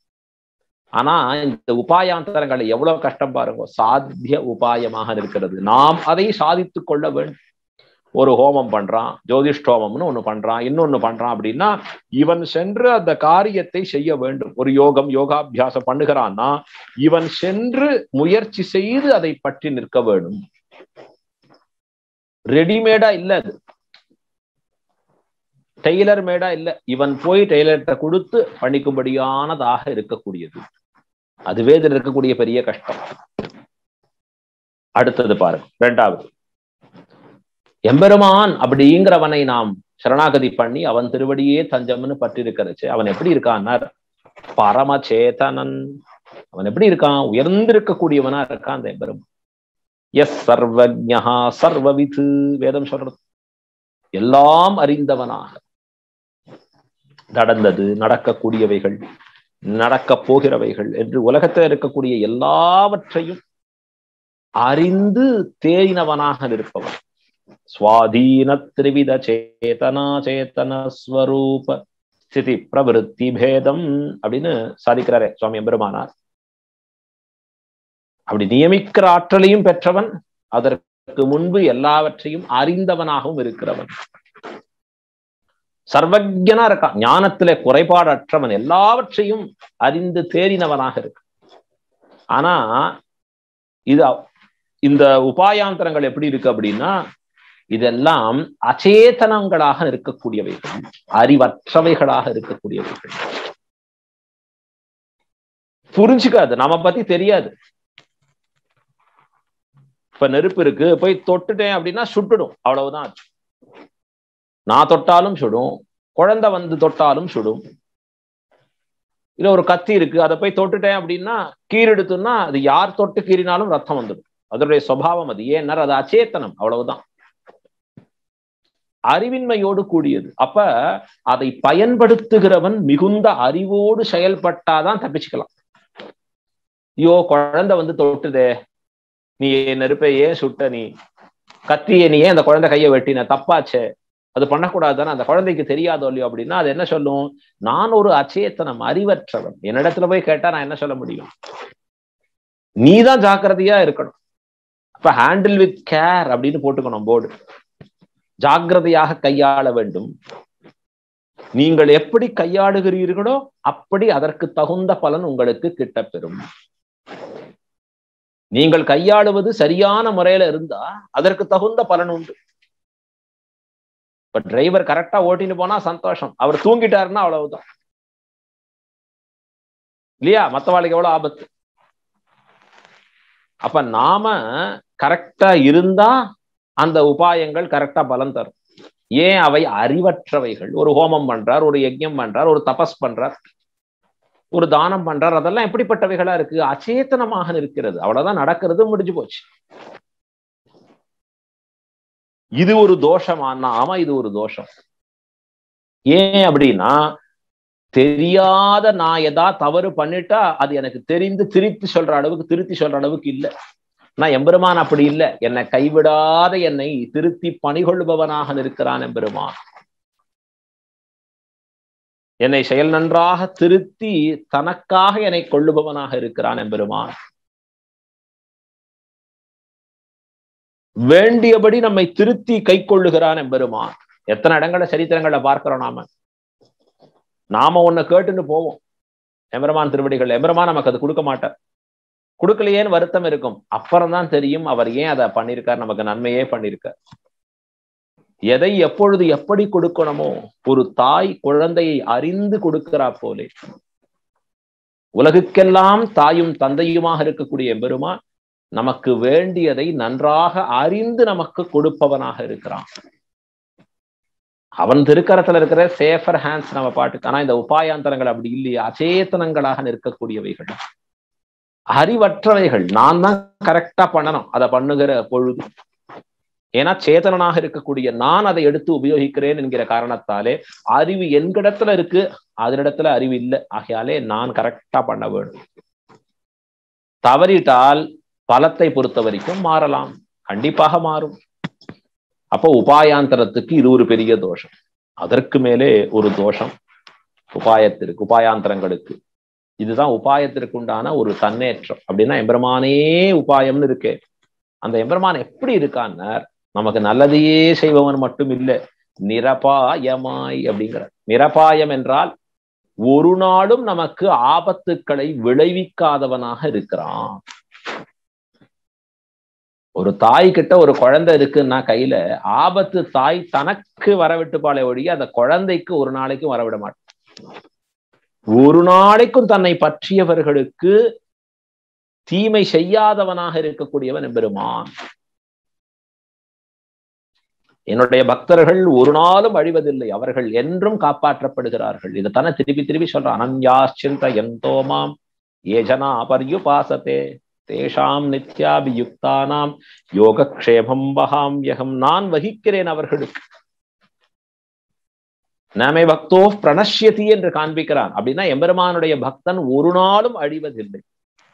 ஆனா இந்த உபாயாந்தரங்களை எவ்வளவு கஷ்டம் பாருங்க. சாத்திய உபாயமாக இருக்கிறது. நாம் அதை சாதித்து கொள்ள வேண்டும். ஒரு ஹோமம் பண்றான், ஜோதிஷ்டோமம்னு ஒண்ணு பண்றான், இன்னொன்னு பண்றான் அப்படின்னா இவன் சென்று அந்த காரியத்தை செய்ய வேண்டும். ஒரு யோகாபியாசம் பண்ணுகிறான்னா இவன் சென்று முயற்சி செய்து அதை பற்றி நிற்க வேண்டும். ரெடிமேடா இல்ல, அது டெய்லர் மேடா இல்ல. இவன் போய் டெய்லர்கிட்ட கொடுத்து பண்ணிக்கும்படியானதாக இருக்கக்கூடியது. அதுவே இதில் இருக்கக்கூடிய பெரிய கஷ்டம். அடுத்தது பாருங்க, இரண்டாவது எம்பெருமான் அப்படிங்கிறவனை நாம் சரணாகதி பண்ணி அவன் திருவடியே தஞ்சம்னு பற்றிருக்கிறச்சு. அவன் எப்படி இருக்கான்னார் பரமச்சேதனன். அவன் எப்படி இருக்கான்? உயர்ந்திருக்கக்கூடியவனா இருக்கான் அந்த எம்பெருமான். எஸ் சர்வஜ்ஞா சர்வவிது, வேதம் சொல்றது எல்லாம் அறிந்தவனாக, நடந்தது, நடக்கக்கூடியவைகள், நடக்கப் போகிறவைகள் என்று உலகத்தில் இருக்கக்கூடிய எல்லாவற்றையும் அறிந்து தேறினவனாக இருப்பவன். சுவாதீன திரிவித சேதனா சேத்தன ஸ்வரூப ஸ்திதி பிரவிருத்தி பேதம் அப்படின்னு சாதிக்கிறாரே சுவாமி எம்பெருமானார். அப்படி நியமிக்கிற ஆற்றலையும் பெற்றவன், அதற்கு முன்பு எல்லாவற்றையும் அறிந்தவனாகவும் இருக்கிறவன். சர்வஜனா இருக்கான், ஞானத்திலே குறைபாடற்றவன், எல்லாவற்றையும் அறிந்து தேறினவனாக இருக்கு. ஆனா இது இந்த உபாயாந்தரங்கள் எப்படி இருக்கு அப்படின்னா, இதெல்லாம் அச்சேதனங்களாக இருக்கக்கூடியவைகள், அறிவற்றவைகளாக இருக்கக்கூடியவைகள். புரிஞ்சுக்காது, நம்ம பத்தி தெரியாது. இப்ப நெருப்பு இருக்கு, போய் தொட்டுட்டேன் அப்படின்னா சுட்டுடும், அவ்வளவுதான். நான் தொட்டாலும் சுடும், குழந்தை வந்து தொட்டாலும் சுடும். இல்ல ஒரு கத்தி இருக்கு, அதை போய் தொட்டுட்டேன் அப்படின்னா கீறெடுத்துன்னா அது யார் தொட்டு கீறினாலும் ரத்தம் வந்துடும். அதனுடைய சுபாவம் அது. ஏன்னா அது அச்சேத்தனம், அவ்வளவுதான். அறிவின்மையோடு கூடியது. அப்ப அதை பயன்படுத்துகிறவன் மிகுந்த அறிவோடு செயல்பட்டாதான் தப்பிச்சுக்கலாம். ஐயோ குழந்தை வந்து தொட்டுதே, நீ நெருப்பை ஏன் சுட்ட, நீ கத்தியை நீ ஏன் அந்த குழந்தை கையை வெட்டின, தப்பாச்சே, அது பண்ணக்கூடாதுதானே, அந்த குழந்தைக்கு தெரியாதோ இல்லையோ அப்படின்னா அது என்ன சொல்லும்? நான் ஒரு அச்சேத்தனம், அறிவற்றவன். என்னிடத்துல போய் கேட்டா நான் என்ன சொல்ல முடியும்? நீதான் ஜாக்கிரதையா இருக்கணும். அப்ப ஹேண்டில் வித் கேர் அப்படின்னு போட்டுக்கணும் போர்டு. ஜாக்கிரதையாக கையாள வேண்டும். நீங்கள் எப்படி கையாளுகிறீர்களோ அப்படி அதற்கு தகுந்த பலன் உங்களுக்கு கிட்டப்பெறும். நீங்கள் கையாளுவது சரியான முறையில இருந்தா அதற்கு தகுந்த பலன் உண்டு. இப்ப டிரைவர் கரெக்டா ஓட்டிட்டு போனா சந்தோஷம், அவர் தூங்கிட்டாருன்னா அவ்வளவுதான் இல்லையா? மத்தவாளுக்கு எவ்வளவு ஆபத்து. அப்ப நாம கரெக்டா இருந்தா அந்த உபாயங்கள் கரெக்டா பலன் தரும். ஏன்? அவை அறிவற்றவைகள். ஒரு ஹோமம் பண்றார், ஒரு யஜ்ஞம் பண்றார், ஒரு தபஸ் பண்றார், ஒரு தானம் பண்றார், அதெல்லாம் எப்படிப்பட்டவைகளா இருக்கு? அச்சேதனமாக இருக்கிறது. அவ்வளவுதான் நடக்கிறது, முடிஞ்சு போச்சு. இது ஒரு தோஷமா? ஆமா, இது ஒரு தோஷம். ஏன் அப்படின்னா, தெரியாத நான் எதா தவறு பண்ணிட்டா அது எனக்கு தெரிந்து திருத்தி சொல்ற அளவுக்கு இல்லை. நான் எம்பெருமான் அப்படி இல்லை. என்னை கைவிடாத என்னை திருத்தி பணிகொள்பவனாக இருக்கிறான் எம்பெருமான். என்னை செயல் நன்றாக திருத்தி தனக்காக என்னை கொள்ளுபவனாக இருக்கிறான் எம்பெருமான். வேண்டியபடி நம்மை திருத்தி கை கொள்ளுகிறான் எம்பெருமான். எத்தனை இடங்கள சரித்திரங்களை பார்க்கிறோம் நாம ஒண்ணு கேட்டுன்னு போவோம் எம்பெருமான் திருவடிகள். எம்பெருமான் நமக்கு அது கொடுக்க மாட்டார். கொடுக்கலையேன்னு வருத்தம் இருக்கும். அப்புறம் தான் தெரியும் அவர் ஏன் அதை பண்ணியிருக்கார், நமக்கு நன்மையே பண்ணியிருக்கார். எதை எப்பொழுது எப்படி கொடுக்கணுமோ, ஒரு தாய் குழந்தையை அறிந்து கொடுக்கிறா போலே உலகுக்கெல்லாம் தாயும் தந்தையுமாக இருக்கக்கூடிய எம்பெருமான் நமக்கு வேண்டியதை நன்றாக அறிந்து நமக்கு கொடுப்பவனாக இருக்கிறான். அவன் திருக்கரத்துல இருக்கிற சேஃபர் ஹேண்ட்ஸ் நம்ம பாட்டுக்கு. ஆனா இந்த உபாயாந்தரங்கள் அப்படி இல்லையா? அச்சேதனங்களாக நிற்கக்கூடியவைகள், அறிவற்றவைகள். நான் தான் கரெக்டா பண்ணணும் அதை பண்ணுகிற பொழுது. ஏன்னா சேதனனாக இருக்கக்கூடிய நான் அதை எடுத்து உபயோகிக்கிறேன் என்கிற காரணத்தாலே அறிவு என்கிடத்துல இருக்கு, அதனிடத்துல அறிவு இல்லை. ஆகையாலே நான் கரெக்டா பண்ண வேண்டும். தவறிட்டால் பலத்தை பொறுத்த வரைக்கும் மாறலாம், கண்டிப்பாக மாறும். அப்போ உபாயாந்தரத்துக்கு இது ஒரு பெரிய தோஷம். அதற்கு மேலே ஒரு தோஷம் உபாயத்திற்கு, உபாயாந்தரங்களுக்கு. இதுதான் உபாயத்திற்கு உண்டான ஒரு தன்னேற்றம். அப்படின்னா எம்பெருமானே உபாயம்னு இருக்கு. அந்த எம்பெருமான் எப்படி இருக்கான்னார், நமக்கு நல்லதையே செய்பவன் மட்டும் இல்லை, நிரபாயமாய் அப்படிங்கிற. நிரபாயம் என்றால் ஒரு நாளும் நமக்கு ஆபத்துக்களை விளைவிக்காதவனாக இருக்கிறான். ஒரு தாய் கிட்ட ஒரு குழந்தை இருக்குன்னா கையில, ஆபத்து தாய் தனக்கு வரவிட்டுப்பாளே ஒழிய அந்த குழந்தைக்கு ஒரு நாளைக்கும் வரவிட மாட்டான். ஒரு நாளைக்கும் தன்னை பற்றியவர்களுக்கு தீமை செய்யாதவனாக இருக்கக்கூடியவன் எம்பெருமான். என்னுடைய பக்தர்கள் ஒரு நாளும் அழிவதில்லை, அவர்கள் என்றும் காப்பாற்றப்படுகிறார்கள். இதைத்தானே திருப்பி திருப்பி சொல்றான். அனன்யாச்சிந்த எந்தோமாம் ஏஜனா பர்யுபாசத்தே. தேஷாம் நித்யாபியுக்தானாம் யோகக்ஷேமம் வகாம்யகம். நான் வகிக்கிறேன் அவர்களுக்கு. நாமே பக்தோ பிரணஷ்யதி என்று காண்பிக்கிறான். அப்படின்னா எம்பெருமானுடைய பக்தன் ஒரு நாளும் அழிவதில்லை,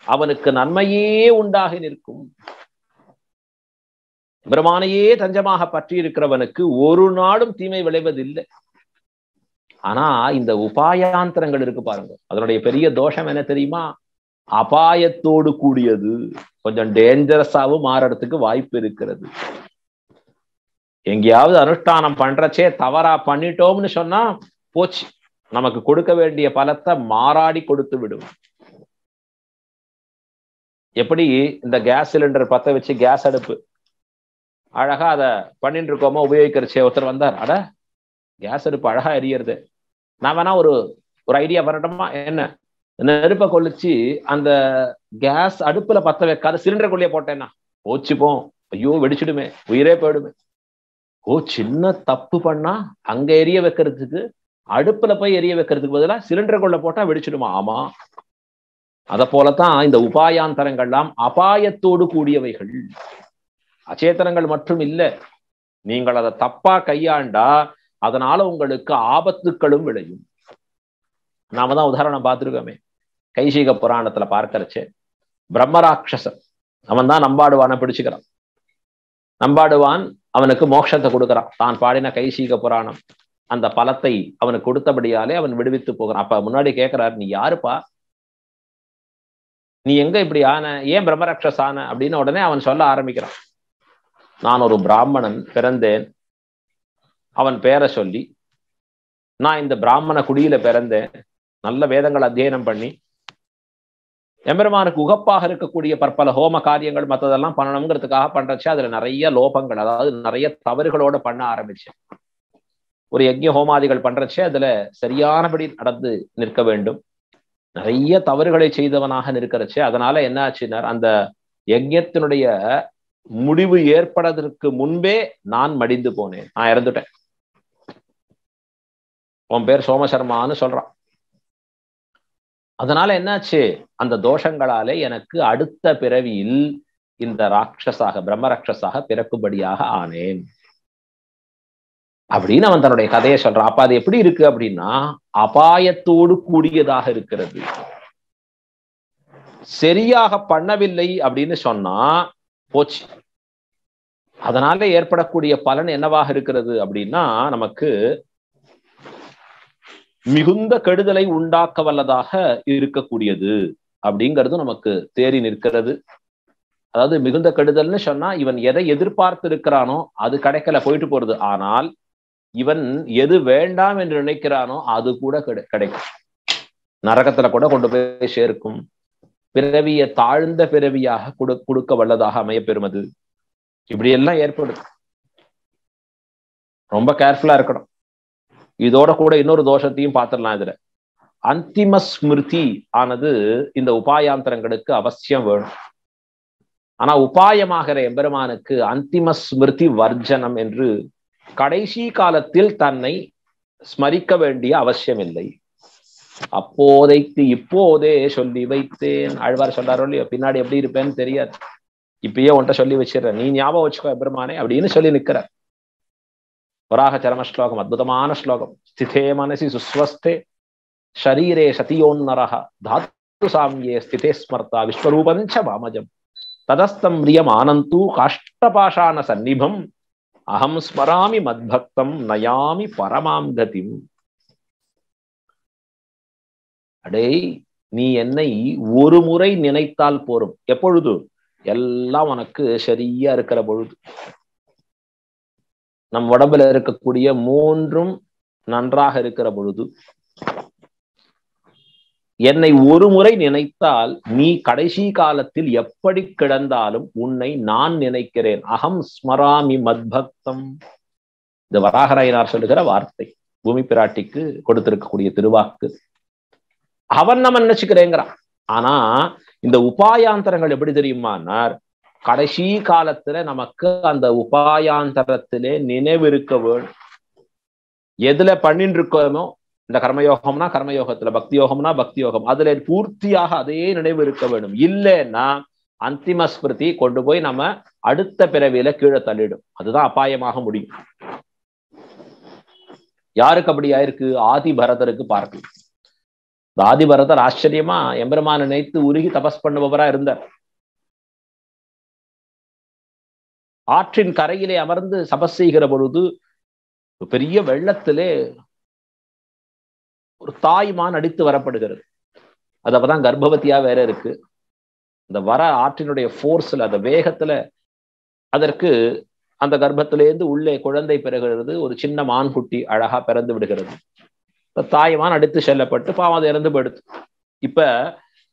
அவனுக்கு நன்மையே உண்டாகி நிற்கும். பெருமானையே தஞ்சமாக பற்றி இருக்கிறவனுக்கு ஒரு நாளும் தீமை விளைவதில்லை. ஆனா இந்த உபாயாந்தரங்கள் இருக்கு பாருங்க, அதனுடைய பெரிய தோஷம் என்ன தெரியுமா? அபாயத்தோடு கூடியது, கொஞ்சம் டேஞ்சரஸாவும் மாறறதுக்கு வாய்ப்பு இருக்கிறது. எங்கேயாவது அனுஷ்டானம் பண்றச்சே தவறா பண்ணிட்டோம்னு சொன்னா போச்சு, நமக்கு கொடுக்க வேண்டிய பலத்தை மாறாடி கொடுத்து விடும். எப்படி இந்த கேஸ் சிலிண்டர் பத்த வச்சு கேஸ் அடுப்பு அழகா அதை பண்ணிட்டு இருக்கோமோ, உபயோகிக்கிறச்சே ஒருத்தர் வந்தார், அட கேஸ் அடுப்பு அழகா எரியறது, நான் வேணா ஒரு ஐடியா பண்ணட்டுமா, என்ன நெருப்பை கொளுச்சு அந்த கேஸ் அடுப்புல பத்த வைக்காத சிலிண்டருக்குள்ளேயே போட்டேன்னா போச்சுப்போம், ஐயோ வெடிச்சிடுமே, உயிரே போயிடுமே. ஓ, சின்ன தப்பு பண்ணா அங்க எரிய வைக்கிறதுக்கு, அடுப்புல போய் எரிய வைக்கிறதுக்கு பதிலா சிலிண்டருக்குள்ள போட்டா வெடிச்சிடுமா? ஆமா, அத போலத்தான் இந்த உபாயாந்தரங்கள்லாம் அபாயத்தோடு கூடியவைகள், அச்சேதனங்கள் மட்டும் இல்லை. நீங்கள் அதை தப்பா கையாண்டா அதனால உங்களுக்கு ஆபத்துக்களும் விளையும். நாம தான் உதாரணம் பார்த்துருக்கோமே, கைசிக புராணத்துல பார்க்கறச்சு பிரம்மராட்சசன் அவன் தான் நம்பாடுவான பிடிச்சுக்கிறான். நம்பாடுவான் அவனுக்கு மோட்சத்தை கொடுக்குறான். தான் பாடின கைசிக புராணம் அந்த பலத்தை அவனுக்கு கொடுத்தபடியாலே அவன் விடுவித்து போகிறான். அப்ப முன்னாடி கேட்கிறார், நீ யாருப்பா, நீ எங்க இப்படி ஆன, ஏன் பிரம்மராட்சஸ் ஆன அப்படின்னு உடனே அவன் சொல்ல ஆரம்பிக்கிறான். நான் ஒரு பிராமணன் பிறந்தேன், அவன் பேரை சொல்லி நான் இந்த பிராமண குடியில பிறந்தேன், நல்ல வேதங்கள் அத்தியனம் பண்ணி எம்பெருமானுக்கு உகப்பாக இருக்கக்கூடிய பற்பல ஹோம காரியங்கள் மற்றதெல்லாம் பண்ணணுங்கிறதுக்காக பண்றச்சு அதுல நிறைய லோபங்கள், அதாவது நிறைய தவறுகளோட பண்ண ஆரம்பிச்சேன். ஒரு யஜ்ய ஹோமாதிகள் பண்றச்சு அதுல சரியானபடி நடந்து நிற்க வேண்டும், நிறைய தவறுகளை செய்தவனாக நிற்கிறச்சு. அதனால என்ன ஆச்சுன்னா அந்த யஜ்யத்தினுடைய முடிவு ஏற்படுறதற்கு முன்பே நான் மடிந்து போனேன், நான் இறந்துட்டேன். உன் பேர் சோமசர்மான்னு சொல்றான். அதனால என்னாச்சு, அந்த தோஷங்களாலே எனக்கு அடுத்த பிறவியில் இந்த ராட்சசாக பிரம்மராட்சசாக பிறக்கும்படியாக ஆனேன் அப்படின்னு அவன் தன்னுடைய கதையை சொல்றான். அப்ப அது எப்படி இருக்கு அப்படின்னா அபாயத்தோடு கூடியதாக இருக்கிறது. சரியாக பண்ணவில்லை அப்படின்னு சொன்னா போச்சு. அதனால ஏற்படக்கூடிய பலன் என்னவாக இருக்கிறது அப்படின்னா நமக்கு மிகுந்த கெடுதலை உண்டாக்க வல்லதாக இருக்கக்கூடியது அப்படிங்கிறது நமக்கு தேறி நிற்கிறது. அதாவது மிகுந்த கெடுதல்னு சொன்னா இவன் எதை எதிர்பார்த்து இருக்கிறானோ அது கிடைக்கல, போயிட்டு போறது. ஆனால் இவன் எது வேண்டாம் என்று நினைக்கிறானோ அது கூட கிடைக்கும், நரகத்துல கூட கொண்டு போய் சேர்க்கும். பிறவிய தாழ்ந்த பிறவியாக கொடுக்க வல்லதாக அமையப்பெறுமது. இப்படி எல்லாம் ஏற்படுது, ரொம்ப கேர்ஃபுல்லா இருக்கணும். இதோட கூட இன்னொரு தோஷத்தையும் பார்த்துடலாம். இதுல அந்திம ஸ்மிருதி ஆனது இந்த உபாயாந்தரங்களுக்கு அவசியம் வேணும். ஆனா உபாயமாகிற எம்பெருமானுக்கு அந்திம ஸ்மிருதி வர்ஜனம் என்று கடைசி காலத்தில் தன்னை ஸ்மரிக்க வேண்டிய அவசியம் இல்லை. அப்போதைக்கு இப்போதே சொல்லி வைத்தேன், ஆழ்வார் சொல்றாரோ இல்லையோ, பின்னாடி எப்படி இருப்பேன்னு தெரியாது, இப்பயே உன்ட்ட சொல்லி வச்சிடறேன், நீ ஞாபகம் வச்சுக்கோ எம்பெருமானே அப்படின்னு சொல்லி நிற்கிறார். வராக சரம ஸ்லோகம், அற்புதமான ஸ்லோகம். ஸ்திதே மனசி சுஸ்வஸ்தே ஷரீரே சதியோன்னரஹ தாத்து சாமியே ஸ்திதே ஸ்மர்த்தா விஸ்வரூபஞ்ச வாமஜம் ததஸ்தம் பிரியம் ஆனந்து காஷ்டபாஷான சந்நிபம் அகம் ஸ்மராமி மத்பக்தம் நயாமி பரமாம் கதிம். அடே, நீ என்னை ஒரு முறை நினைத்தால் போரும். எப்பொழுது? எல்லாம் உனக்கு சரியா இருக்கிற பொழுது, நம் உடம்புல இருக்கக்கூடிய மூன்றும் நன்றாக இருக்கிற பொழுது என்னை ஒரு முறை நினைத்தால் நீ கடைசி காலத்தில் எப்படி கிடந்தாலும் உன்னை நான் நினைக்கிறேன். அகம் ஸ்மராமி மத்பக்தம். இந்த வராகராயனார் சொல்லுகிற வார்த்தை, பூமி பிராட்டிக்கு கொடுத்திருக்கக்கூடிய திருவாக்கு. அவன் நம்ம நினைச்சுக்கிறேங்கிறான். ஆனா இந்த உபாயாந்தரங்கள் எப்படி தெரியுமானார், கடைசி காலத்துல நமக்கு அந்த உபாயாந்தரத்திலே நினைவு இருக்க வேணும். எதுல பண்ணிட்டு இருக்கோமோ, இந்த கர்மயோகம்னா கர்மயோகத்துல, பக்தி யோகம்னா பக்தி யோகம், அதுல பூர்த்தியாக அதே நினைவு இருக்க வேணும். இல்லைன்னா அந்திம ஸ்மிருதி கொண்டு போய் நம்ம அடுத்த பிறவியில கீழே தள்ளிடும். அதுதான் அபாயமாக முடியும். யாருக்கு அப்படி ஆயிருக்கு? ஆதி பரதருக்கு பார்க்கலாம். இந்த ஆதி பரதர் ஆச்சரியமா எம்பெருமான நினைத்து உருகி தபஸ் பண்ணுபவரா இருந்தார். ஆற்றின் கரையிலே அமர்ந்து தபஸ் செய்கிற பொழுது பெரிய வெள்ளத்திலே ஒரு தாய்மான் அடித்து வரப்படுகிறது. அது அப்பதான் கர்ப்பவதியா வேற இருக்கு. இந்த வர ஆற்றினுடைய போர்ஸ்ல, அந்த வேகத்துல அதற்கு அந்த கர்ப்பத்திலேருந்து உள்ளே குழந்தை பிறகுகிறது. ஒரு சின்ன மான்குட்டி அழகா பிறந்து விடுகிறது. தாய்மான் அடித்து செல்லப்பட்டு பாவம் அதை இறந்து போயிடுது. இப்ப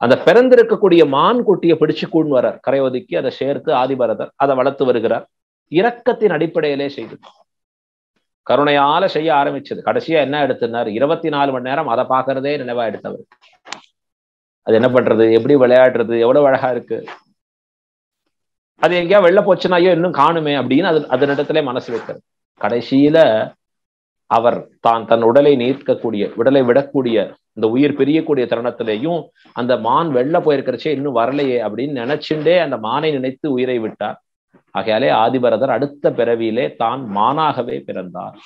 அந்த பிறந்திருக்கக்கூடிய மான்குட்டியை பிடிச்சு கூண்டு வர்றார் கரை ஒதுக்கி. அதை சேர்த்து ஆதிபரதர் அதை வளர்த்து வருகிறார். இரக்கத்தின் அடிப்படையிலே செய்து, கருணையால செய்ய ஆரம்பிச்சது. கடைசியா என்ன எடுத்துனார்? 24 மணி நேரம் அதை பாக்குறதே நினைவா எடுத்தவர். அது என்ன பண்றது, எப்படி விளையாடுறது, எவ்வளவு அழகா இருக்கு. அது எங்கேயா வெளில போச்சுன்னா ஐயோ இன்னும் காணுமே அப்படின்னு அதனிடத்திலே மனசு வைக்கிறது. கடைசியில அவர் தன் உடலை நீர்க்கக்கூடிய, உடலை விடக்கூடிய, இந்த உயிர் பிரியக்கூடிய தருணத்திலேயும் அந்த மான் வெளில போயிருக்கிறச்சே இன்னும் வரலையே அப்படின்னு நினைச்சுட்டே அந்த மானை நினைத்து உயிரை விட்டார். ஆகையாலே ஆதிபரதர் அடுத்த பிறவியிலே தான் மானாகவே பிறந்தார்.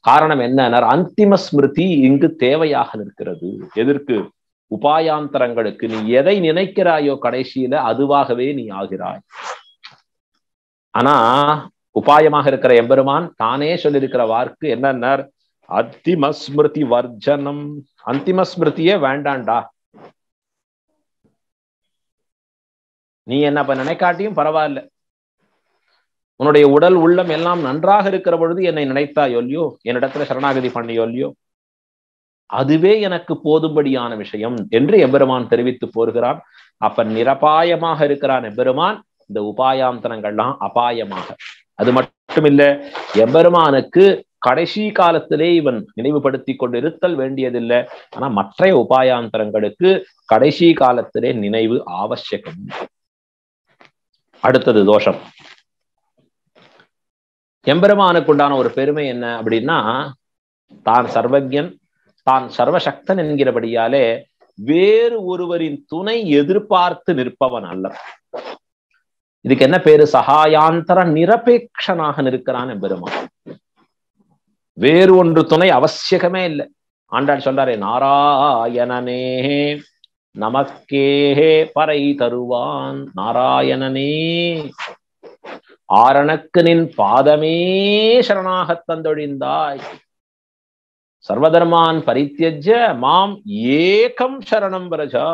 காரணம் என்ன? அந்திம ஸ்மிருதி இங்கு தேவையாக நிற்கிறது. எதற்கு? உபாயாந்தரங்களுக்கு. நீ எதை நினைக்கிறாயோ கடைசியில அதுவாகவே நீ ஆகிறாய். ஆனா உபாயமாக இருக்கிற எம்பெருமான் தானே சொல்லியிருக்கிற வார்க்கு என்னன்னா, அந்திம ஸ்மிருதி வர்ஜனம். அந்திம ஸ்மிருதியே வேண்டாண்டா. நீ என்ன இப்ப நினைக்காட்டியும் பரவாயில்ல, உன்னுடைய உடல் உள்ளம் எல்லாம் நன்றாக இருக்கிற பொழுது என்னை நினைத்தாயோ இல்லையோ, என்னிடத்துல சரணாகதி பண்ணியோ இல்லையோ, அதுவே எனக்கு போதும்படியான விஷயம் என்று எம்பெருமான் தெரிவித்து போகிறான். அப்ப நிரபாயமாக இருக்கிறான் எம்பெருமான். இந்த உபாயாந்தரங்கள்லாம் அபாயமாக. அது மட்டும் இல்ல, எம்பெருமானுக்கு கடைசி காலத்திலே இவன் நினைவுபடுத்தி கொண்டு இருத்தல் வேண்டியதில்லை. ஆனா மற்ற உபாயாந்தரங்களுக்கு கடைசி காலத்திலே நினைவு ஆவசியம். அடுத்தது தோஷம். எம்பெருமானுக்கு உண்டான ஒரு பெருமை என்ன அப்படின்னா, தான் சர்வஜன், தான் சர்வசக்தன் என்கிறபடியாலே வேறு ஒருவரின் துணை எதிர்பார்த்து நிற்பவன் அல்ல. இதுக்கு என்ன பேரு? சகாயாந்தர நிரபேட்சனாக நிற்கிறான் எம்பெருமான். வேறு ஒன்று துணை அவசியமே இல்லை. ஆண்டாள் சொல்றாரே, நாராயணனே நமக்கே பறை தருவான். நாராயணனே ஆரணக்கு நின் பாதமே சரணாக தந்தொழிந்தாய். சர்வதர்மான் பரித்யஜ்ய மாம் ஏகம் சரணம் பிரஜா.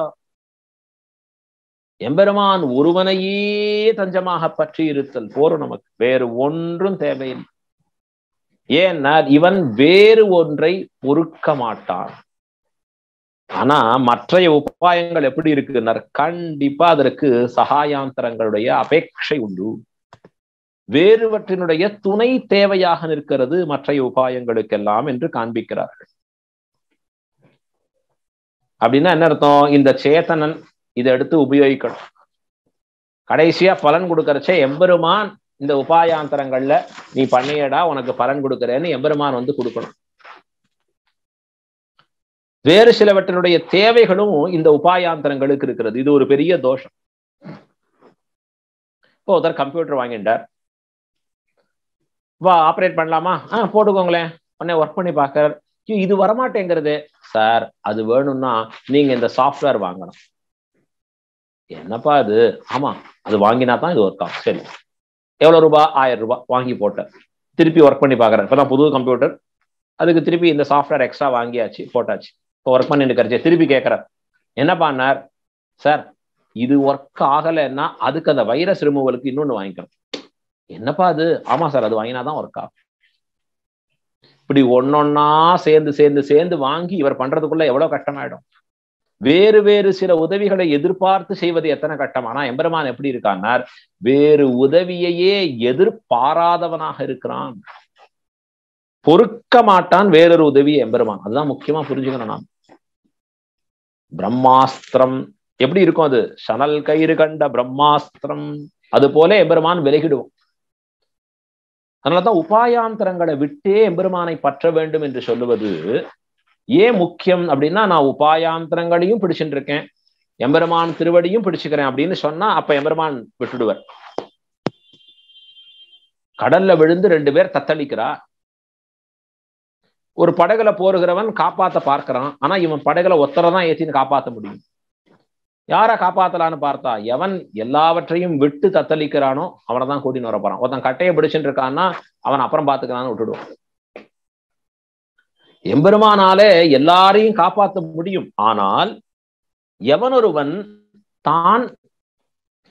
எம்பெருமான் ஒருவனையே தஞ்சமாக பற்றி இருத்தல் போரும். நமக்கு வேறு ஒன்றும் தேவையில்லை. ஏன்னா இவன் வேறு ஒன்றை பொறுக்க மாட்டான். ஆனா மற்ற உபாயங்கள் எப்படி இருக்குன்னா, கண்டிப்பா அதற்கு சகாயாந்தரங்களுடைய அபேட்சை உண்டு. வேறுவற்றினுடைய துணை தேவையாக நிற்கிறது மற்ற உபாயங்களுக்கெல்லாம் என்று காண்பிக்கிறார்கள். அப்படின்னா என்ன அர்த்தம்? இந்த சேத்தனன் இதை எடுத்து உபயோகிக்கணும். கடைசியா பலன் கொடுக்கறச்சே எம்பெருமான் இந்த உபாயாந்தரங்கள்ல நீ பண்ணியடா உனக்கு பலன் கொடுக்கறேன்னு எம்பெருமான் வந்து கொடுக்கணும். வேறு சிலவற்றினுடைய தேவைகளும் இந்த உபாயாந்தரங்களுக்கு இருக்கிறது. இது ஒரு பெரிய தோஷம். இப்போ ஒருத்தர் கம்ப்யூட்டர் வாங்கிட்டார், வா ஆப்ரேட் பண்ணலாமா? போட்டுக்கோங்களேன். உடனே ஒர்க் பண்ணி பார்க்கறார், இது வரமாட்டேங்கிறது. சார் அது வேணும்னா நீங்க இந்த சாஃப்ட்வேர் வாங்கணும். என்னப்பா அது? ஆமா அது வாங்கினா தான் இது ஒர்க் ஆகும். சரி எவ்வளவு ரூபாய்? 1000 ரூபாய். வாங்கி போட்டார். திருப்பி ஒர்க் பண்ணி பார்க்கறாரு. இப்பதான் புது கம்ப்யூட்டர், அதுக்கு திருப்பி இந்த சாஃப்ட்வேர் எக்ஸ்ட்ரா வாங்கியாச்சு, போட்டாச்சு. இப்போ ஒர்க் பண்ணிட்டு கரைச்சி திருப்பி கேட்கிறார், என்ன பண்ணார்? சார் இது ஒர்க் ஆகலைன்னா அதுக்கு அந்த வைரஸ் ரிமூவலுக்கு இன்னொன்னு வாங்கிக்கணும். என்னப்பா அது? ஆமா சார் அது வாங்கினாதான் ஒர்க் ஆகும். இப்படி ஒன்னொன்னா சேர்ந்து சேர்ந்து சேர்ந்து வாங்கி இவர் பண்றதுக்குள்ள எவ்வளவு கஷ்டமாயிடும். வேறு வேறு சில உதவிகளை எதிர்பார்த்து செய்வது எத்தனை கஷ்டம். ஆனா எம்பெருமான் எப்படி இருக்கான்னார், வேறு உதவியையே எதிர்பாராதவனாக இருக்கிறான். பொறுக்க மாட்டான் வேறொரு உதவியை எம்பெருமான். அதுதான் முக்கியமா புரிஞ்சுக்கணும். நாம் பிரம்மாஸ்திரம் எப்படி இருக்கும்? அது சணல் கயிறு கண்ட பிரம்மாஸ்திரம். அது போல எம்பெருமான் விலகிடுவோம். அதனாலதான் உபாயாந்தரங்களை விட்டே எம்பெருமானை பற்ற வேண்டும் என்று சொல்லுவது ஏன் முக்கியம் அப்படின்னா, நான் உபாயாந்தரங்களையும் பிடிச்சுட்டு இருக்கேன், எம்பெருமான் திருவடியும் பிடிச்சுக்கிறேன் அப்படின்னு சொன்னா அப்ப எம்பெருமான் விட்டுடுவர். கடல்ல விழுந்து 2 பேர் தத்தளிக்கிறா. ஒரு படகுல போருகிறவன் காப்பாத்த பார்க்கிறான். ஆனா இவன் படகுல ஒத்தரதான் ஏத்தின்னு காப்பாத்த முடியும். யார காப்பாத்தலான்னு பார்த்தா எவன் எல்லாவற்றையும் விட்டு தத்தளிக்கிறானோ அவனை தான் கூட்டின்னு வர போறான். ஒருத்தன் கட்டையை பிடிச்சுட்டு இருக்கான்னா அவன் அப்புறம் பாத்துக்கிறான்னு விட்டுடுவான். எம்பெருமானாலே எல்லாரையும் காப்பாற்ற முடியும். ஆனால் எவனொருவன் தான்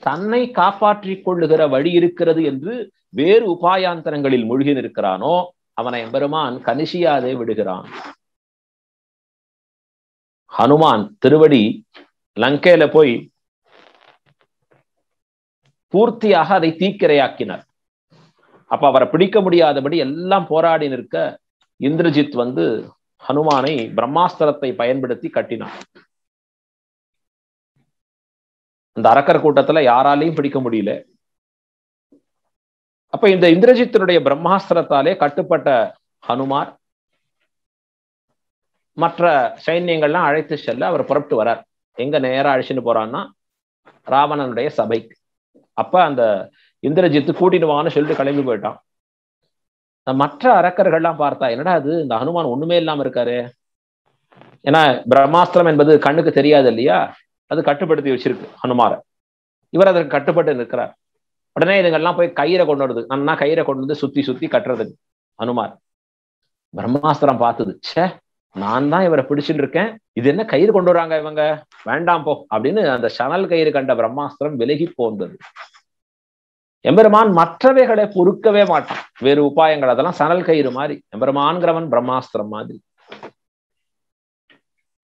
தன்னை காப்பாற்றிக் கொள்ளுகிற வழி இருக்கிறது என்று வேறு உபாயாந்தரங்களில் மூழ்கி நிற்கிறானோ அவனை எம்பெருமான் கனிஷியாதே விடுகிறான். ஹனுமான் திருவடி லங்கையில போய் பூர்த்தியாக அதை தீக்கிரையாக்கினார். அப்ப அவரை பிடிக்க முடியாதபடி எல்லாம் போராடி நிற்க இந்திரஜித் வந்து ஹனுமானை பிரம்மாஸ்திரத்தை பயன்படுத்தி கட்டினார். அந்த அரக்கர் கூட்டத்துல யாராலையும் பிடிக்க முடியல. அப்ப இந்த இந்திரஜித்தினுடைய பிரம்மாஸ்திரத்தாலே கட்டுப்பட்ட ஹனுமார் மற்ற சைன்யங்கள்லாம் அழைத்து செல்ல அவர் புறப்பட்டு வரார். எங்க நேரா அழைச்சிட்டு போறான்னா ராவணனுடைய சபைக்கு. அப்ப அந்த இந்திரஜித்து கூட்டிட்டு வான்னு சொல்லிட்டு கிளம்பி போயிட்டான். மற்ற அரக்கர்கள்லாம் பார்த்தா என்னடா அது இந்த ஹனுமான் ஒண்ணுமே இல்லாம இருக்காரு. ஏன்னா பிரம்மாஸ்திரம் என்பது கண்ணுக்கு தெரியாது இல்லையா, அது கட்டுப்படுத்தி வச்சிருக்கு ஹனுமார. இவர் அதற்கு கட்டுப்பட்டு நிற்கிறார். உடனே இதுங்கெல்லாம் போய் கயிறை கொண்டு வருது. நன்னா கயிறை கொண்டு வந்து சுத்தி சுத்தி கட்டுறதுக்கு ஹனுமார். பிரம்மாஸ்திரம் பார்த்தது, ச்சே நான் தான் இவரை பிடிச்சிட்டு இருக்கேன், இது என்ன கயிறு கொண்டு வராங்க இவங்க, வேண்டாம் போ அப்படின்னு அந்த சணல் கயிறு கண்ட பிரம்மாஸ்திரம் விலகி போந்தது. எம்பெருமான் மற்றவைகளை பொறுக்கவே மாட்டான், வேறு உபாயங்கள் அதெல்லாம் சணல் கயிறு மாதிரி, எம்பெருமான்கிறவன் பிரம்மாஸ்திரம் மாதிரி.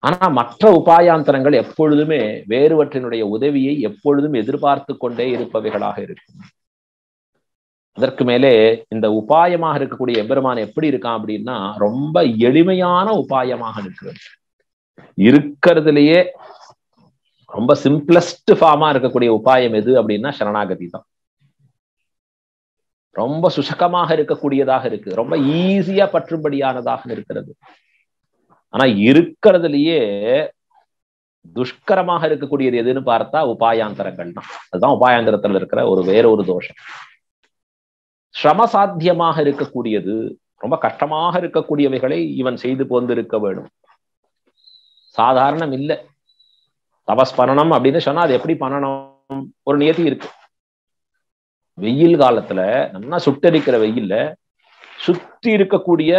ஆனா மற்ற உபாயாந்தரங்கள் எப்பொழுதுமே வேறுவற்றினுடைய உதவியை எப்பொழுதும் எதிர்பார்த்து கொண்டே இருப்பவைகளாக இருக்கும். அதற்கு மேலே இந்த உபாயமாக இருக்கக்கூடிய எம்பெருமான் எப்படி இருக்கான் அப்படின்னா ரொம்ப எளிமையான உபாயமாக இருக்கிறது. இருக்கிறதுலயே ரொம்ப சிம்பிளஸ்ட் ஃபார்மா இருக்கக்கூடிய உபாயம் எது அப்படின்னா சரணாகதி தான். ரொம்ப சுசகமாக இருக்கக்கூடியதாக இருக்கு, ரொம்ப ஈஸியா பற்றும்படியானதாக இருக்கிறது. ஆனா இருக்கிறதுலயே துஷ்கரமாக இருக்கக்கூடியது எதுன்னு பார்த்தா உபாயாந்தரங்கள் தான். அதுதான் உபாயாந்தரத்துல இருக்கிற வேற ஒரு தோஷம். சிரமசாத்தியமாக இருக்கக்கூடியது, ரொம்ப கஷ்டமாக இருக்கக்கூடியவைகளை இவன் செய்து போந்திருக்க வேண்டும். சாதாரணம் இல்லை. தபஸ் பண்ணணும் அப்படின்னு சொன்னா அது எப்படி பண்ணணும், ஒரு நியதி இருக்கு. வெயில் காலத்துல நல்லா சுட்டரிக்கிற வெயில்ல சுத்தி இருக்கக்கூடிய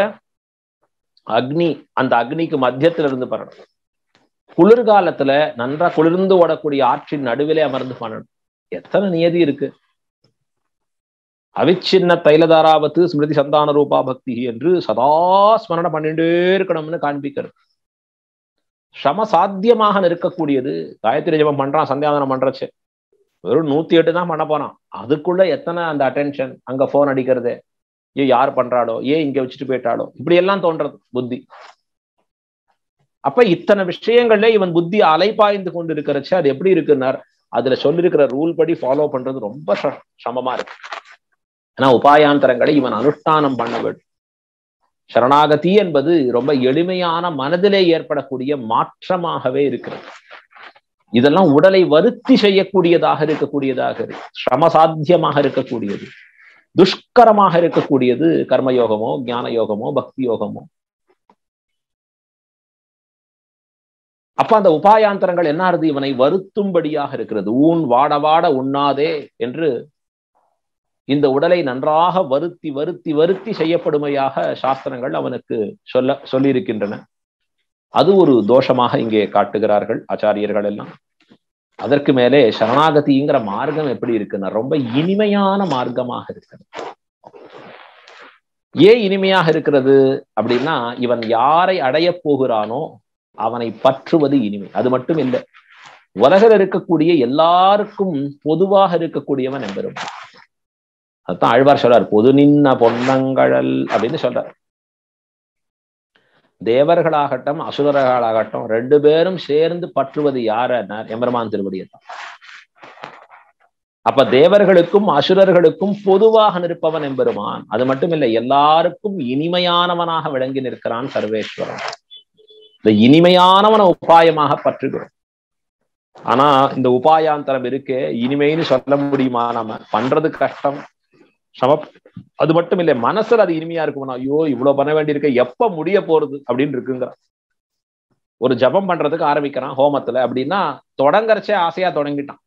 அக்னி, அந்த அக்னிக்கு மத்தியத்துல இருந்து பண்ணணும். குளிர்காலத்துல நன்றா குளிர்ந்து ஓடக்கூடிய ஆற்றின் நடுவிலே அமர்ந்து பண்ணணும். எத்தனை நியதி இருக்கு. அவிச்சின்ன தைலதாராவத்து ஸ்மிருதி சந்தான ரூபா பக்தி என்று சதா ஸ்மரணம் பண்ணிட்டே இருக்கணும்னு காண்பிக்கிறது. சிரம சாத்தியமாக இருக்கக்கூடியது. காயத்ரி ஜபம் பண்றான், சந்தியாதனம் பண்றச்சு, வெறும் 108 தான் பண்ண போறான். அதுக்குள்ள எத்தனை அந்த அட்டென்ஷன், அங்க போன் அடிக்கிறது, ஏன் யார் பண்றாடோ, ஏன் இங்க வச்சுட்டு போயிட்டாடோ, இப்படி எல்லாம் தோன்றது புத்தி. அப்ப இத்தனை விஷயங்கள்ல இவன் புத்தி அலைப்பாய்ந்து கொண்டு இருக்கிறச்சு. அது எப்படி இருக்குன்னார், அதுல சொல்லிருக்கிற ரூல் படி ஃபாலோ பண்றது ரொம்ப சிரமமா இருக்கு. ஆனா உபாயாந்தரங்களை இவன் அனுஷ்டானம் பண்ண வேண்டும். சரணாகதி என்பது ரொம்ப எளிமையான மனதிலே ஏற்படக்கூடிய மாற்றமாகவே இருக்கிறது. இதெல்லாம் உடலை வருத்தி செய்யக்கூடியதாக இருக்கக்கூடியதாக இருக்கு, சிரமசாத்தியமாக இருக்கக்கூடியது, துஷ்கரமாக இருக்கக்கூடியது கர்மயோகமோ ஞான யோகமோ பக்தி யோகமோ. அப்ப அந்த உபாயாந்தரங்கள் என்ன ஆறுது, இவனை வருத்தும்படியாக இருக்கிறது. ஊன் வாட வாட உண்ணாதே என்று இந்த உடலை நன்றாக வருத்தி வருத்தி வருத்தி செய்யப்படுமையாக சாஸ்திரங்கள் அவனுக்கு சொல்லியிருக்கின்றன. அது ஒரு தோஷமாக இங்கே காட்டுகிறார்கள் ஆச்சாரியர்கள் எல்லாம். அதற்கு மேலே சரணாகதிங்கிற மார்க்கம் எப்படி இருக்குன்னா ரொம்ப இனிமையான மார்க்கமாக இருக்கிறது. ஏன் இனிமையாக இருக்கிறது அப்படின்னா இவன் யாரை அடைய போகிறானோ அவனை பற்றுவது இனிமை. அது மட்டும் இல்லை, உலகில் இருக்கக்கூடிய எல்லாருக்கும் பொதுவாக இருக்கக்கூடியவன் எம்பெருமான். அதுதான் ஆழ்வார் சொல்றார், பொது நின்ன பொன்னங்கழல் அப்படின்னு சொல்றார். தேவர்களாகட்டும் அசுரர்களாகட்டும் 2 பேரும் சேர்ந்து பற்றுவது யாருன்னா எம்பெருமான் திருவடியை தான். அப்ப தேவர்களுக்கும் அசுரர்களுக்கும் பொதுவாக நிற்பவன் எம்பெருமான். அது மட்டும் இல்லை, எல்லாருக்கும் இனிமையானவனாக விளங்கி நிற்கிறான் சர்வேஸ்வரன். இந்த இனிமையானவன உபாயமாக பற்றுகிறோம். ஆனா இந்த உபாயாந்தரம் இருக்கே இனிமைன்னு சொல்ல முடியுமா? நம்ம பண்றது கஷ்டம், அது மட்டும் இல்லை, மனசுல அது இனிமையா இருக்கும்னா, ஐயோ இவ்வளவு பண்ண வேண்டியிருக்க, எப்ப முடிய போறது அப்படின்னு இருக்குங்கிற. ஒரு ஜபம் பண்றதுக்கு ஆரம்பிக்கிறான் ஹோமத்துல அப்படின்னா, தொடங்கறச்சே ஆசையா தொடங்கிட்டான்,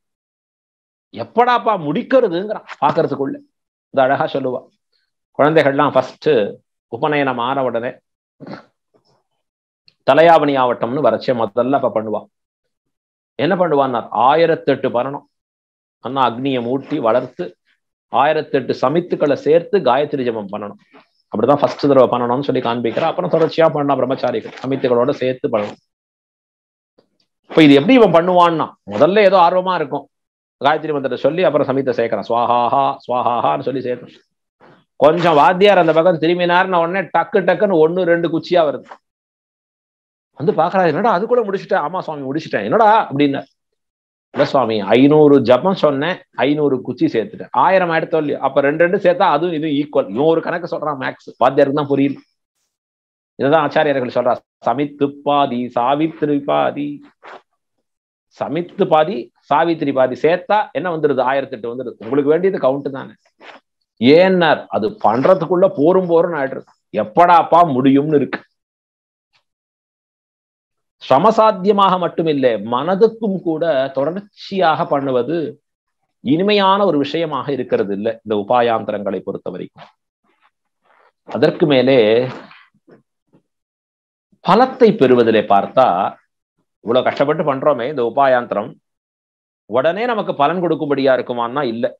எப்படாப்பா முடிக்கிறதுங்கிறான் பாக்குறதுக்குள்ள. இது அழகா சொல்லுவா. குழந்தைகள்லாம் ஃபர்ஸ்ட் உபநயனம் ஆன உடனே தலையாவணி ஆவட்டம்னு வரைச்சே முதல்ல அப்ப பண்ணுவான். என்ன பண்ணுவான்னா 1008 பண்ணணும். அண்ணா அக்னியை மூட்டி வளர்த்து 1008 சமித்துக்களை சேர்த்து காயத்ரி ஜபம் பண்ணணும். அப்படிதான் ஃபர்ஸ்ட் தடவை பண்ணணும்னு சொல்லி காண்பிக்கிறா. அப்புறம் தொடர்ச்சியா பண்ணலாம் பிரம்மச்சாரிகள் சமித்துகளோட சேர்த்து பண்ணணும். இப்ப இது எப்படி இவன் பண்ணுவான்னா, முதல்ல ஏதோ ஆர்வமா இருக்கும், காயத்ரி மந்திரத்தை சொல்லி அப்புறம் சமித்தை சேர்க்கிறான், சுவாஹாஹா சுவாஹாஹான்னு சொல்லி சேர்க்கணும். கொஞ்சம் வாத்தியார் அந்த பக்கம் திரும்பினார்னு உடனே டக்கு டக்குன்னு 1 2 குச்சியா வருது. வந்து பாக்குறாரு, என்னடா அது கூட முடிச்சுட்டேன்? ஆமா சுவாமி முடிச்சுட்டேன். என்னடா அப்படின்னு. இல்ல சுவாமி 500 ஜபம் சொன்னேன், 500 குச்சி சேர்த்துட்டேன், 1000 ஆயிரத்தோ இல்லையோ. அப்ப 2 2 சேர்த்தா அதுவும் இது ஈக்குவல். இவன் ஒரு கணக்கு சொல்றான், மேக்ஸ் வாத்தியாருக்கு தான் புரியல. இதுதான் ஆச்சாரியர்கள் சொல்றா, சமித்து பாதி சாவித்ரி பாதி, சமித்து பாதி சாவித்ரி பாதி சேர்த்தா என்ன வந்துருது? 1008 வந்துருது. உங்களுக்கு வேண்டியது கவுண்ட் தானே. ஏன்னார், அது பண்றதுக்குள்ள போரும் ஆயிடுறது, எப்படாப்பா முடியும்னு இருக்கு. சமசாத்தியமாக மட்டுமில்லை, மனதுக்கும் கூட தொடர்ச்சியாக பண்ணுவது இனிமையான ஒரு விஷயமாக இருக்கிறது இல்லை இந்த உபாயாந்தரங்களை பொறுத்த வரைக்கும். அதற்கு மேலே பலத்தை பெறுவதிலே பார்த்தா, இவ்வளவு கஷ்டப்பட்டு பண்றோமே இந்த உபாயாந்தரம், உடனே நமக்கு பலன் கொடுக்கும்படியா இருக்குமான்னா இல்லை.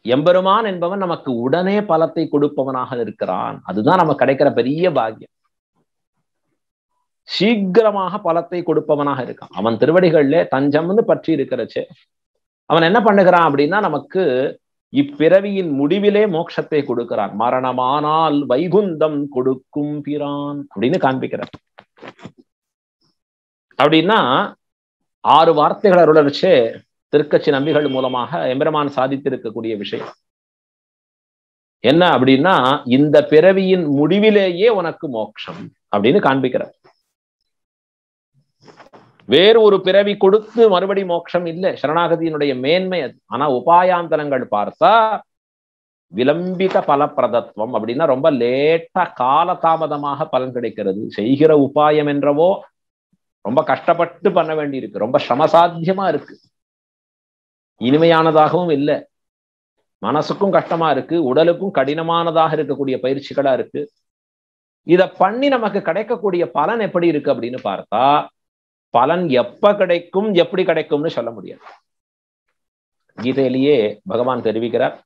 எம்பெருமான் என்பவன் நமக்கு உடனே பலத்தை கொடுப்பவனாக இருக்கிறான். அதுதான் நமக்கு கிடைக்கிற பெரிய பாக்கியம். சீக்கிரமாக பலத்தை கொடுப்பவனாக இருக்கான். அவன் திருவடிகள்ல தஞ்சம்னு பற்றி இருக்கிறச்சே அவன் என்ன பண்ணுகிறான் அப்படின்னா, நமக்கு இப்பிறவியின் முடிவிலே மோட்சத்தை கொடுக்கிறான். மரணமானால் வைகுந்தம் கொடுக்கும் பிரான் அப்படின்னு காண்பிக்கிறான். அப்படின்னா 6 வார்த்தைகள் அருளச்சே திருக்கட்சி நம்பிகள் மூலமாக எம்பெருமான் சாதித்திருக்கக்கூடிய விஷயம் என்ன அப்படின்னா, இந்த பிறவியின் முடிவிலேயே உனக்கு மோட்சம் அப்படின்னு காண்பிக்கிறார். வேறு ஒரு பிறவி கொடுத்து மறுபடி மோட்சம் இல்லை, சரணாகதியினுடைய மேன்மை அது. ஆனா உபாயாந்தரங்கள் பார்த்தா விளம்பித பலப்பிரதத்துவம் அப்படின்னா ரொம்ப லேட்டா காலதாமதமாக பலன் கிடைக்கிறது. செய்கிற உபாயம் என்றவோ ரொம்ப கஷ்டப்பட்டு பண்ண வேண்டி இருக்கு, ரொம்ப சிரமசாத்தியமா இருக்கு, இனிமையானதாகவும் இல்லை, மனசுக்கும் கஷ்டமா இருக்கு, உடலுக்கும் கடினமானதாக இருக்கக்கூடிய பயிற்சிகளா இருக்கு. இத பண்ணி நமக்கு கிடைக்கக்கூடிய பலன் எப்படி இருக்கு அப்படின்னு பார்த்தா, பலன் எப்ப கிடைக்கும் எப்படி கிடைக்கும்னு சொல்ல முடியாது. கீதையிலேயே பகவான் தெரிவிக்கிறார்,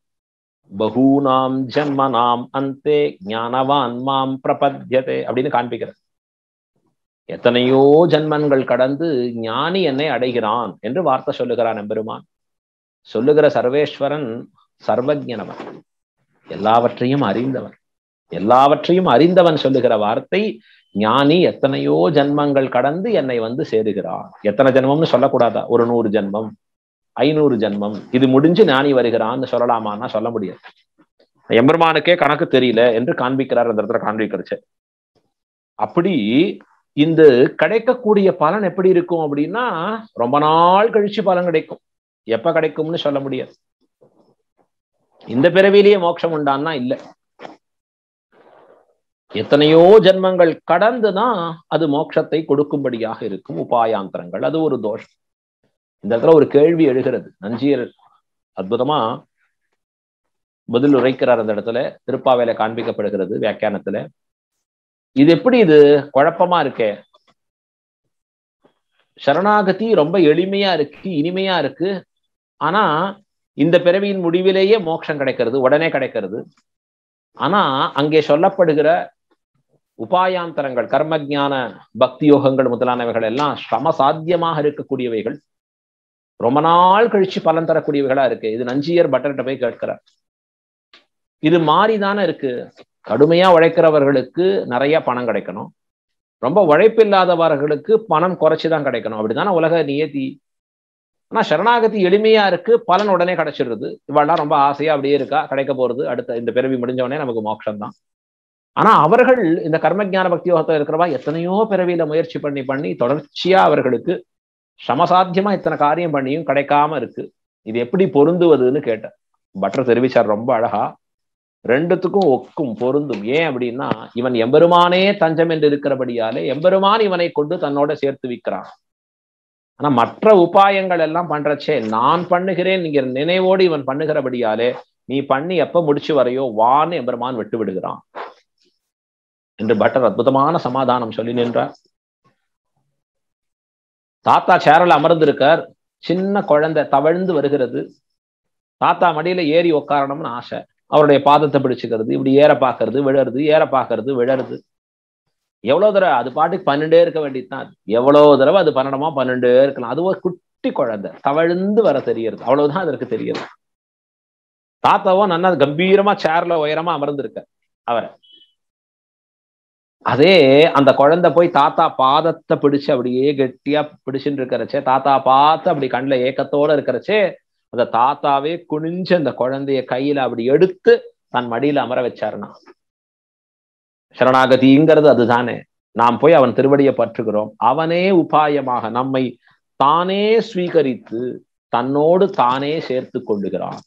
பகூனாம் ஜன்மனாம் அந்தே ஞானவான் மாம் பிரபத்யதே அப்படின்னு காண்பிக்கிறார். எத்தனையோ ஜன்மங்கள் கடந்து ஞானி என்னை அடைகிறான் என்று வார்த்தை சொல்லுகிறான் எம்பெருமான். சொல்லுகிற சர்வேஸ்வரன் சர்வஜனவன், எல்லாவற்றையும் அறிந்தவன். எல்லாவற்றையும் அறிந்தவன் சொல்லுகிற வார்த்தை, ஞானி எத்தனையோ ஜன்மங்கள் கடந்து என்னை வந்து சேருகிறான். எத்தனை ஜென்மம்னு சொல்லக்கூடாதா? ஒரு 100 ஜென்மம் 500 ஜென்மம் இது முடிஞ்சு ஞானி வருகிறான்னு சொல்லலாமான்னா சொல்ல முடியாது. எம்பெருமானுக்கே கணக்கு தெரியல என்று காண்பிக்கிறார் அந்த இடத்துல காண்பிக்கிறச்சு. அப்படி இந்த கிடைக்கக்கூடிய பலன் எப்படி இருக்கும் அப்படின்னா, ரொம்ப நாள் கழிச்சு பலன் கிடைக்கும். எப்ப கிடைக்கும்னு சொல்ல முடியாது. இந்த பிறவிலேயே மோட்சம் உண்டான்னா இல்லை, எத்தனையோ ஜென்மங்கள் கடந்துதான் அது மோட்சத்தை கொடுக்கும்படியாக இருக்கும் உபாயாந்தரங்கள். அது ஒரு தோஷம். இந்த இடத்துல ஒரு கேள்வி எழுகிறது. நஞ்சியர் அற்புதமா பதில் உரைக்கிறார் அந்த இடத்துல, திருப்பாவையில காண்பிக்கப்படுகிறது வியாக்கியானத்துல. இது எப்படி இது குழப்பமா இருக்கே, சரணாகதி ரொம்ப எளிமையா இருக்கு, இனிமையா இருக்கு, ஆனா இந்த பிறவியின் முடிவிலேயே மோட்சம் கிடைக்கிறது, உடனே கிடைக்கிறது. ஆனா அங்கே சொல்லப்படுகிற உபாயாந்தரங்கள் கர்மஜான பக்தி யோகங்கள் முதலானவைகள் எல்லாம் சமசாத்தியமாக இருக்கக்கூடியவைகள், ரொம்ப நாள் கழிச்சு பலன் தரக்கூடியவைகளா இருக்கு. இது நஞ்சியர் பட்டர்கிட்ட போய் கேட்கிறார். இது மாறிதானே இருக்கு. கடுமையா உழைக்கிறவர்களுக்கு நிறைய பணம் கிடைக்கணும், ரொம்ப உழைப்பில்லாதவர்களுக்கு பணம் குறைச்சுதான் கிடைக்கணும், அப்படிதானே உலக நியதி. ஆனா சரணாகதி எளிமையா இருக்கு, பலன் உடனே கிடைச்சிடுறது. இவெல்லாம் ரொம்ப ஆசையா அப்படியே இருக்கா, கிடைக்க போறது அடுத்த இந்த பிறவி முடிஞ்ச உடனே நமக்கு மோட்சம் தான். ஆனா அவர்கள் இந்த கர்மஜான பக்தி யோகத்துல இருக்கிறவா எத்தனையோ பிறவியில முயற்சி பண்ணி தொடர்ச்சியா அவர்களுக்கு சமசாத்தியமா இத்தனை காரியம் பண்ணியும் கிடைக்காம இருக்கு, இது எப்படி பொருந்துவதுன்னு கேட்டேன். பட்டர் தெரிவிச்சார் ரொம்ப அழகா, ரெண்டுத்துக்கும் ஒக்கும் பொருந்தும். ஏன் அப்படின்னா, இவன் எம்பெருமானே தஞ்சம் என்று இருக்கிறபடியாலே எம்பெருமான் இவனை கொண்டு தன்னோட சேர்த்து வைக்கிறான். ஆனா மற்ற உபாயங்கள் எல்லாம் பண்றச்சே நான் பண்ணுகிறேன் நீங்க நினைவோடு இவன் பண்ணுகிறபடியாலே நீ பண்ணி எப்ப முடிச்சு வரையோ வான்னு எம்பெருமான் விட்டு விடுகிறான் என்று பட்டர் அற்புதமான சமாதானம் சொல்லி நின்றார். தாத்தா சேரல அமர்ந்திருக்கார், சின்ன குழந்தை தவழ்ந்து வருகிறது. தாத்தா மடியில ஏறி உட்காரணும்னு ஆசை, அவருடைய பாதத்தை பிடிச்சுக்கிறது, இப்படி ஏற பாக்குறது விழறது, ஏற பாக்குறது விழறது. எவ்வளவு தடவை அது பாட்டுக்கு பண்ணிட்டே இருக்க வேண்டியதுதான். எவ்வளவு தடவை அது பண்ணணுமா பண்ணிட்டே இருக்கலாம். அது ஒரு குட்டி குழந்தை தவழ்ந்து வர தெரியுது, அவ்வளவுதான் அதற்கு தெரியுது. தாத்தாவும் நல்லா கம்பீரமா சேர்ல உயரமா அமர்ந்திருக்க அவரை. அதே அந்த குழந்தை போய் தாத்தா பாதத்தை பிடிச்சு அப்படியே கெட்டியா பிடிச்சுட்டு இருக்கிறச்சே, தாத்தா பார்த்து அப்படி கண்ணுல ஏக்கத்தோட இருக்கிறச்சே, அந்த தாத்தாவே குனிஞ்சு அந்த குழந்தைய கையில அப்படி எடுத்து தன் மடியில அமர வச்சாருன்னா, சரணாகதிங்கிறது அதுதானே. நாம் போய் அவன் திருவடியை பற்றுகிறோம், அவனே உபாயமாக நம்மை தானே ஸ்வீகரித்து தன்னோடு தானே சேர்த்து கொள்ளுகிறான்.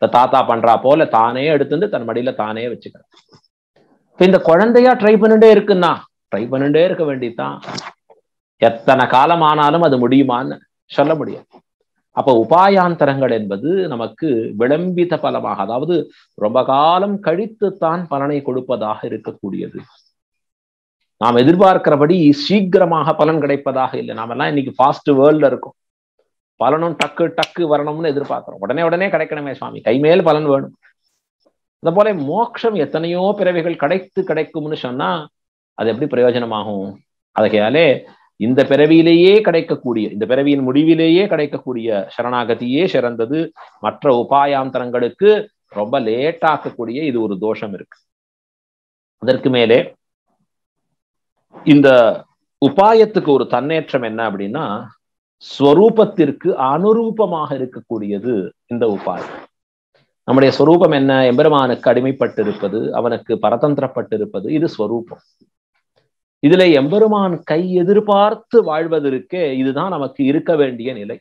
தாத்தா பண்றா போல தானே எடுத்துட்டு தன் மடியில தானே வச்சுக்கிறான். இந்த குழந்தையா ட்ரை பண்ணிட்டே இருக்குன்னா ட்ரை பண்ணிட்டே இருக்க வேண்டியதுதான். எத்தனை காலம் ஆனாலும் அது முடியுமான்னு சொல்ல முடியாது. அப்ப உபாயாந்தரங்கள் என்பது நமக்கு விளம்பித பலமாக, அதாவது ரொம்ப காலம் கழித்துத்தான் பலனை கொடுப்பதாக இருக்கக்கூடியது. நாம் எதிர்பார்க்கிறபடி சீக்கிரமாக பலன் கிடைப்பதாக இல்லை. நாம எல்லாம் இன்னைக்கு ஃபாஸ்ட் வேர்ல்ட்ல இருக்கும், பலனும் டக்கு டக்கு வரணும்னு எதிர்பார்க்கிறோம். உடனே உடனே கிடைக்கணுமே சுவாமி, கைமேல் பலன் வேணும். அத போல மோட்சம் எத்தனையோ பிறவிகள் கிடைக்கும்னு சொன்னா அது எப்படி பிரயோஜனமாகும்? அதையாலே இந்த பிறவியிலேயே கிடைக்கக்கூடிய, இந்த பிறவியின் முடிவிலேயே கிடைக்கக்கூடிய சரணாகதியே சிறந்தது. மற்ற உபாயாந்தரங்களுக்கு ரொம்ப லேட் ஆக்கக்கூடிய இது ஒரு தோஷம் இருக்கு. அதற்கு மேலே இந்த உபாயத்துக்கு ஒரு தன்னேற்றம் என்ன அப்படின்னா, ஸ்வரூபத்திற்கு அனுரூபமாக இருக்கக்கூடியது இந்த உபாயம். நம்முடைய ஸ்வரூபம் என்ன? எம்பெருமானுக்கு அடிமைப்பட்டிருப்பது, அவனுக்கு பரதந்திரப்பட்டிருப்பது, இது ஸ்வரூபம். இதுல எம்பெருமான் கை எதிர்பார்த்து வாழ்வதற்கே இதுதான் நமக்கு இருக்க வேண்டிய நிலை.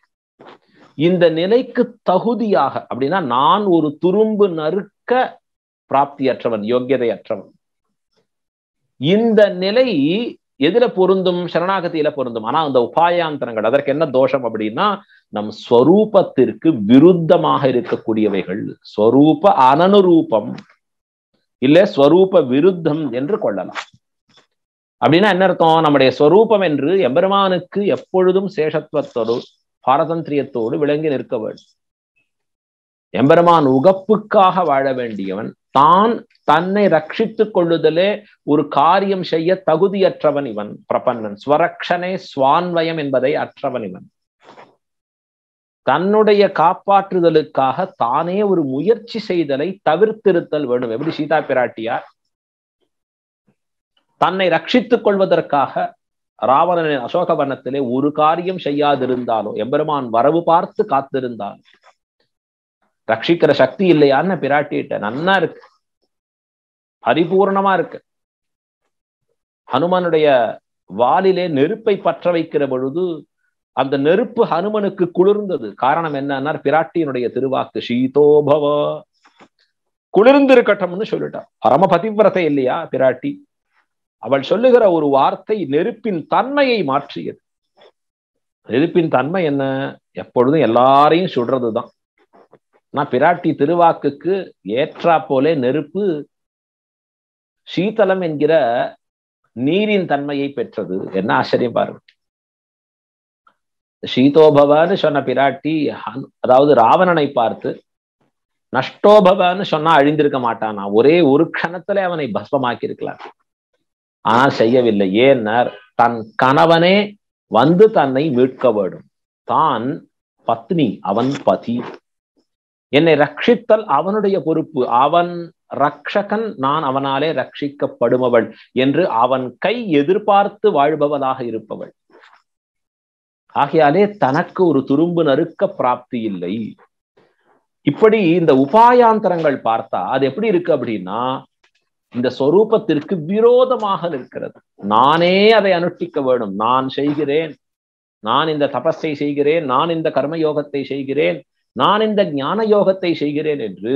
இந்த நிலைக்கு தகுதியாக அப்படின்னா, நான் ஒரு துரும்பு நறுக்க பிராப்தியற்றவன், யோக்கியதையற்றவன். இந்த நிலை எதுல பொருந்தும்? சரணாகதியில பொருந்தும். ஆனா அந்த உபாயாந்தரங்கள் அதற்கு என்ன தோஷம் அப்படின்னா, நம் ஸ்வரூபத்திற்கு விருத்தமாக இருக்கக்கூடியவைகள். ஸ்வரூப அனனுரூபம் இல்ல ஸ்வரூப விருத்தம் என்று கொள்ளலாம். அப்படின்னா என்ன அர்த்தம்? நம்முடைய ஸ்வரூபம் என்று எம்பெருமானுக்கு எப்பொழுதும் சேஷத்துவத்தோடு பாரதந்திரியத்தோடு விளங்கி நிற்க வேண்டும். எம்பெருமான் உகப்புக்காக வாழ வேண்டியவன். தான் தன்னை ரட்சித்துக் கொள்ளுதலே ஒரு காரியம் செய்ய தகுதியற்றவன் இவன். பிரபன்னன் ஸ்வரக்ஷனே ஸ்வான்வயம் என்பதை அற்றவன் இவன். தன்னுடைய காப்பாற்றுதலுக்காக தானே ஒரு முயற்சி செய்தலை தவிர்த்திருத்தல் வேண்டும். எப்படி சீதா பிராட்டியார் தன்னை ரட்சித்துக் கொள்வதற்காக ராவணனின் அசோகவனத்திலே ஒரு காரியம் செய்யாதிருந்தாலும், எம்பெருமான் வரவு பார்த்து காத்திருந்தாலும், ரட்சிக்கிற சக்தி இல்லையான்னு பிராட்டிட்ட நன்னா இருக்கு, பரிபூர்ணமா இருக்கு. ஹனுமனுடைய வாலிலே நெருப்பை பற்ற வைக்கிற பொழுது அந்த நெருப்பு ஹனுமனுக்கு குளிர்ந்தது. காரணம் என்னன்னா, பிராட்டியினுடைய திருவாக்கு சீதோபவ, குளிர்ந்திருக்கட்டும்னு சொல்லிட்டான். பரம பதிவிரதை இல்லையா பிராட்டி? அவள் சொல்லுகிற ஒரு வார்த்தை நெருப்பின் தன்மையை மாற்றியது. நெருப்பின் தன்மை என்ன? எப்பொழுதும் எல்லாரையும் சுடுறதுதான். ஆனா பிராட்டி திருவாக்குக்கு ஏற்றா போலே நெருப்பு சீதளம் என்கிற நீரின் தன்மையை பெற்றது. என்ன ஆச்சரியம் பாருங்க. சீதோபவன்னு சொன்ன பிராட்டி, அதாவது ராவணனை பார்த்து நஷ்டோபவன்னு சொன்னா அழிந்திருக்க மாட்டானா, ஒரே ஒரு க்ஷணத்துல அவனை பஸ்மமாக்கி இருக்கலாம். ஆனால் செய்யவில்லை. ஏன்னர் தன் கணவனே வந்து தன்னை மீட்க வேண்டும். தான் பத்னி, அவன் பதி. என்னை ரட்சித்தல் அவனுடைய பொறுப்பு. அவன் ரக்ஷகன், நான் அவனாலே ரட்சிக்கப்படுபவள் என்று அவன் கை எதிர்பார்த்து வாழ்பவளாக இருப்பவள். ஆகையாலே தனக்கு ஒரு துரும்பு நறுக்க பிராப்தி இல்லை. இப்படி இந்த உபாயாந்தரங்கள் பார்த்தா அது எப்படி இருக்கு அப்படின்னா, இந்த சொரூபத்திற்கு விரோதமாக இருக்கிறது. நானே அதை அனுஷ்டிக்க வேண்டும், நான் செய்கிறேன், நான் இந்த தபஸை செய்கிறேன், நான் இந்த கர்மயோகத்தை செய்கிறேன், நான் இந்த ஞான யோகத்தை செய்கிறேன் என்று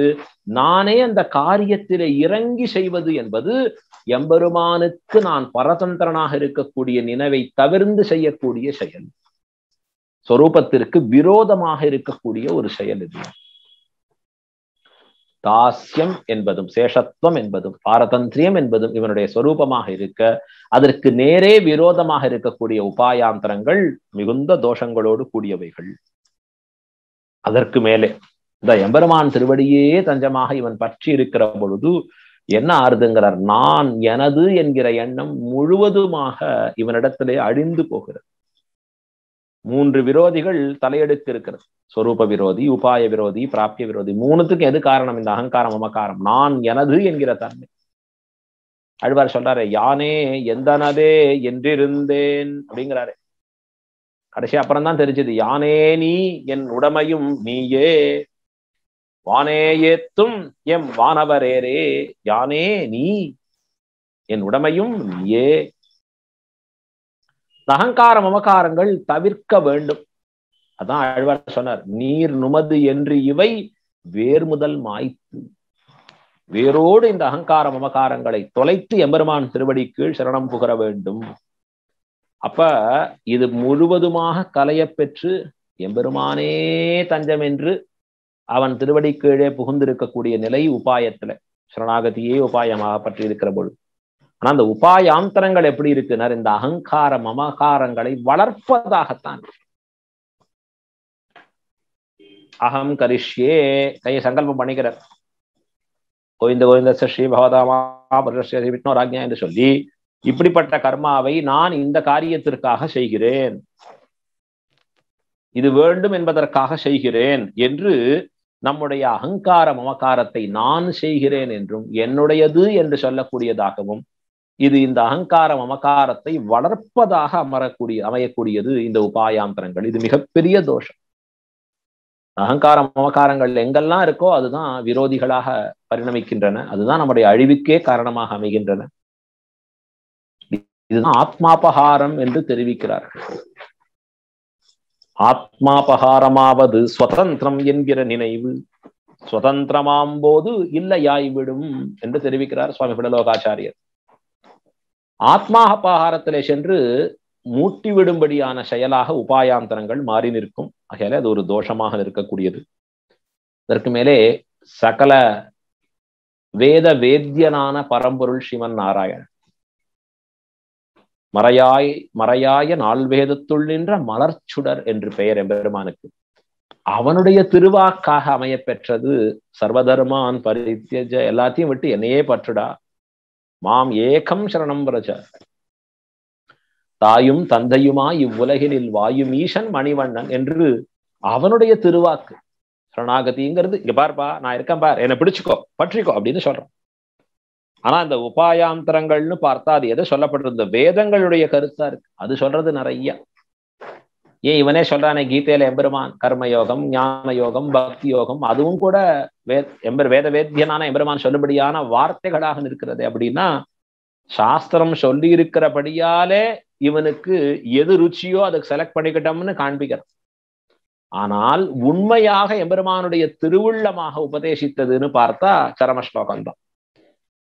நானே அந்த காரியத்திலே இறங்கி செய்வது என்பது எம்பெருமானுக்கு நான் பரதந்திரனாக இருக்கக்கூடிய நினைவை தவிர்ந்து செய்யக்கூடிய செயல். சொரூபத்திற்கு விரோதமாக இருக்கக்கூடிய ஒரு செயல் இது. தாஸ்யம் என்பதும் சேஷத்துவம் என்பதும் பாரதந்திரியம் என்பதும் இவனுடைய சொரூபமாக இருக்க, அதற்கு நேரே விரோதமாக இருக்கக்கூடிய உபாயாந்தரங்கள் மிகுந்த தோஷங்களோடு கூடியவைகள். அதற்கு மேலே இந்த எம்பெருமான் திருவடியே தஞ்சமாக இவன் பற்றி இருக்கிற பொழுது என்ன ஆறுதுங்கிறார், நான் எனது என்கிற எண்ணம் முழுவதுமாக இவனிடத்திலே அழிந்து போகிறது. 3 விரோதிகள் தலையெடுக்க இருக்கிறது. சொரூப விரோதி, உபாய விரோதி, பிராப்திய விரோதி. 3த்துக்கும் எது காரணம்? இந்த அகங்காரம், மமகாரம், நான் எனது என்கிற தன்மை. ஆழ்வார் சொல்றாரு, யானே எந்தனதே என்றிருந்தேன் அப்படிங்கிறாரு. கடைசி அப்புறம் தான் தெரிஞ்சது, யானே நீ என் உடமையும் நீயே, வானே ஏத்தும் எம் வானவரேரே, யானே நீ என் உடமையும் நீயே. அகங்கார மமகாரங்கள் தவிர்க்க வேண்டும். அதான் ஆழ்வார் சொன்னார், நீர் நுமது என்று இவை வேர் முதல் மாய்த்து. வேரோடு இந்த அகங்கார மமகாரங்களை தொலைத்து எம்பெருமான் திருவடி கீழ் சரணம் புகர வேண்டும். அப்ப இது முழுவதுமாக கலைய பெற்று எம்பெருமானே தஞ்சம் என்று அவன் திருவடி கீழே புகுந்திருக்கக்கூடிய நிலை உபாயத்துல, சரணாகதியே உபாயமாக பற்றி இருக்கிற பொழுது. ஆனா அந்த உபாயாந்தரங்கள் எப்படி இருக்குன்னா, இந்த அகங்கார மமகாரங்களை வளர்ப்பதாகத்தான். அகம் கரிஷ்யே கையை சங்கல்பம் பண்ணிக்கிறார். கோவிந்த கோவிந்த ஸ்ரீ பகவதாமா விஷ்ணோராஜ்ஞா என்று சொல்லி, இப்படிப்பட்ட கர்மாவை நான் இந்த காரியத்திற்காக செய்கிறேன், இது வேண்டும் என்பதற்காக செய்கிறேன் என்று நம்முடைய அகங்கார மமகாரத்தை நான் செய்கிறேன் என்றும் என்னுடையது என்று சொல்லக்கூடியதாகவும், இது இந்த அகங்கார மமகாரத்தை வளர்ப்பதாக அமையக்கூடியது இந்த உபாயாந்தரங்கள். இது மிகப்பெரிய தோஷம். அகங்கார மமகாரங்கள் எங்கெல்லாம் இருக்கோ அதுதான் விரோதிகளாக பரிணமிக்கின்றன, அதுதான் நம்முடைய அழிவுக்கே காரணமாக அமைகின்றன. இதுதான் ஆத்மாபகாரம் என்று தெரிவிக்கிறார்கள். ஆத்மாபகாரமாவது ஸ்வதந்திரம் என்கிற நினைவு சுதந்திரமாம் போது இல்லையாய்விடும் என்று தெரிவிக்கிறார் சுவாமி பிடலோகாச்சாரியர். ஆத்மாபகாரத்திலே சென்று மூட்டிவிடும்படியான செயலாக உபாயாந்தரங்கள் மாறி நிற்கும். ஆகையால அது ஒரு தோஷமாக இருக்கக்கூடியது. இதற்கு மேலே சகல வேத வேத்யனான பரம்பொருள் ஸ்ரீமன் நாராயணன், மறையாய நால்வேதத்துள் நின்ற மலர்ச்சுடர் என்று பெயர் எம்பெருமானுக்கு. அவனுடைய திருவாக்காக அமைய பெற்றது சர்வதர்மான் பரித்யஜ, எல்லாத்தையும் விட்டு என்னையே பற்றுடா, மாம் ஏகம் சரணம் பிரஜ. தாயும் தந்தையுமாய் இவ்வுலகினில் வாயும் ஈசன் மணிவண்ணன் என்று அவனுடைய திருவாக்கு. சரணாகதிங்கிறது இங்க பார்ப்பா, நான் இருக்கேன் பார், என்னை பிடிச்சுக்கோ, பற்றிக்கோ அப்படின்னு சொல்றான். ஆனா இந்த உபாயாந்தரங்கள்னு பார்த்தா அது எதை சொல்லப்பட்டிருந்த வேதங்களுடைய கருத்தா இருக்கு. அது சொல்றது நிறைய. ஏன் இவனே சொல்றானே கீதையில எம்பெருமான் கர்மயோகம், ஞான யோகம், பக்தி யோகம், அதுவும் கூட வேத வேத்தியனான எம்பெருமான் சொல்லும்படியான வார்த்தைகளாக இருக்கிறது. அப்படின்னா சாஸ்திரம் சொல்லி இருக்கிறபடியாலே இவனுக்கு எது ருச்சியோ அதுக்கு செலக்ட் பண்ணிக்கிட்டோம்னு காண்பிக்கிறான். ஆனால் உண்மையாக எம்பெருமானுடைய திருவுள்ளமாக உபதேசித்ததுன்னு பார்த்தா சரமஸ்லோகம் தான்.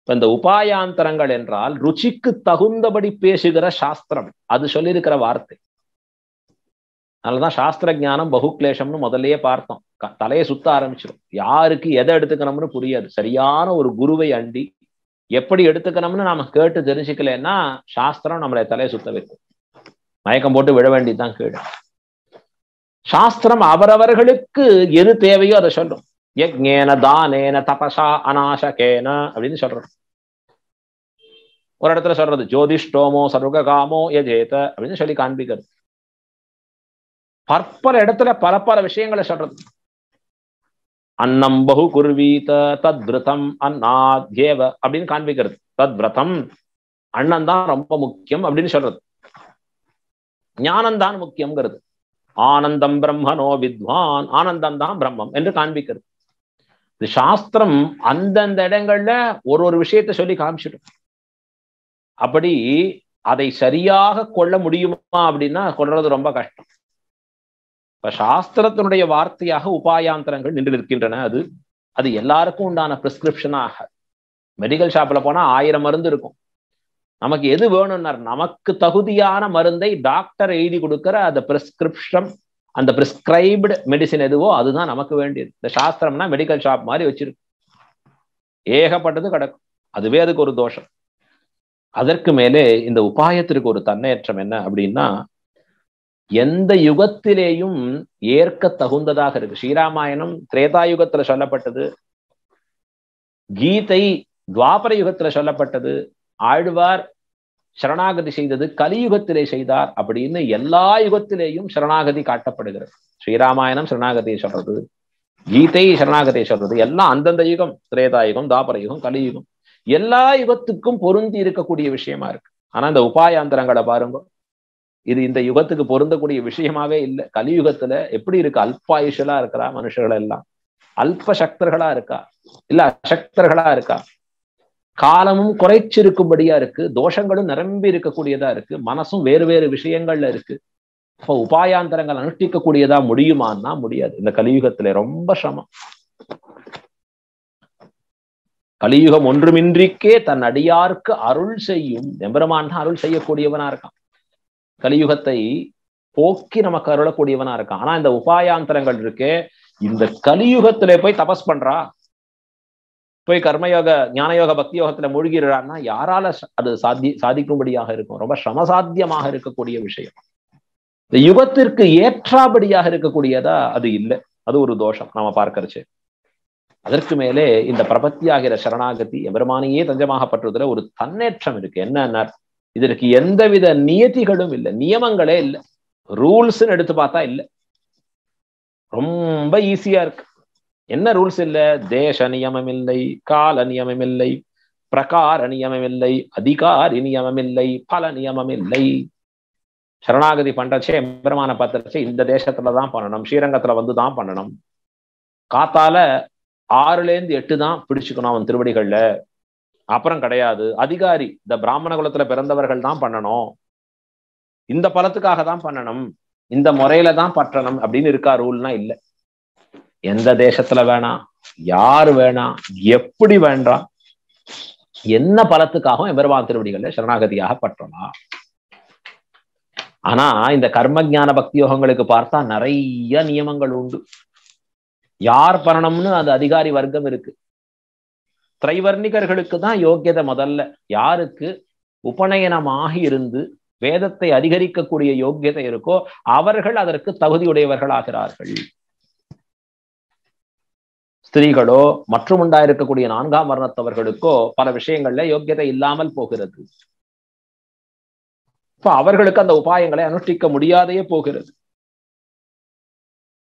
இந்த உபாயாந்தரங்கள் என்றால் ருச்சிக்கு தகுந்தபடி பேசுகிற சாஸ்திரம், அது சொல்லியிருக்கிற வார்த்தை. அதனாலதான் சாஸ்திர ஞானம் பகுக்லேஷம்னு முதல்லயே பார்த்தோம். தலையை சுத்த ஆரம்பிச்சிடும். யாருக்கு எதை எடுத்துக்கணும்னு புரியாது. சரியான ஒரு குருவை அண்டி எப்படி எடுத்துக்கணும்னு நாம கேட்டு தெரிஞ்சுக்கலன்னா சாஸ்திரம் நம்மளை தலையை சுத்த வைக்கும். மயக்கம் போட்டு விழ வேண்டியதுதான் கீழே. சாஸ்திரம் அவரவர்களுக்கு எது தேவையோ அதை சொல்லும். யக்ஞேன தானேன தபசா அநாசகேன அப்படின்னு சொல்றது. ஒரு இடத்துல சொல்றது ஜோதிஷ்டோமோ சர்வகாமோ யஜேத அப்படின்னு சொல்லி காண்பிக்கிறது. பற்பல இடத்துல பல பல விஷயங்களை சொல்றது. அன்னம் பகு குர்வீத தத் விரதம் அன்னாத்யேவ அப்படின்னு காண்பிக்கிறது. தத் விரதம் அண்ணன் தான் ரொம்ப முக்கியம் அப்படின்னு சொல்றது. ஞானம்தான் முக்கியம்ங்கிறது. ஆனந்தம் பிரம்மனோ வித்வான், ஆனந்தம் தான் பிரம்மம் என்று காண்பிக்கிறது. இது சாஸ்திரம் அந்தந்த இடங்கள்ல ஒரு ஒரு விஷயத்த சொல்லி காமிச்சிடும். அப்படி அதை சரியாக கொள்ள முடியுமா அப்படின்னா கொள்றது ரொம்ப கஷ்டம். இப்ப சாஸ்திரத்தினுடைய வார்த்தையாக உபாயாந்தரங்கள் நின்று நிற்கின்றன. அது எல்லாருக்கும் உண்டான பிரிஸ்கிரிப்ஷனாக. மெடிக்கல் ஷாப்ல போனா 1000 மருந்து இருக்கும். நமக்கு எது வேணும்னா நமக்கு தகுதியான மருந்தை டாக்டர் எழுதி கொடுக்கிற அந்த பிரிஸ்கிரிப்ஷன், அந்த பிரிஸ்கிரைப்டு மெடிசின் எதுவோ அதுதான் நமக்கு வேண்டியது. இந்த சாஸ்திரம்னா மெடிக்கல் ஷாப் மாதிரி வச்சிருக்கு, ஏகப்பட்டது கிடக்கும். அதுவே அதுக்கு ஒரு தோஷம். அதற்கு மேலே இந்த உபாயத்திற்கு ஒரு தன்னேற்றம் என்ன அப்படின்னா, எந்த யுகத்திலேயும் ஏற்க தகுந்ததாக இருக்கு. ஸ்ரீராமாயணம் திரேதாயுகத்துல சொல்லப்பட்டது, கீதை துவாபர யுகத்துல சொல்லப்பட்டது, ஆழ்வார் சரணாகதி செய்தது கலியுகத்திலே செய்தார் அப்படின்னு எல்லா யுகத்திலேயும் சரணாகதி காட்டப்படுகிறது. ஸ்ரீராமாயணம் சரணாகதியை சொல்றது, கீதை சரணாகதியை சொல்றது, எல்லாம் அந்தந்த யுகம், திரேதாயுகம், துவாபர யுகம், கலியுகம், எல்லா யுகத்துக்கும் பொருந்தி இருக்கக்கூடிய விஷயமா இருக்கு. ஆனா இந்த உபாயாந்தரங்களை பாருங்க, இது இந்த யுகத்துக்கு பொருந்தக்கூடிய விஷயமாவே இல்லை. கலியுகத்துல எப்படி இருக்கு, அல்பாயுஷலா இருக்கிறா மனுஷர்கள் எல்லாம், அல்ப சக்தர்களா இருக்கா, இல்ல அசக்தர்களா இருக்கா, காலமும் குறைச்சிருக்கும்படியா இருக்கு, தோஷங்களும் நிரம்பி இருக்கக்கூடியதா இருக்கு, மனசும் வேறு வேறு விஷயங்கள்ல இருக்கு. இப்ப உபாயாந்தரங்கள் அனுஷ்டிக்கக்கூடியதா முடியுமான்னா முடியாது. இந்த கலியுகத்துல ரொம்ப சிரமம். கலியுகம் ஒன்றுமின்றிக்கே தன் அடியாருக்கு அருள் செய்யும் எம்பெருமான் தான் அருள் செய்யக்கூடியவனா இருக்கான். கலியுகத்தை போக்கி நமக்கு அருளக்கூடியவனா இருக்கான். ஆனா இந்த உபாயாந்தரங்கள் இருக்கே, இந்த கலியுகத்திலே போய் தபஸ் பண்றா, போய் கர்மயோக ஞானயோக பக்தி யோகத்துல மூழ்கிறான்னா யாரால அது சாதிக்கும்படியாக இருக்கும்? ரொம்ப சிரமசாத்தியமாக இருக்கக்கூடிய விஷயம். இந்த யுகத்திற்கு ஏற்றாபடியாக இருக்கக்கூடியதா அது இல்லை. அது ஒரு தோஷம் நாம பார்க்கறச்சு. அதற்கு மேலே இந்த பிரபத்தியாகிற சரணாகதி எம்பெருமானையே தஞ்சமாக பற்றுவதில் ஒரு தன்னேற்றம் இருக்கு. என்னன்னா, இதற்கு எந்தவித நியதிகளும் இல்லை, நியமங்களே இல்லை, ரூல்ஸ்ன்னு எடுத்து பார்த்தா இல்லை, ரொம்ப ஈஸியா இருக்கு. என்ன ரூல்ஸ் இல்ல? தேச நியமம் இல்லை, கால நியமம் இல்லை, பிரகார நியமம் இல்லை, அதிகாரி நியமம் இல்லை, பல நியமம் இல்லை. சரணாகதி பண்றச்சே எம்பெருமான பத்திரச்சே இந்த தேசத்துலதான் பண்ணணும், ஸ்ரீரங்கத்துல வந்துதான் பண்ணணும், காத்தால 6 to 8 தான் பிடிச்சுக்கணும் அவன் திருவடிகள்ல, அப்புறம் கிடையாது. அதிகாரி இந்த பிராமண குலத்துல பிறந்தவர்கள் தான் பண்ணணும், இந்த பலத்துக்காக தான் பண்ணணும், இந்த முறையில தான் பற்றணும் அப்படின்னு இருக்கா ரூல்னா இல்ல. எந்த தேசத்துல வேணாம், யாரு வேணாம், எப்படி வேண்டாம், என்ன பலத்துக்காகவும் எம்பெருமான் திருவடிகள்ல சரணாகதியாக பற்றலாம். ஆனா இந்த கர்ம ஞான பக்தி யோகங்களுக்கு பார்த்தா நிறைய நியமங்கள் உண்டு. யார் பண்ணணும்னு அது அதிகாரி வர்க்கம் இருக்கு. திரைவர்ணிகர்களுக்கு தான் யோக்கியதை முதல்ல. யாருக்கு உபநயனமாகி இருந்து வேதத்தை அதிகரிக்கக்கூடிய யோக்கியதை இருக்கோ அவர்கள் அதற்கு தகுதியுடையவர்கள் ஆகிறார்கள். ஸ்திரீகளோ மற்றும் உண்டாயிருக்கக்கூடிய 4ஆம் வர்ணத்தவர்களுக்கோ பல விஷயங்கள்ல யோக்கியதை இல்லாமல் போகிறது. இப்ப அவர்களுக்கு அந்த உபாயங்களை அனுஷ்டிக்க முடியாதையே போகிறது.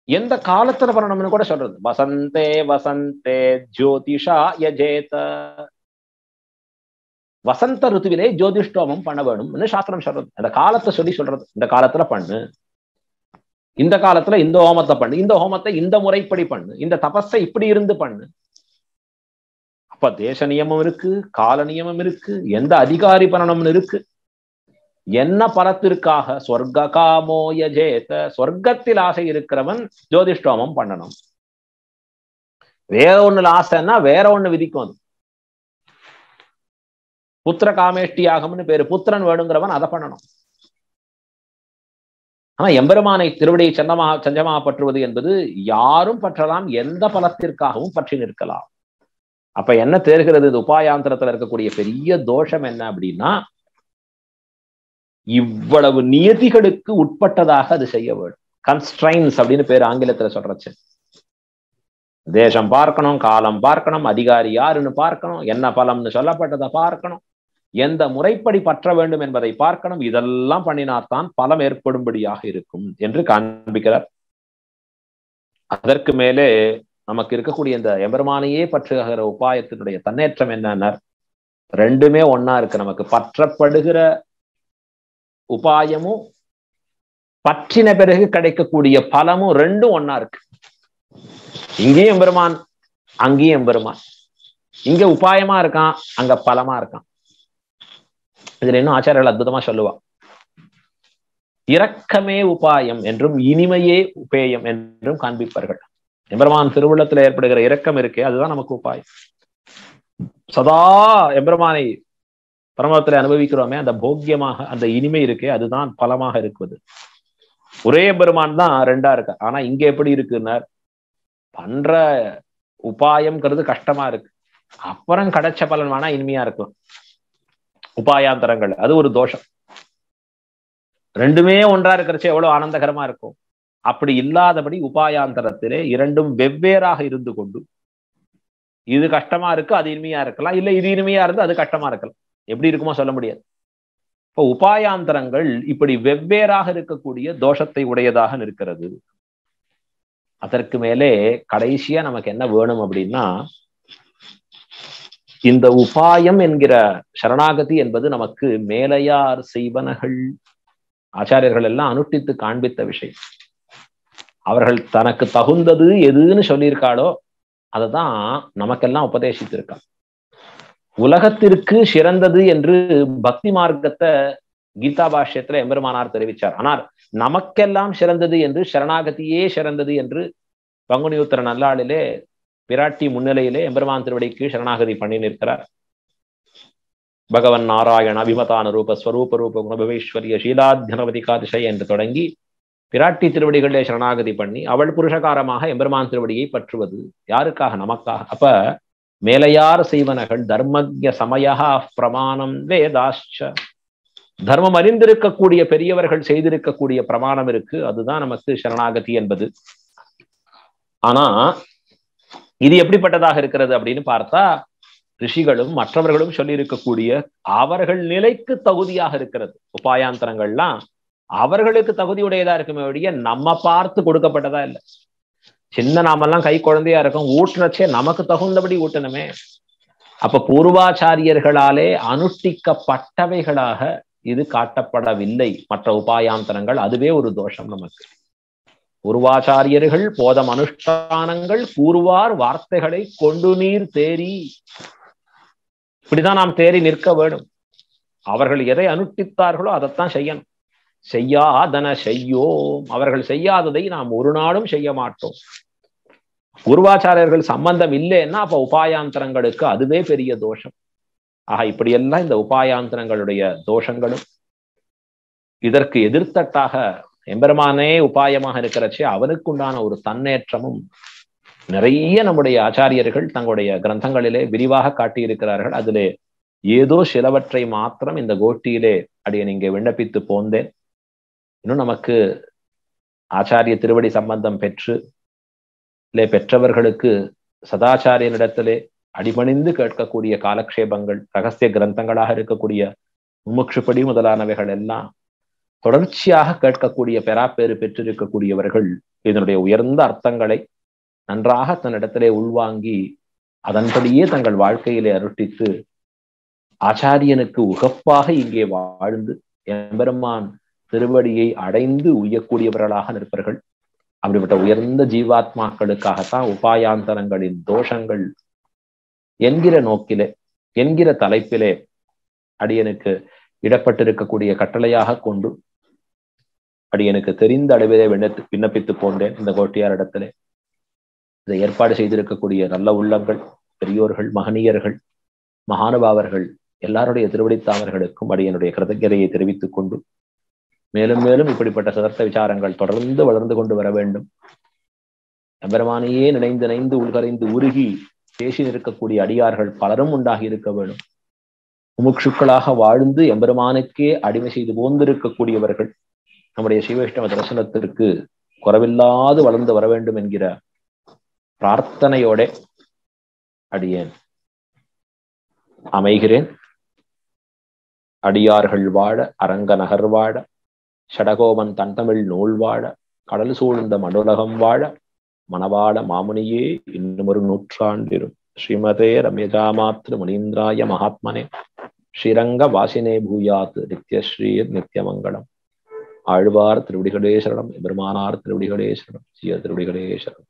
எந்த காலத்துல பண்ணணும்னு கூட சொல்றது. வசந்தே வசந்தே ஜோதிஷா யஜேத, வசந்த ருத்துவிலே ஜோதிஷ்டோமம் பண்ண வேணும்னு சாஸ்திரம் சொல்றது. அந்த காலத்தை சொல்லி சொல்றது, இந்த காலத்துல பண்ணு, இந்த காலத்துல இந்த ஹோமத்தை பண்ணு, இந்த ஹோமத்தை இந்த முறைப்படி பண்ணு, இந்த தபஸை இப்படி இருந்து பண்ணு. அப்ப தேச நியமம் இருக்கு, கால நியமம் இருக்கு, எந்த அதிகாரி பண்ணணும்னு இருக்கு, என்ன பலத்திற்காக. சொர்க்க காமோ யஜேத, சொர்க்கத்தில் ஆசை இருக்கிறவன் ஜோதிஷ்டோமம் பண்ணணும். வேற ஒண்ணுல ஆசைன்னா வேற ஒண்ணு விதிக்கும். அது புத்திர காமேஷ்டியாகம்னு பேரு, புத்திரன் வேணுங்கிறவன் அதை பண்ணணும். ஆனா எம்பெருமானை திருவடியை சஞ்சமாக பற்றுவது என்பது யாரும் பற்றலாம், எந்த பலத்திற்காகவும் பற்றி நிற்கலாம். அப்ப என்ன தேர்கிறது? இது உபாயாந்தரத்துல இருக்கக்கூடிய பெரிய தோஷம் என்ன அப்படின்னா, இவ்வளவு நியதிகளுக்கு உட்பட்டதாக அது செய்ய வேண்டும். கன்ஸ்ட்ரைன்ஸ் அப்படின்னு பேர் ஆங்கிலத்துல சொல்றச்சு. தேசம் பார்க்கணும், காலம் பார்க்கணும், அதிகாரி யாருன்னு பார்க்கணும், என்ன பலம்னு சொல்லப்பட்டதை பார்க்கணும், எந்த முறைப்படி பற்ற வேண்டும் என்பதை பார்க்கணும். இதெல்லாம் பண்ணினால்தான் பலம் ஏற்படும்படியாக இருக்கும் என்று காண்பிக்கிறார். அதற்கு மேலே நமக்கு இருக்கக்கூடிய இந்த எம்பெருமானையே பற்றுகிற உபாயத்தினுடைய தன்னேற்றம் என்னன்னா, ரெண்டுமே ஒன்னா இருக்கு. நமக்கு பற்றப்படுகிற உபாயமும் பற்றின பிறகு கிடைக்கக்கூடிய பலமும் ரெண்டும் ஒன்னா இருக்கு. இங்கேயும் எம்பெருமான், அங்கேயும் எம்பெருமான். இங்க உபாயமா இருக்கான், அங்க பலமா இருக்கான். இதுல இன்னும் ஆச்சாரியர்கள் அற்புதமா சொல்லுவா, இரக்கமே உபாயம் என்றும் இனிமையே உபேயம் என்றும் காண்பிப்பார்கள். எம்பெருமான் திருவுள்ளத்துல ஏற்படுகிற இரக்கம் இருக்கே, அதுதான் நமக்கு உபாயம். சதா எம்பெருமானை பரமத்துல அனுபவிக்கிறோமே, அந்த போக்கியமாக அந்த இனிமை இருக்கே, அதுதான் பலமாக இருக்குது. ஒரே பெருமான் தான் ரெண்டா இருக்கு. ஆனா இங்க எப்படி இருக்குன்னா, பண்ற உபாயம்ங்கிறது கஷ்டமா இருக்கு, அப்புறம் கிடைச்ச பலன் வேணா இனிமையா இருக்கும். உபாயாந்தரங்கள் அது ஒரு தோஷம். ரெண்டுமே ஒன்றா இருக்கிறச்சு எவ்வளவு ஆனந்தகரமா இருக்கும். அப்படி இல்லாதபடி உபாயாந்தரத்திலே இரண்டும் வெவ்வேறாக இருந்து கொண்டு, இது கஷ்டமா இருக்கு அது இனிமையா இருக்கலாம், இல்ல இது இனிமையா இருந்து அது கஷ்டமா இருக்கலாம். எப்படி இருக்குமோ சொல்ல முடியாது. இப்போ உபாயாந்தரங்கள் இப்படி வெவ்வேறாக இருக்கக்கூடிய தோஷத்தை உடையதாக நிற்கிறது. அதற்கு மேலே கடைசியா நமக்கு என்ன வேணும் அப்படின்னா, இந்த உபாயம் என்கிற சரணாகதி என்பது நமக்கு மேலையார் செய்வனகள் ஆச்சாரியர்கள் எல்லாம் அனுஷ்டித்து காண்பித்த விஷயம். அவர்கள் தனக்கு தகுந்தது எதுன்னு சொல்லியிருக்காளோ அததான் நமக்கெல்லாம் உபதேசித்திருக்காங்க. உலகத்திற்கு சிறந்தது என்று பக்தி மார்க்கத்தை கீதா பாஷ்யத்துல எம்பெருமானார் தெரிவித்தார். ஆனால் நமக்கெல்லாம் சிறந்தது என்று சரணாகதியே சிறந்தது என்று பங்குனி உத்திர நல்லாளிலே பிராட்டி முன்னிலையிலே எம்பெருமான் திருவடிக்கு சரணாகதி பண்ணி நிற்கிறார். பகவன் நாராயண அபிமதான ரூப ஸ்வரூப ரூப குணபவேஸ்வரிய ஷீலாத்யனவதிகாதிசை என்று தொடங்கி பிராட்டி திருவடிகளிலே சரணாகதி பண்ணி அவள் புருஷகாரமாக எம்பெருமான் திருவடியை பற்றுவது யாருக்காக? நமக்காக. அப்ப மேலையார் செய்வனகள் தர்மஜ சமயா பிரமாணம் வேதாச்ச, தர்மம் அறிந்திருக்கக்கூடிய பெரியவர்கள் செய்திருக்கக்கூடிய பிரமாணம் இருக்கு, அதுதான் நமக்கு சரணாகதி என்பது. ஆனா இது எப்படிப்பட்டதாக இருக்கிறது அப்படின்னு பார்த்தா, ரிஷிகளும் மற்றவர்களும் சொல்லி இருக்கக்கூடிய அவர்கள் நிலைக்கு தகுதியாக இருக்கிறது. உபாயாந்தரங்கள்லாம் அவர்களுக்கு தகுதியுடையதா இருக்குமே ஒழிய நம்ம பார்த்து கொடுக்கப்பட்டதா இல்லை. சின்ன நாமெல்லாம் கை குழந்தையா இருக்கும், ஊட்டுனச்சே நமக்கு தகுந்தபடி ஊட்டணுமே. அப்ப பூர்வாச்சாரியர்களாலே அனுஷ்டிக்கப்பட்டவைகளாக இது காட்டப்படவில்லை மற்ற உபாயாந்தரங்கள். அதுவே ஒரு தோஷம் நமக்கு. பூர்வாச்சாரியர்கள் போதம் அனுஷ்டானங்கள் கூறுவார் வார்த்தைகளை கொண்டு நீர் தேறி, இப்படிதான் நாம் தேறி நிற்க வேண்டும். அவர்கள் எதை அனுஷ்டித்தார்களோ அதைத்தான் செய்யணும். செய்யாதன செய்யோம், அவர்கள் செய்யாததை நாம் ஒரு நாளும் செய்ய மாட்டோம். பூர்வாச்சாரியர்கள் சம்பந்தம் இல்லைன்னா அப்ப உபாயாந்தரங்களுக்கு அதுவே பெரிய தோஷம். ஆக இப்படியெல்லாம் இந்த உபாயாந்தரங்களுடைய தோஷங்களும், இதற்கு எதிர்த்தட்டாக எம்பெருமானே உபாயமாக இருக்கிறச்சே அவனுக்குண்டான ஒரு தன்னேற்றமும் நிறைய நம்முடைய ஆச்சாரியர்கள் தங்களுடைய கிரந்தங்களிலே விரிவாக காட்டியிருக்கிறார்கள். அதிலே ஏதோ சிலவற்றை மாத்திரம் இந்த கோஷ்டியிலே அடியேன் இங்கே விண்ணப்பித்து போந்தேன். இன்னும் நமக்கு ஆச்சாரிய திருவடி சம்பந்தம் பெற்றவர்களுக்கு சதாச்சாரியனிடத்திலே அடிபணிந்து கேட்கக்கூடிய காலக்ஷேபங்கள், ரகசிய கிரந்தங்களாக இருக்கக்கூடிய முமுட்சுப்படி முதலானவைகள் எல்லாம் தொடர்ச்சியாக கேட்கக்கூடிய பெறாப்பேறு பெற்றிருக்கக்கூடியவர்கள் இதனுடைய உயர்ந்த அர்த்தங்களை நன்றாக தன்னிடத்திலே உள்வாங்கி அதன்படியே தங்கள் வாழ்க்கையிலே அருட்டித்து ஆச்சாரியனுக்கு உகப்பாக இங்கே வாழ்ந்து எம்பெருமான் திருவடியை அடைந்து உய்யக்கூடியவர்களாக நிற்பார்கள். அப்படிப்பட்ட உயர்ந்த ஜீவாத்மாக்களுக்காகத்தான் உபாயாந்தரங்களின் தோஷங்கள் என்கிற நோக்கிலே, என்கிற தலைப்பிலே அடியனுக்கு இடப்பட்டிருக்கக்கூடிய கட்டளையாக கொண்டு அடியனுக்கு தெரிந்த அளவிலே விண்ணப்பித்து போன்றேன் இந்த கோட்டியாரிடத்திலே. இதை ஏற்பாடு செய்திருக்கக்கூடிய நல்ல உள்ளங்கள், பெரியோர்கள், மகனீயர்கள், மகானுபாவர்கள் எல்லாருடைய திருவடித்தாமர்களுக்கும் அடியனுடைய கிருதஜதையை தெரிவித்துக் கொண்டு, மேலும் மேலும் இப்படிப்பட்ட சதர்த்த விசாரங்கள் தொடர்ந்து வளர்ந்து கொண்டு வர வேண்டும். எம்பெருமானையே நினைந்து உள்கரைந்து உருகி பேசி நிற்கக்கூடிய அடியார்கள் பலரும் உண்டாகி இருக்க வேண்டும். முமுட்சுக்களாக வாழ்ந்து எம்பெருமானுக்கே அடிமை செய்து போந்திருக்கக்கூடியவர்கள் நம்முடைய ஸ்ரீவைஷ்ணவ தரிசனத்திற்கு குறைவில்லாது வளர்ந்து வர வேண்டும் என்கிற பிரார்த்தனையோட அடியேன் அமைகிறேன். அடியார்கள் வாழ, அரங்க நகர் வாழ, ஷடகோபன் தன்தமிழ் நூல் வாழ, கடல் சூழ்ந்த மண்டுலகம் வாழ, மணவாள மாமுனியே இன்னும் ஒரு நூற்றாண்டிரும். ஸ்ரீமதே ரம்யஜாமாத்ரு முனீந்திராய மகாத்மனே ஸ்ரீரங்க வாசினே பூயாத் நித்யஸ்ரீர் நித்யமங்கலம். ஆழ்வார் திருவடிகளே சரணம், எபெருமானார் திருவடிகளே சரணம், சிய திருவடிகளே சரணம்.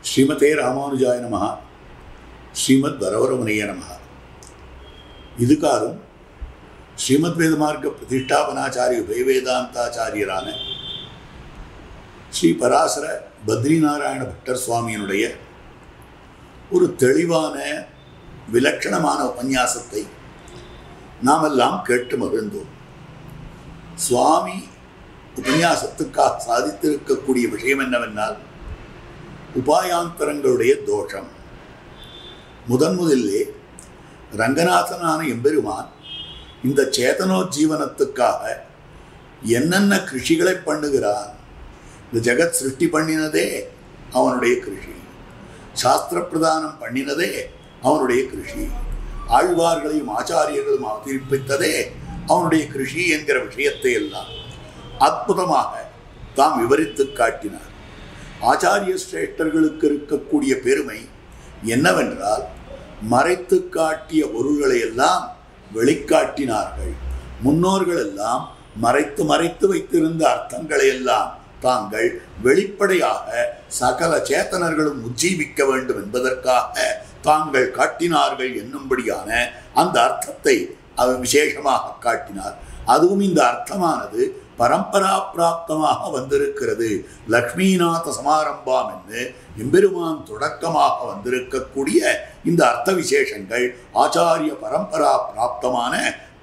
ஸ்ரீமதே ராமானுஜாய நமஹ. ஸ்ரீமத் வரவரமுனைய நமஹ. இதுகாரும் ஸ்ரீமத் வேதமார்க்க பிரதிஷ்டாபனாச்சாரிய உபயவேதாந்தாச்சாரியரான ஸ்ரீ பராசர பத்ரிநாராயண பட்டர் சுவாமியினுடைய ஒரு தெளிவான விலட்சணமான உபன்யாசத்தை நாமெல்லாம் கேட்டு மகிழ்ந்தோம். சுவாமி உபன்யாசத்துக்காக சாதித்திருக்கக்கூடிய விஷயம் என்னவென்றால் உபாயாந்தரங்களுடைய தோஷம். முதலிலே ரங்கநாதனான எம்பெருமான் இந்த சேதனோஜீவனத்துக்காக என்னென்ன கிருஷிகளை பண்ணுகிறான். இந்த ஜெகத் சிருஷ்டி பண்ணினதே அவனுடைய கிருஷி, சாஸ்திர பிரதானம் பண்ணினதே அவனுடைய கிருஷி, ஆழ்வார்களையும் ஆச்சாரியர்களும் அவதரிப்பித்ததே அவனுடைய கிருஷி என்கிற விஷயத்தை எல்லாம் அற்புதமாக தாம் விவரித்து காட்டினார். ஆச்சாரிய சிரேஷ்டர்களுக்கு இருக்கக்கூடிய பெருமை என்னவென்றால் மறைத்து காட்டிய பொருள்களை எல்லாம் வெளிக்காட்டினார்கள். முன்னோர்கள் எல்லாம் மறைத்து மறைத்து வைத்திருந்த அர்த்தங்களை எல்லாம் தாங்கள் வெளிப்படையாக சகல சேத்தனர்களும் உஜ்ஜீவிக்க வேண்டும் என்பதற்காக தாங்கள் காட்டினார்கள் என்னும்படியான அந்த அர்த்தத்தை அவர் விசேஷமாக காட்டினார். அதுவும் இந்த அர்த்தமானது பரம்பரா பிராப்தமாக வந்திருக்கிறது. லக்ஷ்மிநாத சமாரம்பாம் என்று எம்பெருமான் தொடக்கமாக வந்திருக்கக்கூடிய இந்த அர்த்த விசேஷங்கள் ஆச்சாரிய பரம்பரா பிராப்தமான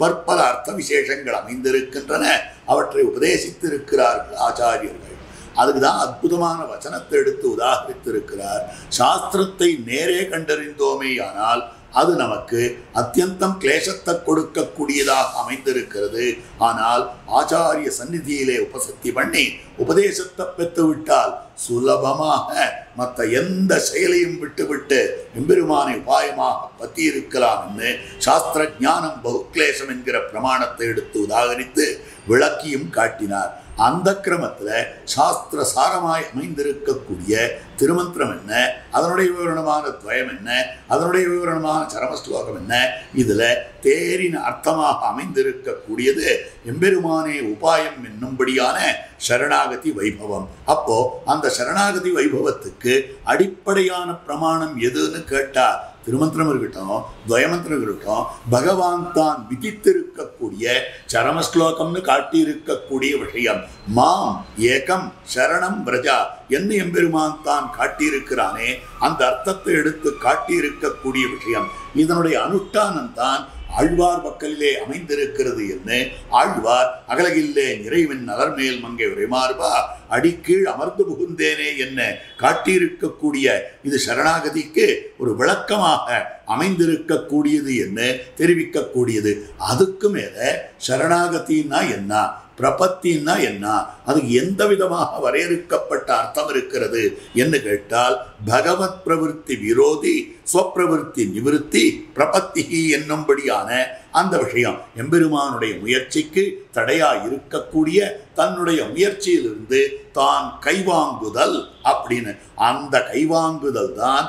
பற்பல அர்த்த விசேஷங்கள் அமைந்திருக்கின்றன. அவற்றை உபதேசித்திருக்கிறார்கள் ஆச்சாரியர்கள். அதுக்குதான் அற்புதமான வசனத்தை எடுத்து உதாகரித்திருக்கிறார். சாஸ்திரத்தை நேரே கண்டறிந்தோமே ஆனால் அது நமக்கு அத்தியந்தம் கிளேசத்தை கொடுக்கக்கூடியதாக அமைந்திருக்கிறது. ஆனால் ஆச்சாரிய சந்நிதியிலே உபசக்தி பண்ணி உபதேசத்தை பெற்றுவிட்டால் சுலபமாக மற்ற எந்த செயலையும் விட்டுவிட்டு எம்பெருமானை உபாயமாக பற்றி இருக்கலாம் என்று சாஸ்திர ஞானம் பகுக்லேசம் என்கிற பிரமாணத்தை எடுத்து உதாகரித்து விளக்கியும் காட்டினார். அந்த கிரமத்தில் சாஸ்திர சாரமாய் அமைந்திருக்கக்கூடிய திருமந்திரம் என்ன, அதனுடைய விவரணமான துவயம் என்ன, அதனுடைய விவரணமான சரமஸ்லோகம் என்ன, இதில் தேரின் அர்த்தமாக அமைந்திருக்கக்கூடியது எம்பெருமானே உபாயம் என்னும்படியான சரணாகதி வைபவம். அப்போ அந்த சரணாகதி வைபவத்துக்கு அடிப்படையான பிரமாணம் எதுன்னு கேட்டா திருமந்திரம் இருக்கட்டும், துவயமந்திரம் இருக்கட்டும், பகவான் தான் விதித்திருக்கக்கூடிய சரமஸ்லோகம்னு காட்டியிருக்கக்கூடிய விஷயம் மாம் ஏகம் சரணம் பிரஜா என்று எம்பெருமான் தான் காட்டியிருக்கிறானே அந்த அர்த்தத்தை எடுத்து காட்டியிருக்கக்கூடிய விஷயம். இதனுடைய அனுஷ்டானம் தான் ஆழ்வார் பக்கலிலே அமைந்திருக்கிறது என்று ஆழ்வார் அகலகில்லே நிறைவின் நலர்மேல் மங்கை உரைமார்பா அடிக்கீழ் அமர்ந்து புகுந்தேனே என்ன காட்டியிருக்கக்கூடிய இது சரணாகதிக்கு ஒரு விளக்கமாக அமைந்திருக்கக்கூடியது என்று தெரிவிக்கக்கூடியது. அதுக்கு மேல சரணாகதினா என்ன, பிரபத்தின்னா என்ன, அதுக்கு எந்த விதமாக வரையறுக்கப்பட்ட அர்த்தம் இருக்கிறது என்று கேட்டால் பகவத் பிரவருத்தி விரோதி ஸ்வப்பிரவருத்தி நிவிருத்தி பிரபத்தி என்னும்படியான அந்த விஷயம். எம்பெருமானுடைய முயற்சிக்கு தடையா இருக்கக்கூடிய தன்னுடைய முயற்சியிலிருந்து தான் கைவாங்குதல் அப்படின்னு அந்த கைவாங்குதல் தான்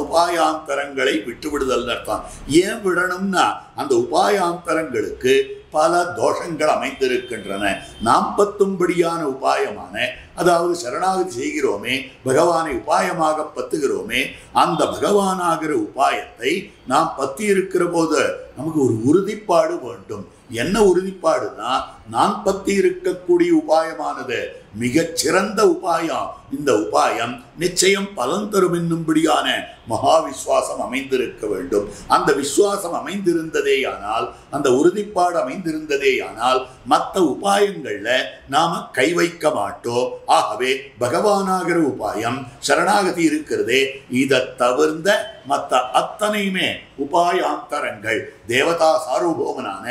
உபாயாந்தரங்களை விட்டுவிடுதல் அர்த்தம். ஏன் விடணும்னா அந்த உபாயாந்தரங்களுக்கு பல தோஷங்கள் அமைந்திருக்கின்றன. நாம் பத்தும்படியான உபாயமான அதாவது சரணாகதி செய்கிறோமே, பகவானை உபாயமாக பத்துகிறோமே, அந்த பகவானாகிற உபாயத்தை நாம் பத்தி இருக்கிற போது நமக்கு ஒரு உறுதிப்பாடு வேண்டும். என்ன உறுதிப்பாடுனா நான் பத்தி இருக்கக்கூடிய உபாயமானது மிகச் சிறந்த உபாயம். இந்த உபாயம் நிச்சயம் பலன் தரும் என்னும்படியான மகா விஸ்வாசம் அமைந்திருக்க வேண்டும். அந்த விஸ்வாசம் அமைந்திருந்ததேயானால், அந்த உறுதிப்பாடு அமைந்திருந்ததேயானால் மற்ற உபாயங்கள்ல நாம கை வைக்க மாட்டோம். ஆகவே பகவானாகிற உபாயம் சரணாகதி இருக்கிறதே, இதை தவிர்ந்த மற்ற அத்தனையுமே உபாயாந்தரங்கள். தேவதா சார்வபௌமனான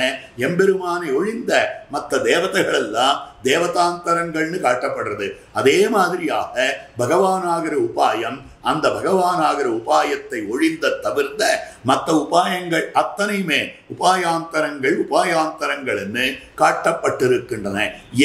எம்பெருமானை ஒழிந்த மற்ற தேவதைகள் எல்லாம் தேவதாந்தரங்கள்னு காட்டப்படுறது. அதே மாதிரியாக பகவானாகிற உபாயம் அந்த பகவானாகிற உபாயத்தை ஒழிந்த தவிர்த்த மற்ற உபாயங்கள் அத்தனையுமே உபாயாந்தரங்கள் என்று காட்டப்பட்டிருக்கின்றன.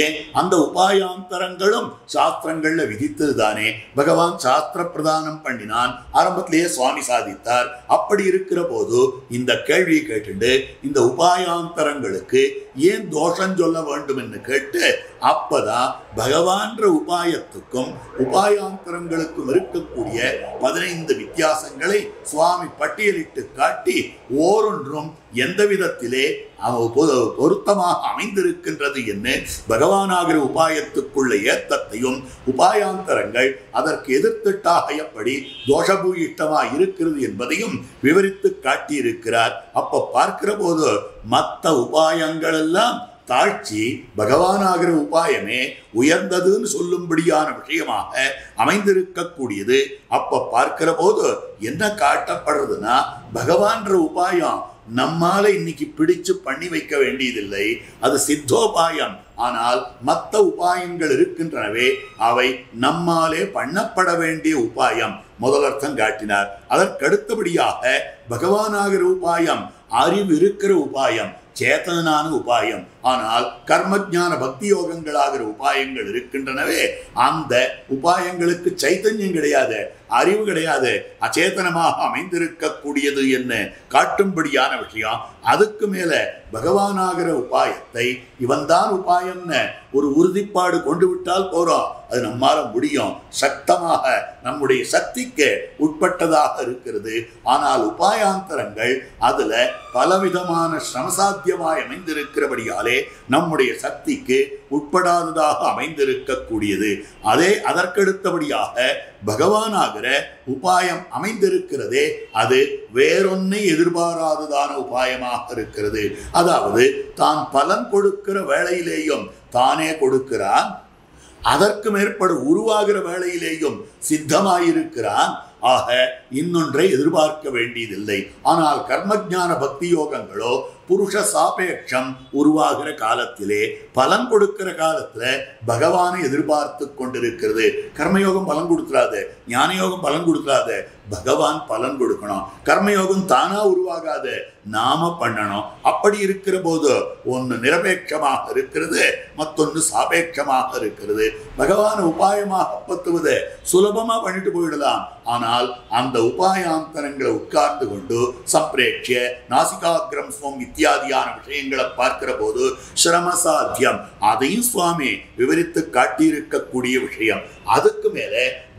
ஏன் அந்த உபாயாந்தரங்களும் சாஸ்திரங்கள்ல விதித்தது தானே. பகவான் சாஸ்திர பிரதானம் பண்ணினான், ஆரம்பத்திலேயே சுவாமி சாதித்தார். அப்படி இருக்கிற போது இந்த கேள்வியை கேட்டுண்டு இந்த உபாயாந்தரங்களுக்கு ஏன் தோஷம் சொல்ல வேண்டும் என்று கேட்டு அப்பதான் பகவான்ற உபாயத்துக்கும் உபாயாந்தரங்களுக்கும் இருக்கக்கூடிய 15 வித்தியாசங்களை சுவாமி பட்டியலிட்டு காட்டி ஓரொன்றும் எந்த விதத்திலே பொருத்தமாக அமைந்திருக்கின்றது என்று பகவானாகிற உபாயத்துக்குள்ள ஏத்தத்தையும் உபாயாந்தரங்கள் அதற்கு எதிர்த்திட்டாக எப்படி தோஷபூயிஷ்டமாக இருக்கிறது என்பதையும் விவரித்து காட்டியிருக்கிறார். அப்ப பார்க்கிற போது மற்ற உபாயங்கள் எல்லாம் தாழ்ச்சி பகவானாகிற உபாயமே உயர்ந்ததுன்னு சொல்லும்படியான விஷயமாக அமைந்திருக்கக்கூடியது. அப்ப பார்க்கிற போது என்ன காட்டப்படுறதுன்னா பகவான்ற உபாயம் நம்மால இன்னைக்கு பிடிச்சு பண்ணி வைக்க வேண்டியதில்லை, அது சித்தோபாயம். ஆனால் மற்ற உபாயங்கள் இருக்கின்றனவே அவை நம்மாலே பண்ணப்பட வேண்டிய உபாயம். முதலர்த்தம் காட்டினார். அதற்கடுத்தபடியாக பகவானாகிற உபாயம் அறிவு இருக்கிற உபாயம், சேத்தனான உபாயம். ஆனால் கர்மஜான பக்தி யோகங்களாகிற உபாயங்கள் இருக்கின்றனவே அந்த உபாயங்களுக்கு சைத்தன்யம் கிடையாது, அறிவு கிடையாது, அச்சேதனமாக அமைந்திருக்கக்கூடியது என்ன காட்டும்படியான விஷயம். அதுக்கு மேல பகவானாகிற உபாயத்தை இவன்தான் உபாயம்னு ஒரு உறுதிப்பாடு கொண்டு விட்டால் போறோம், அது நம்மால முடியும், சக்தமாக நம்முடைய சக்திக்கு உட்பட்டதாக இருக்கிறது. ஆனால் உபாயாந்தரங்கள் அதுல பலவிதமான சிரமசாத்தியமாய் அமைந்திருக்கிறபடியாலே நம்முடைய சக்திக்கு உட்படாததாக அமைந்திருக்கக்கூடியது. அதற்கடுத்தபடியாக பகவானாகிற உபாயம் அமைந்திருக்கிறதே அது வேறொன்னை எதிர்பாராததான உபாயமாக இருக்கிறது. அதாவது தான் பலன் கொடுக்கிற வேளையிலேயும் தானே கொடுக்கிறான், அதற்கு மேற்பட உருவாகிற வேளையிலேயும் சித்தமாயிருக்கிறான். ஆக இன்னொன்றை எதிர்பார்க்க வேண்டியதில்லை. ஆனால் கர்மஜான பக்தி யோகங்களோ புருஷ சாபேட்சம் உருவாகிற காலத்திலே பலன் கொடுக்கிற காலத்துல பகவானை எதிர்பார்த்து கொண்டிருக்கிறது. கர்மயோகம் பலன் கொடுத்துறாது, ஞான யோகம் பலன் கொடுத்துறாது, பகவான் பலன் கொடுக்கணும். கர்மயோகம் தானா உருவாகாது, நாம பண்ணணும். அப்படி இருக்கிற போது ஒன்று நிரபேட்சமாக இருக்கிறது, மற்றொன்று சாபேட்சமாக இருக்கிறது. பகவான் உபாயமாக பத்துவது சுலபமா பண்ணிட்டு போயிடலாம். ஆனால் அந்த உபாயாந்தரங்களை உட்கார்ந்து கொண்டு சம்பிரேட்ச நாசிகாகிரம் ஸ்வம் இத்தியாதியான விஷயங்களை பார்க்கிற போது சிரமசாத்தியம், அதையும் சுவாமி விவரித்து காட்டியிருக்கக்கூடிய விஷயம். அதுக்கு மேல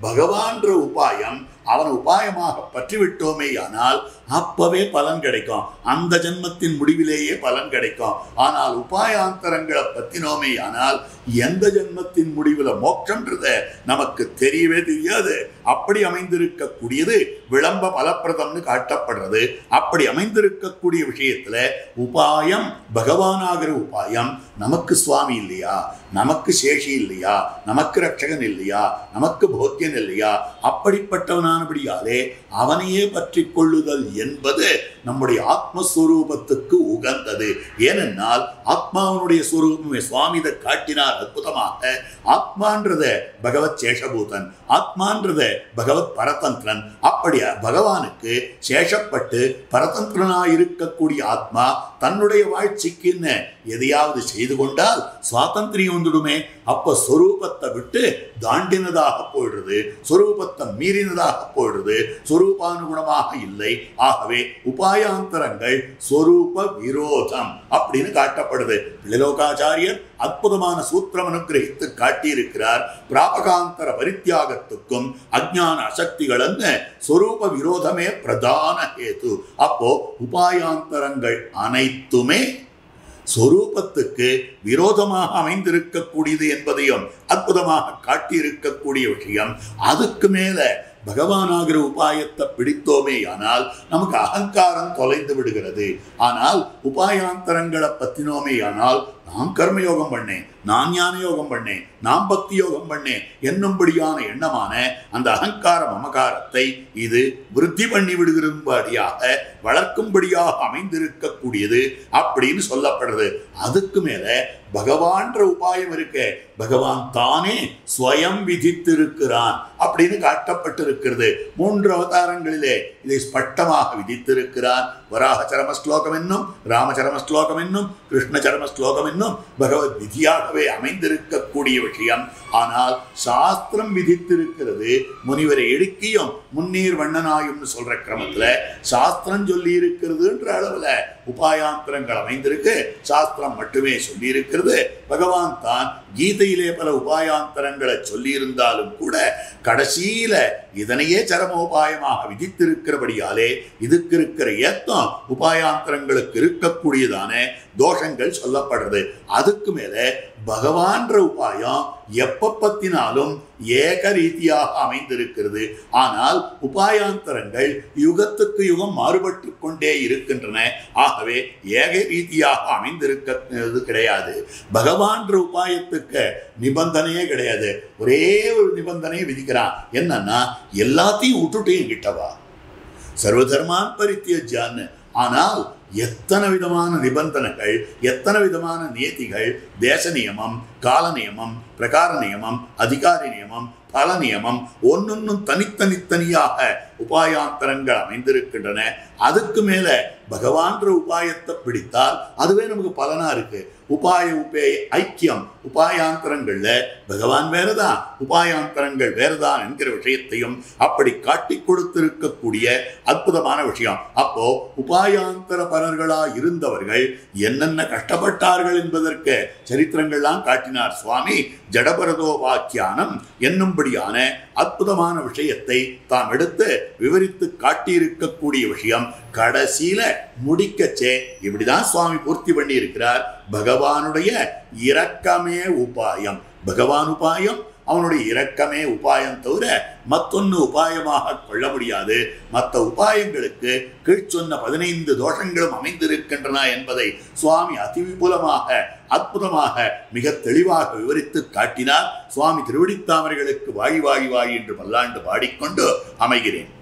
பகவான்ற உபாயம் அவன் உபாயமாக பற்றிவிட்டோமே ஆனால் அப்பவே பலன் கிடைக்கும், அந்த ஜென்மத்தின் முடிவிலேயே பலன் கிடைக்கும். ஆனால் உபாயாந்தரங்களை பத்தினோமே ஆனால் எந்த ஜென்மத்தின் முடிவுல மோட்சம்ன்றத நமக்கு தெரியவே தெரியாது. அப்படி அமைந்திருக்கக்கூடியது விளம்ப பலப்பிரதம்னு காட்டப்படுறது. அப்படி அமைந்திருக்கக்கூடிய விஷயத்துல உபாயம் பகவானாகிற உபாயம் நமக்கு சுவாமி இல்லையா, நமக்கு சேஷி இல்லையா, நமக்கு ரட்சகன் இல்லையா, நமக்கு போக்கியன் இல்லையா, அப்படிப்பட்டவனானபடியாலே அவனையே பற்றி கொள்ளுதல் என்பது நம்முடைய ஆத்மஸ்வரூபத்துக்கு உகந்தது. ஏனென்றால் ஆத்மாவனுடைய ஸ்வரூபமே சுவாமி இதை காட்டினார் அற்புதமாக. ஆத்மான்றத பகவத் சேஷபூதன், ஆத்மான்றத பகவத் பரதந்திரன். அப்படியா பகவானுக்கு சேஷப்பட்டு பரதந்திரனாயிருக்கக்கூடிய ஆத்மா தன்னுடைய வாழ்ச்சிக்குன்னு எதையாவது செய்து கொண்டால் சுவாதந்திரியம் வந்துடுமே. அப்ப ஸ்வரூபத்தை விட்டு தாண்டினதாக போயிடுறது, ஸ்வரூபத்தை மீறினதாக போயிடுறது, ஸ்வரூபானுகுணமாக இல்லை. ஆகவே உபாயாந்தரங்கள் ஸ்வரூப விரோதம் அப்படின்னு காட்டப்படுது. பிள்ளலோகாச்சாரியர் அற்புதமான சூத்திரம் அனுகிரகித்து காட்டியிருக்கிறார். பிராபகாந்தர பரித்தியாகத்துக்கும் அஜ்ஞான அசக்திகளன்னு ஸ்வரூப விரோதமே பிரதான ஹேது. அப்போ உபாயாந்தரங்கள் அனைத்துமே ஸ்வரூபத்துக்கு விரோதமாக அமைந்திருக்கக்கூடியது என்பதையும் அற்புதமாக காட்டியிருக்கக்கூடிய விஷயம். அதுக்கு மேல பகவானாகிற உபாயத்தை பிடித்தோமே ஆனால் நமக்கு அகங்காரம் தொலைந்து விடுகிறது. ஆனால் உபாயாந்தரங்களை பத்தினோமே ஆனால் நான் கர்மயோகம் பண்ணேன், நான் ஞான யோகம் பண்ணேன், நான் பக்தி யோகம் பண்ணேன் என்னும்படியான எண்ணமான அந்த அகங்கார மமகாரத்தை இது விருத்தி பண்ணி விடுகிறபடியாக வளர்க்கும்படியாக அமைந்திருக்கக்கூடியது அப்படின்னு சொல்லப்படுறது. அதுக்கு மேல பகவான்ற உபாயம் இருக்க, பகவான் தானே ஸ்வயம் விதித்திருக்கிறான் அப்படின்னு காட்டப்பட்டிருக்கிறது. 3 அவதாரங்களிலே இதை ஸ்பஷ்டமாக விதித்திருக்கிறான். வராக சரம ஸ்லோகம் என்னும், ராமச்சரம ஸ்லோகம் என்னும், கிருஷ்ண சரம ஸ்லோகம் என்னும் பகவத் விதியாகவே அமைந்திருக்கக்கூடிய விஷயம். ஆனால் சாஸ்திரம் விதித்திருக்கிறது முனிவரை எடுக்கியும் முன்னீர் வண்ணனாயும் சொல்ற கிரமத்துல சாஸ்திரம் சொல்லி இருக்கிறதுன்ற அளவுல உபாயாந்தரங்கள் அமைந்திருக்கு. சாஸ்திரம் மட்டுமே சொல்லி இருக்கிறது. பகவான் தான் கீதையிலே பல உபாயாந்தரங்களை சொல்லி இருந்தாலும் கூட கடைசியில இதனையே சரமோபாயமாக விதித்திருக்கிறபடியாலே இதுக்கு இருக்கிற ஏத்தம் உபாயாந்தரங்களுக்கு இருக்கக்கூடியதான தோஷங்கள் சொல்லப்படுறது. அதுக்கு மேல பகவான்ற உபாயம் எப்ப பத்தினாலும் ஏக ரீதியாக அமைந்திருக்கிறது. ஆனால் உபாயாந்தரங்கள் யுகத்துக்கு யுகம் மாறுபட்டு கொண்டே இருக்கின்றன. ஆகவே ஏக ரீதியாக அமைந்திருக்கிறது கிடையாது. பகவான்ற உபாயத்துக்கு நிபந்தனையே கிடையாது. ஒரே ஒரு நிபந்தனையை விதிக்கிறான். என்னன்னா, எல்லாத்தையும் விட்டுட்டு என்கிட்டவா, சர்வதர்மான் பரித்யஜ்யான்னு. ஆனால் எத்தனை விதமான நிபந்தனைகள், எத்தனை விதமான நியதிகள், தேச நியமம், கால நியமம், பிரகார நியமம், அதிகாரி நியமம், பல நியமம், ஒன்னொன்னும் தனித்தனித்தனியாக உபாயாந்தரங்கள் அமைந்திருக்கின்றன. அதுக்கு மேல பகவான்ற உபாயத்தை பிடித்தால் அதுவே நமக்கு பலனா இருக்கு. உபாய உபேய ஐக்கியம், உபாயாந்தரங்கள்ல பகவான் வேறதான், உபாயாந்தரங்கள் வேறதான் என்கிற விஷயத்தையும் அப்படி காட்டி கொடுத்திருக்கக்கூடிய அற்புதமான விஷயம். அப்போ உபாயாந்தர பரர்களா இருந்தவர்கள் என்னென்ன கஷ்டப்பட்டார்கள் என்பதற்கு சரித்திரங்கள்லாம் காட்டினார் சுவாமி. ஜடபரதோ வாக்கியானம் என்னும்படியான அற்புதமான விஷயத்தை தாம் எடுத்து விவரித்து காட்டியிருக்கக்கூடிய விஷயம் கடைசியில முடிக்கச்சே இப்படிதான் சுவாமி பூர்த்தி பண்ணி இருக்கிறார். பகவானுடைய இரக்கமே உபாயம். பகவான் உபாயம், அவனுடைய இரக்கமே உபாயம் தவிர மற்றொன்னு உபாயமாக கொள்ள முடியாது. மற்ற உபாயங்களுக்கு கீழ் சொன்ன 15 தோஷங்களும் அமைந்திருக்கின்றன என்பதை சுவாமி அதிவிபுலமாக அற்புதமாக மிக தெளிவாக விவரித்து காட்டினார். சுவாமி திருவடித்தாமரைகளுக்கு வாழி வாழி வாழி என்று பல்லாண்டு பாடிக்கொண்டு அமைகிறேன்.